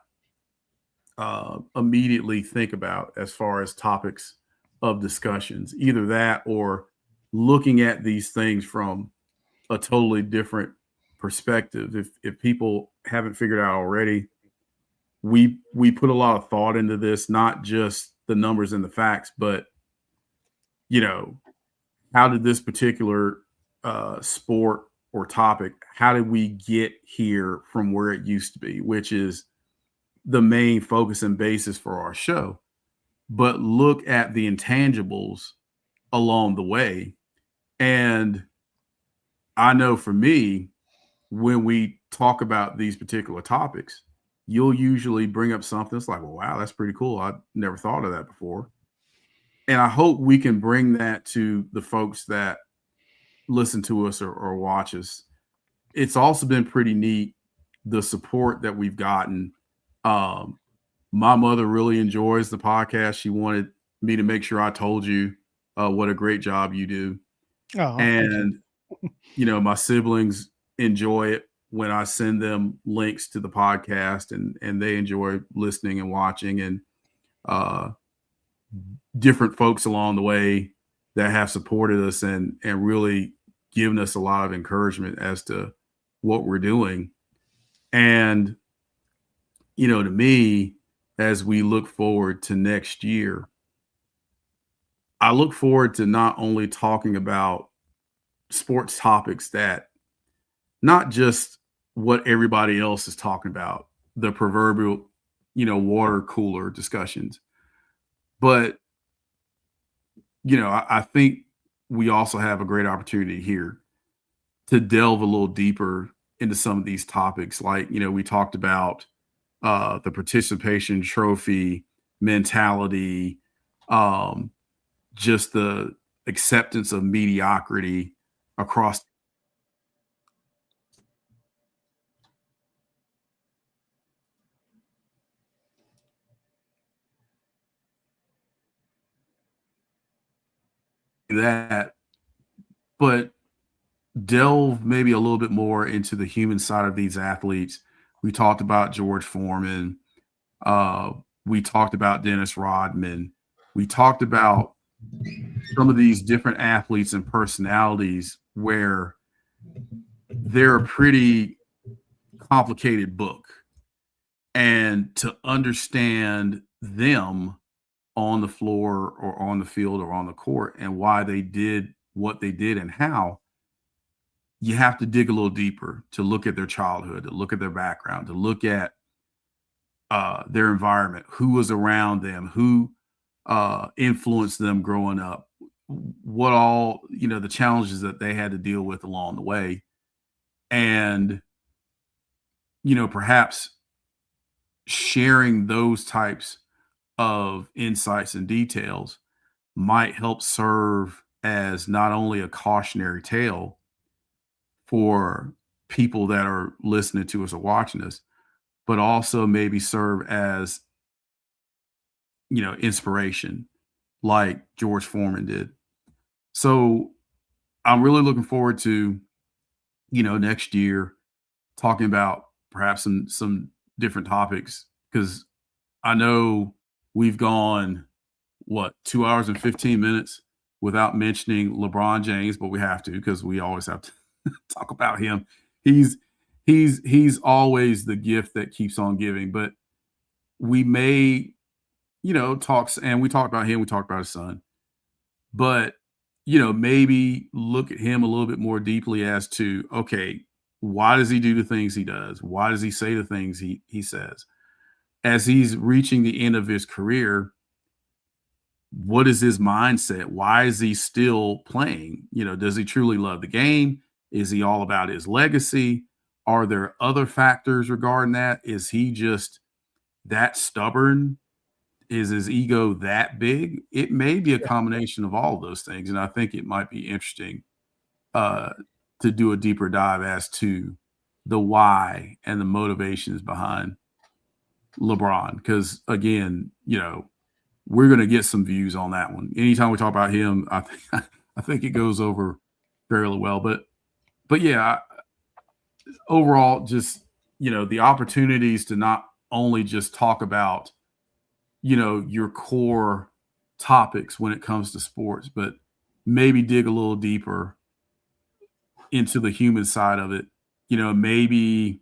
immediately think about as far as topics of discussions, either that or looking at these things from a totally different perspective. If people haven't figured out already, we put a lot of thought into this, not just the numbers and the facts, but how did this particular sport or topic, how did we get here from where it used to be, which is the main focus and basis for our show. But look at the intangibles along the way. And I know for me, when we talk about these particular topics, you'll usually bring up something that's like, well, wow, that's pretty cool. I never thought of that before. And I hope we can bring that to the folks that listen to us or watch us. It's also been pretty neat, the support that we've gotten. My mother really enjoys the podcast. She wanted me to make sure I told you what a great job you do. Oh, and, my siblings enjoy it when I send them links to the podcast, and they enjoy listening and watching, and different folks along the way that have supported us and really given us a lot of encouragement as to what we're doing. And, to me, as we look forward to next year, I look forward to not only talking about sports topics that not just what everybody else is talking about, the proverbial, water cooler discussions, but, I think we also have a great opportunity here to delve a little deeper into some of these topics. Like, we talked about the participation trophy mentality, just the acceptance of mediocrity across that, but delve maybe a little bit more into the human side of these athletes. We talked about George Foreman. We talked about Dennis Rodman. We talked about some of these different athletes and personalities where they're a pretty complicated book. And to understand them on the floor or on the field or on the court and why they did what they did and how, you have to dig a little deeper to look at their childhood, to look at their background, to look at their environment, who was around them, who influenced them growing up, what all, the challenges that they had to deal with along the way. And, perhaps sharing those types of insights and details might help serve as not only a cautionary tale for people that are listening to us or watching us, but also maybe serve as, inspiration like George Foreman did. So I'm really looking forward to, next year talking about perhaps some different topics, because I know we've gone 2 hours and 15 minutes without mentioning LeBron James, but we have to, because we always have to talk about him. He's always the gift that keeps on giving, but we may talks, and we talked about him, we talked about his son, but, maybe look at him a little bit more deeply as to, okay, why does he do the things he does? Why does he say the things he says? As he's reaching the end of his career, what is his mindset? Why is he still playing? Does he truly love the game? Is he all about his legacy? Are there other factors regarding that? Is he just that stubborn? Is his ego that big? It may be a combination of all of those things. And I think it might be interesting to do a deeper dive as to the why and the motivations behind LeBron. Because again, we're going to get some views on that one. Anytime we talk about him, I think it goes over fairly well. But yeah, overall, just, the opportunities to not only just talk about, your core topics when it comes to sports, but maybe dig a little deeper into the human side of it. Maybe,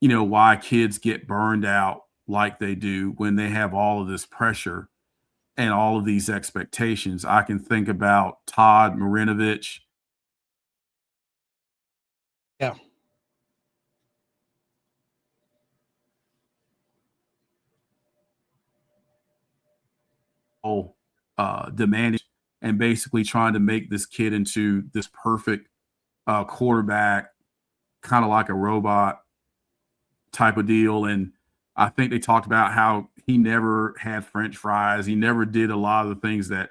why kids get burned out like they do when they have all of this pressure and all of these expectations. I can think about Todd Marinovich. Yeah. Demanding and basically trying to make this kid into this perfect quarterback, kind of like a robot type of deal. And I think they talked about how he never had French fries. He never did a lot of the things that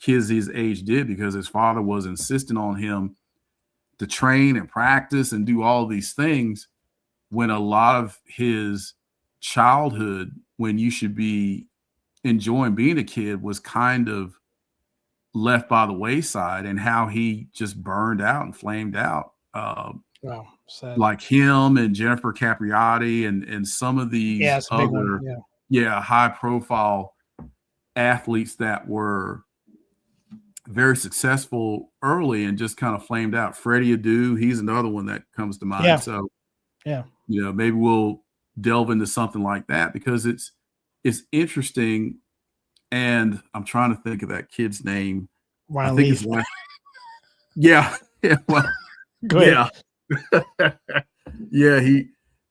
kids his age did because his father was insistent on him to train and practice and do all these things, when a lot of his childhood, when you should be enjoying being a kid, was kind of left by the wayside, and how he just burned out and flamed out. Wow, sad. Like him and Jennifer Capriati and some of these other high profile athletes that were very successful early and just kind of flamed out. Freddie Adu, he's another one that comes to mind. Yeah. So yeah, maybe we'll delve into something like that, because it's interesting. And I'm trying to think of that kid's name. Ryan I think Leaf. it's one. Yeah. Well, Go ahead. Yeah. He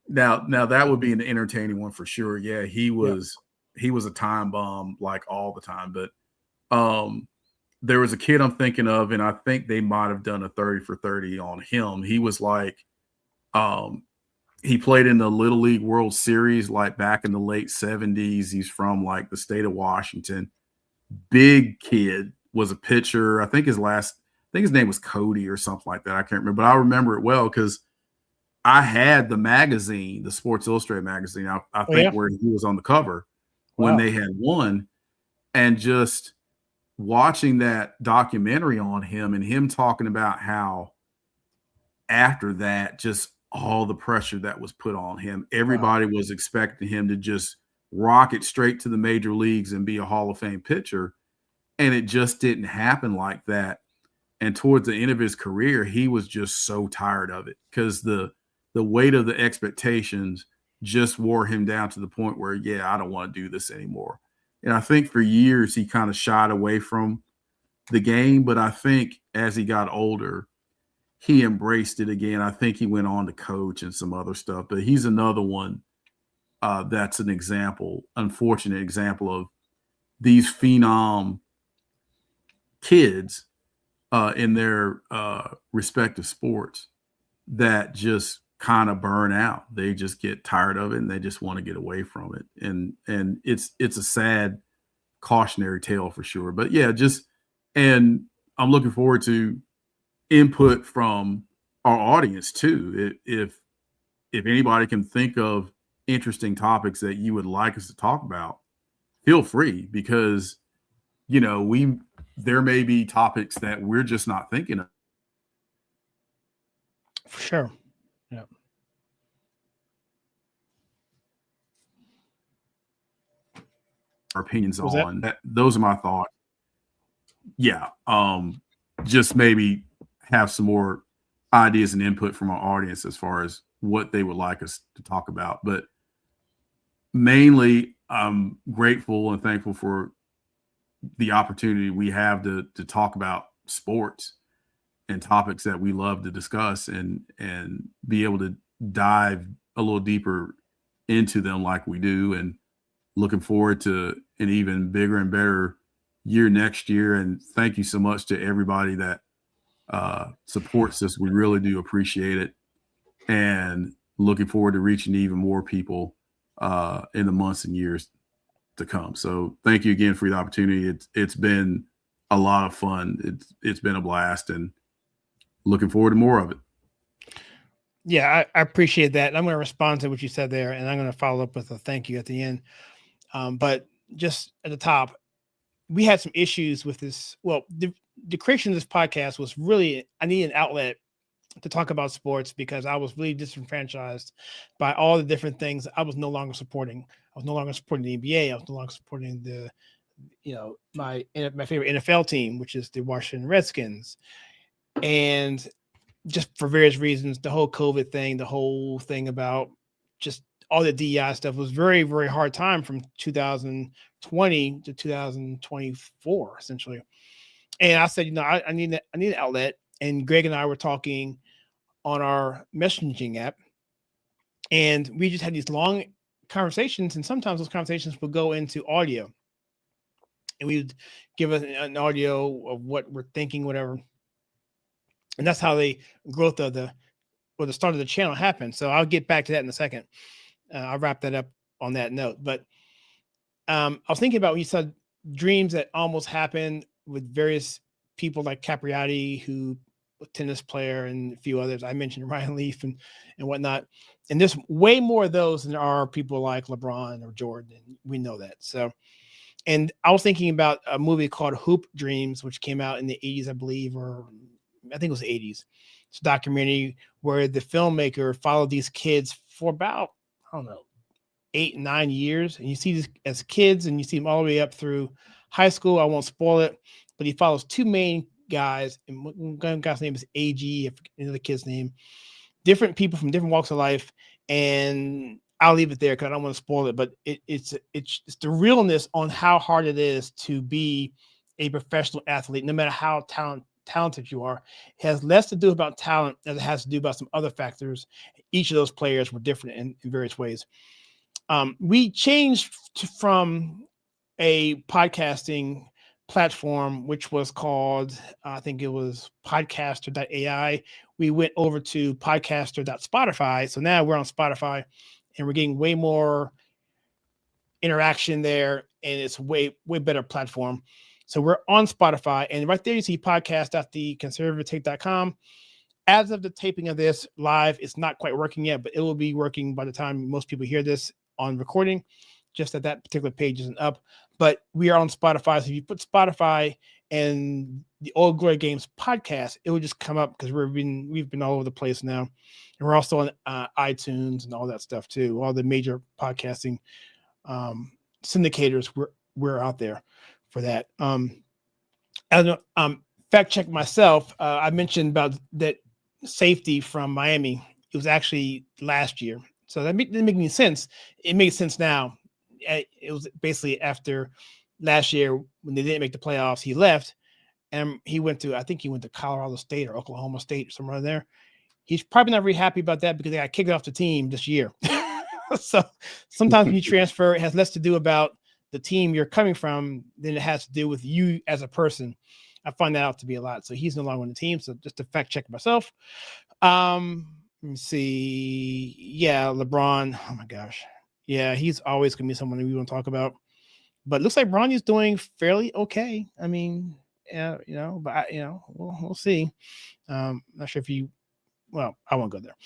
now that would be an entertaining one for sure. Yeah, he was a time bomb like all the time. But there was a kid I'm thinking of, and I think they might have done a 30 for 30 on him. He was like, he played in the Little League World Series like back in the late 70s. He's from like the state of Washington. Big kid, was a pitcher. I think his name was Cody or something like that. I can't remember, but I remember it well because I had the magazine, the Sports Illustrated magazine, I think where he was on the cover when they had won. And just watching that documentary on him and him talking about how after that, just all the pressure that was put on him. Everybody was expecting him to just rocket straight to the major leagues and be a Hall of Fame pitcher. And it just didn't happen like that. And towards the end of his career, he was just so tired of it because the weight of the expectations just wore him down to the point where, I don't want to do this anymore. And I think for years he kind of shied away from the game. But I think as he got older, he embraced it again. I think he went on to coach and some other stuff, but he's another one that's an example, unfortunate example of these phenom kids in their respective sports that just kind of burn out. They just get tired of it and they just want to get away from it. And it's a sad cautionary tale for sure. But and I'm looking forward to input from our audience too. If anybody can think of interesting topics that you would like us to talk about, feel free, because there may be topics that we're just not thinking of. For sure. Yeah. Our opinions on that. Those are my thoughts. Yeah. Just maybe have some more ideas and input from our audience as far as what they would like us to talk about. But mainly, I'm grateful and thankful for the opportunity we have to talk about sports and topics that we love to discuss and be able to dive a little deeper into them like we do, and looking forward to an even bigger and better year next year. And thank you so much to everybody that supports us. We really do appreciate it, and looking forward to reaching even more people in the months and years to come. So thank you again for the opportunity. It's been a lot of fun. It's been a blast, and looking forward to more of it. Yeah, I appreciate that. I'm going to respond to what you said there, and I'm going to follow up with a thank you at the end. But just at the top, we had some issues with this. Well, the creation of this podcast was really, I need an outlet to talk about sports because I was really disenfranchised by all the different things I was no longer supporting. I was no longer supporting the NBA. I was no longer supporting my favorite NFL team, which is the Washington Redskins. And just for various reasons, the whole COVID thing, the whole thing about just all the DEI stuff was very, very hard time from 2020 to 2024, essentially. And I said, I need an outlet. And Greg and I were talking on our messaging app, and we just had these long conversations. And sometimes those conversations would go into audio, and we would give us an audio of what we're thinking, whatever. And that's how the growth of the start of the channel happened. So I'll get back to that in a second. I'll wrap that up on that note. But I was thinking about when you said dreams that almost happened with various people like Capriati, who a tennis player, and a few others. I mentioned Ryan Leaf and whatnot. And there's way more of those than there are people like LeBron or Jordan. We know that. So, and I was thinking about a movie called Hoop Dreams, which came out in the 80s, I believe, or I think it was the 80s. It's a documentary where the filmmaker followed these kids for about, 8, 9 years. And you see this as kids, and you see them all the way up through high school. I won't spoil it, but he follows two main guys. And one guy's name is AG, if the kid's name, different people from different walks of life. And I'll leave it there because I don't want to spoil it, but it's the realness on how hard it is to be a professional athlete, no matter how talented you are. It has less to do about talent as it has to do about some other factors. Each of those players were different in various ways. We changed from a podcasting platform, which was called, I think it was podcaster.ai. We went over to podcaster.spotify. So now we're on Spotify, and we're getting way more interaction there, and it's way better platform. So we're on Spotify, and right there you see podcast.theconservative.com. As of the taping of this live, it's not quite working yet, but it will be working by the time most people hear this on recording. Just that particular page isn't up, but we are on Spotify. So if you put Spotify and the Old Glory Games podcast, it will just come up because we've been all over the place now, and we're also on iTunes and all that stuff too. All the major podcasting syndicators, we're out there for that. Fact check myself. I mentioned about that safety from Miami. It was actually last year, so that didn't make any sense. It makes sense now. It was basically after last year when they didn't make the playoffs. He left, and he went to Colorado State or Oklahoma State, somewhere there. He's probably not very happy about that because they got kicked off the team this year. So sometimes when you transfer, it has less to do about the team you're coming from than it has to do with you as a person. I find that out to be a lot. So he's no longer on the team. So just to fact check myself. Let me see. Yeah, LeBron. Oh my gosh. Yeah, he's always going to be someone that we want to talk about. But it looks like Bronny's doing fairly okay. I mean, but we'll see. Not sure if I won't go there.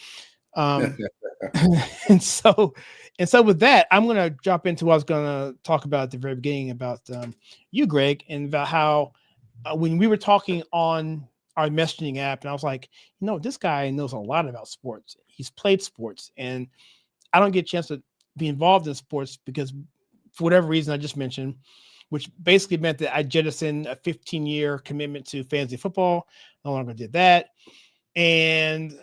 And so with that, I'm going to drop into what I was going to talk about at the very beginning about you, Greg, and about how when we were talking on our messaging app, and I was like, this guy knows a lot about sports. He's played sports, and I don't get a chance to be involved in sports because for whatever reason I just mentioned, which basically meant that I jettisoned a 15-year commitment to fantasy football. No longer did that. And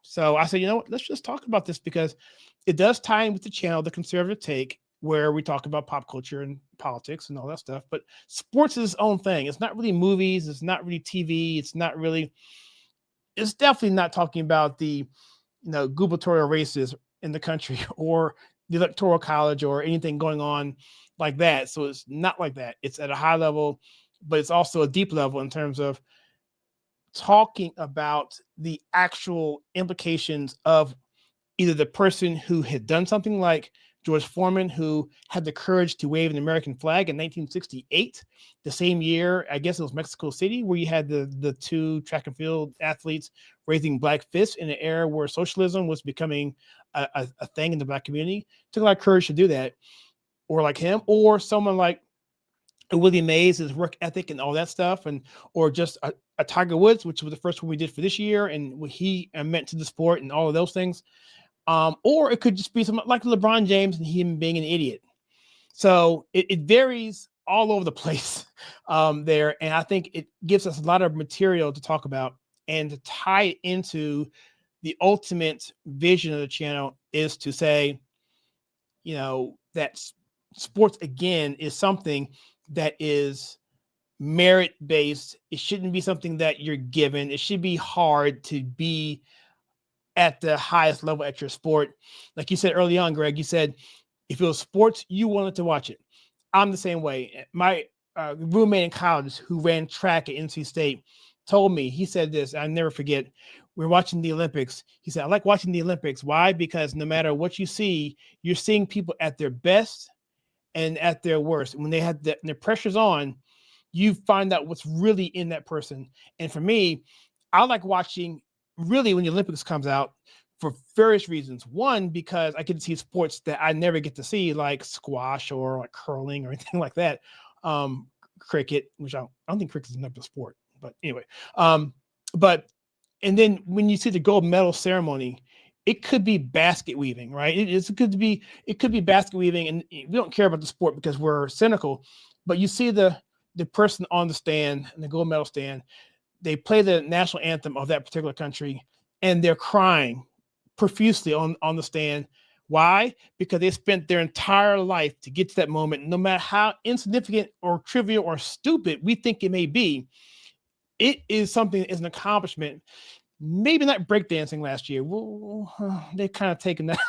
so I said, let's just talk about this because it does tie in with the channel, The Conservative Take. where we talk about pop culture and politics and all that stuff. But sports is its own thing. It's not really movies. It's not really TV. It's definitely not talking about the, gubernatorial races in the country or the electoral college or anything going on like that. So it's not like that. It's at a high level, but it's also a deep level in terms of talking about the actual implications of either the person who had done something like George Foreman, who had the courage to wave an American flag in 1968, the same year, I guess it was Mexico City, where you had the two track and field athletes raising black fists in an era where socialism was becoming a thing in the black community. It took a lot of courage to do that. Or like him, or someone like Willie Mays, his work ethic and all that stuff, or just a Tiger Woods, which was the first one we did for this year, and what he meant to the sport and all of those things. Or it could just be someone like LeBron James and him being an idiot. So it varies all over the place there. And I think it gives us a lot of material to talk about, and to tie it into the ultimate vision of the channel is to say, that sports, again, is something that is merit-based. It shouldn't be something that you're given. It should be hard to be at the highest level at your sport. Like you said early on, Greg, you said if it was sports, you wanted to watch it. I'm the same way. My roommate in college who ran track at NC State told me, he said this, I never forget, we're watching the Olympics. He said, I like watching the Olympics. Why? Because no matter what you see, you're seeing people at their best and at their worst. When they have their pressure's on, you find out what's really in that person. And for me, I like watching really when the Olympics comes out for various reasons. One, because I get to see sports that I never get to see, like squash or like curling or anything like that. Cricket, which I don't think cricket is enough of a sport, but anyway. And then when you see the gold medal ceremony, it could be basket weaving, right? It could be basket weaving, and we don't care about the sport because we're cynical. But you see the person on the stand, and the gold medal stand, they play the national anthem of that particular country, and they're crying profusely on the stand. Why? Because they spent their entire life to get to that moment. No matter how insignificant or trivial or stupid we think it may be, it is something that is an accomplishment. Maybe not breakdancing last year. Well, they've kind of taken that.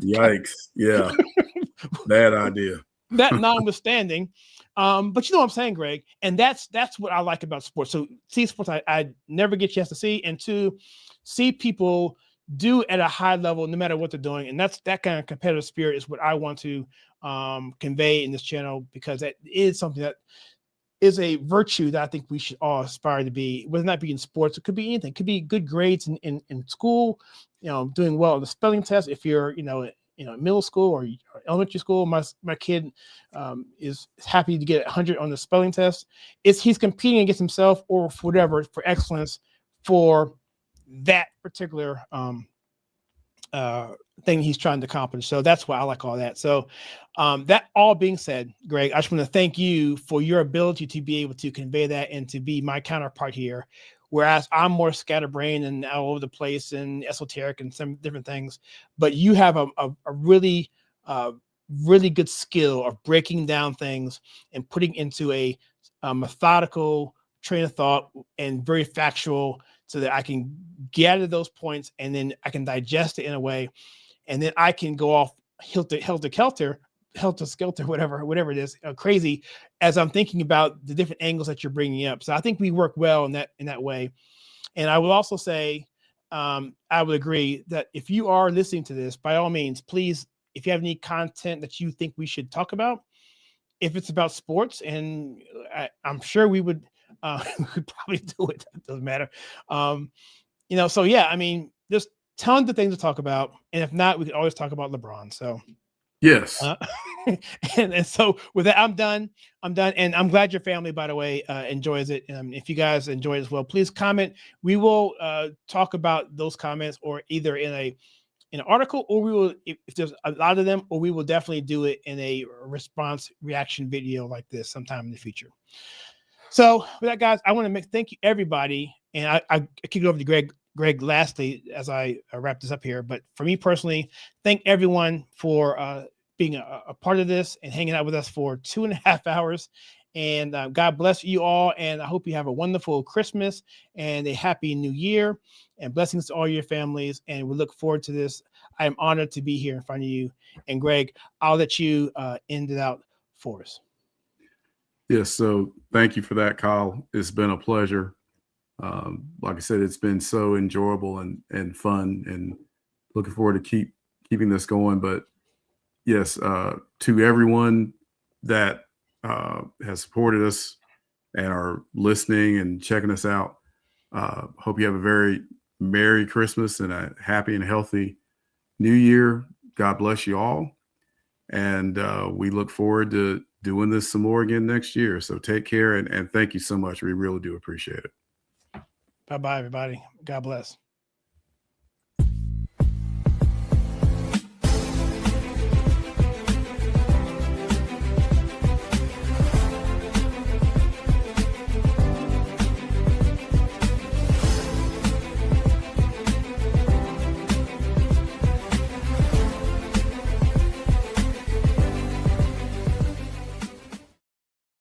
Yikes. Yeah. Bad idea. That notwithstanding. But you know what I'm saying, Greg? And that's what I like about sports. So see sports I never get a chance to see, and to see people do at a high level no matter what they're doing. And that kind of competitive spirit is what I want to convey in this channel, because that is something that is a virtue that I think we should all aspire to be, whether or not be in sports. It could be anything. It could be good grades in school, doing well on the spelling test. If you're, middle school or elementary school, my kid is happy to get 100 on the spelling test. He's competing against himself or for whatever, for excellence for that particular thing he's trying to accomplish. So that's why I like all that. So that all being said, Greg, I just want to thank you for your ability to be able to convey that and to be my counterpart here. Whereas I'm more scatterbrained and all over the place and esoteric and some different things, but you have a really, really good skill of breaking down things and putting into a methodical train of thought and very factual, so that I can gather those points and then I can digest it in a way, and then I can go off helter-skelter, whatever it is, crazy, as I'm thinking about the different angles that you're bringing up. So I think we work well in that way. And I will also say, I would agree that if you are listening to this, by all means, please, if you have any content that you think we should talk about, if it's about sports, and I'm sure we would probably do it. It doesn't matter. So yeah, I mean, there's tons of things to talk about. And if not, we can always talk about LeBron. So yes. And so with that, I'm done. And I'm glad your family, by the way, enjoys it. If you guys enjoy it as well, please comment. We will talk about those comments, or either in an article, or we will, if there's a lot of them, or we will definitely do it in a response reaction video like this sometime in the future. So with that, guys, I want to thank you, everybody. And I kick it over to Greg lastly, as I wrap this up here. But for me personally, thank everyone for being a part of this and hanging out with us for 2.5 hours. And God bless you all. And I hope you have a wonderful Christmas and a happy new year, and blessings to all your families. And we look forward to this. I am honored to be here in front of you. And Greg, I'll let you end it out for us. Yes. So thank you for that, Kyle. It's been a pleasure. Like I said, it's been so enjoyable and fun, and looking forward to keeping this going. But yes, to everyone that has supported us and are listening and checking us out, hope you have a very Merry Christmas and a happy and healthy New Year. God bless you all. And we look forward to doing this some more again next year. So take care, and thank you so much. We really do appreciate it. Bye-bye, everybody. God bless.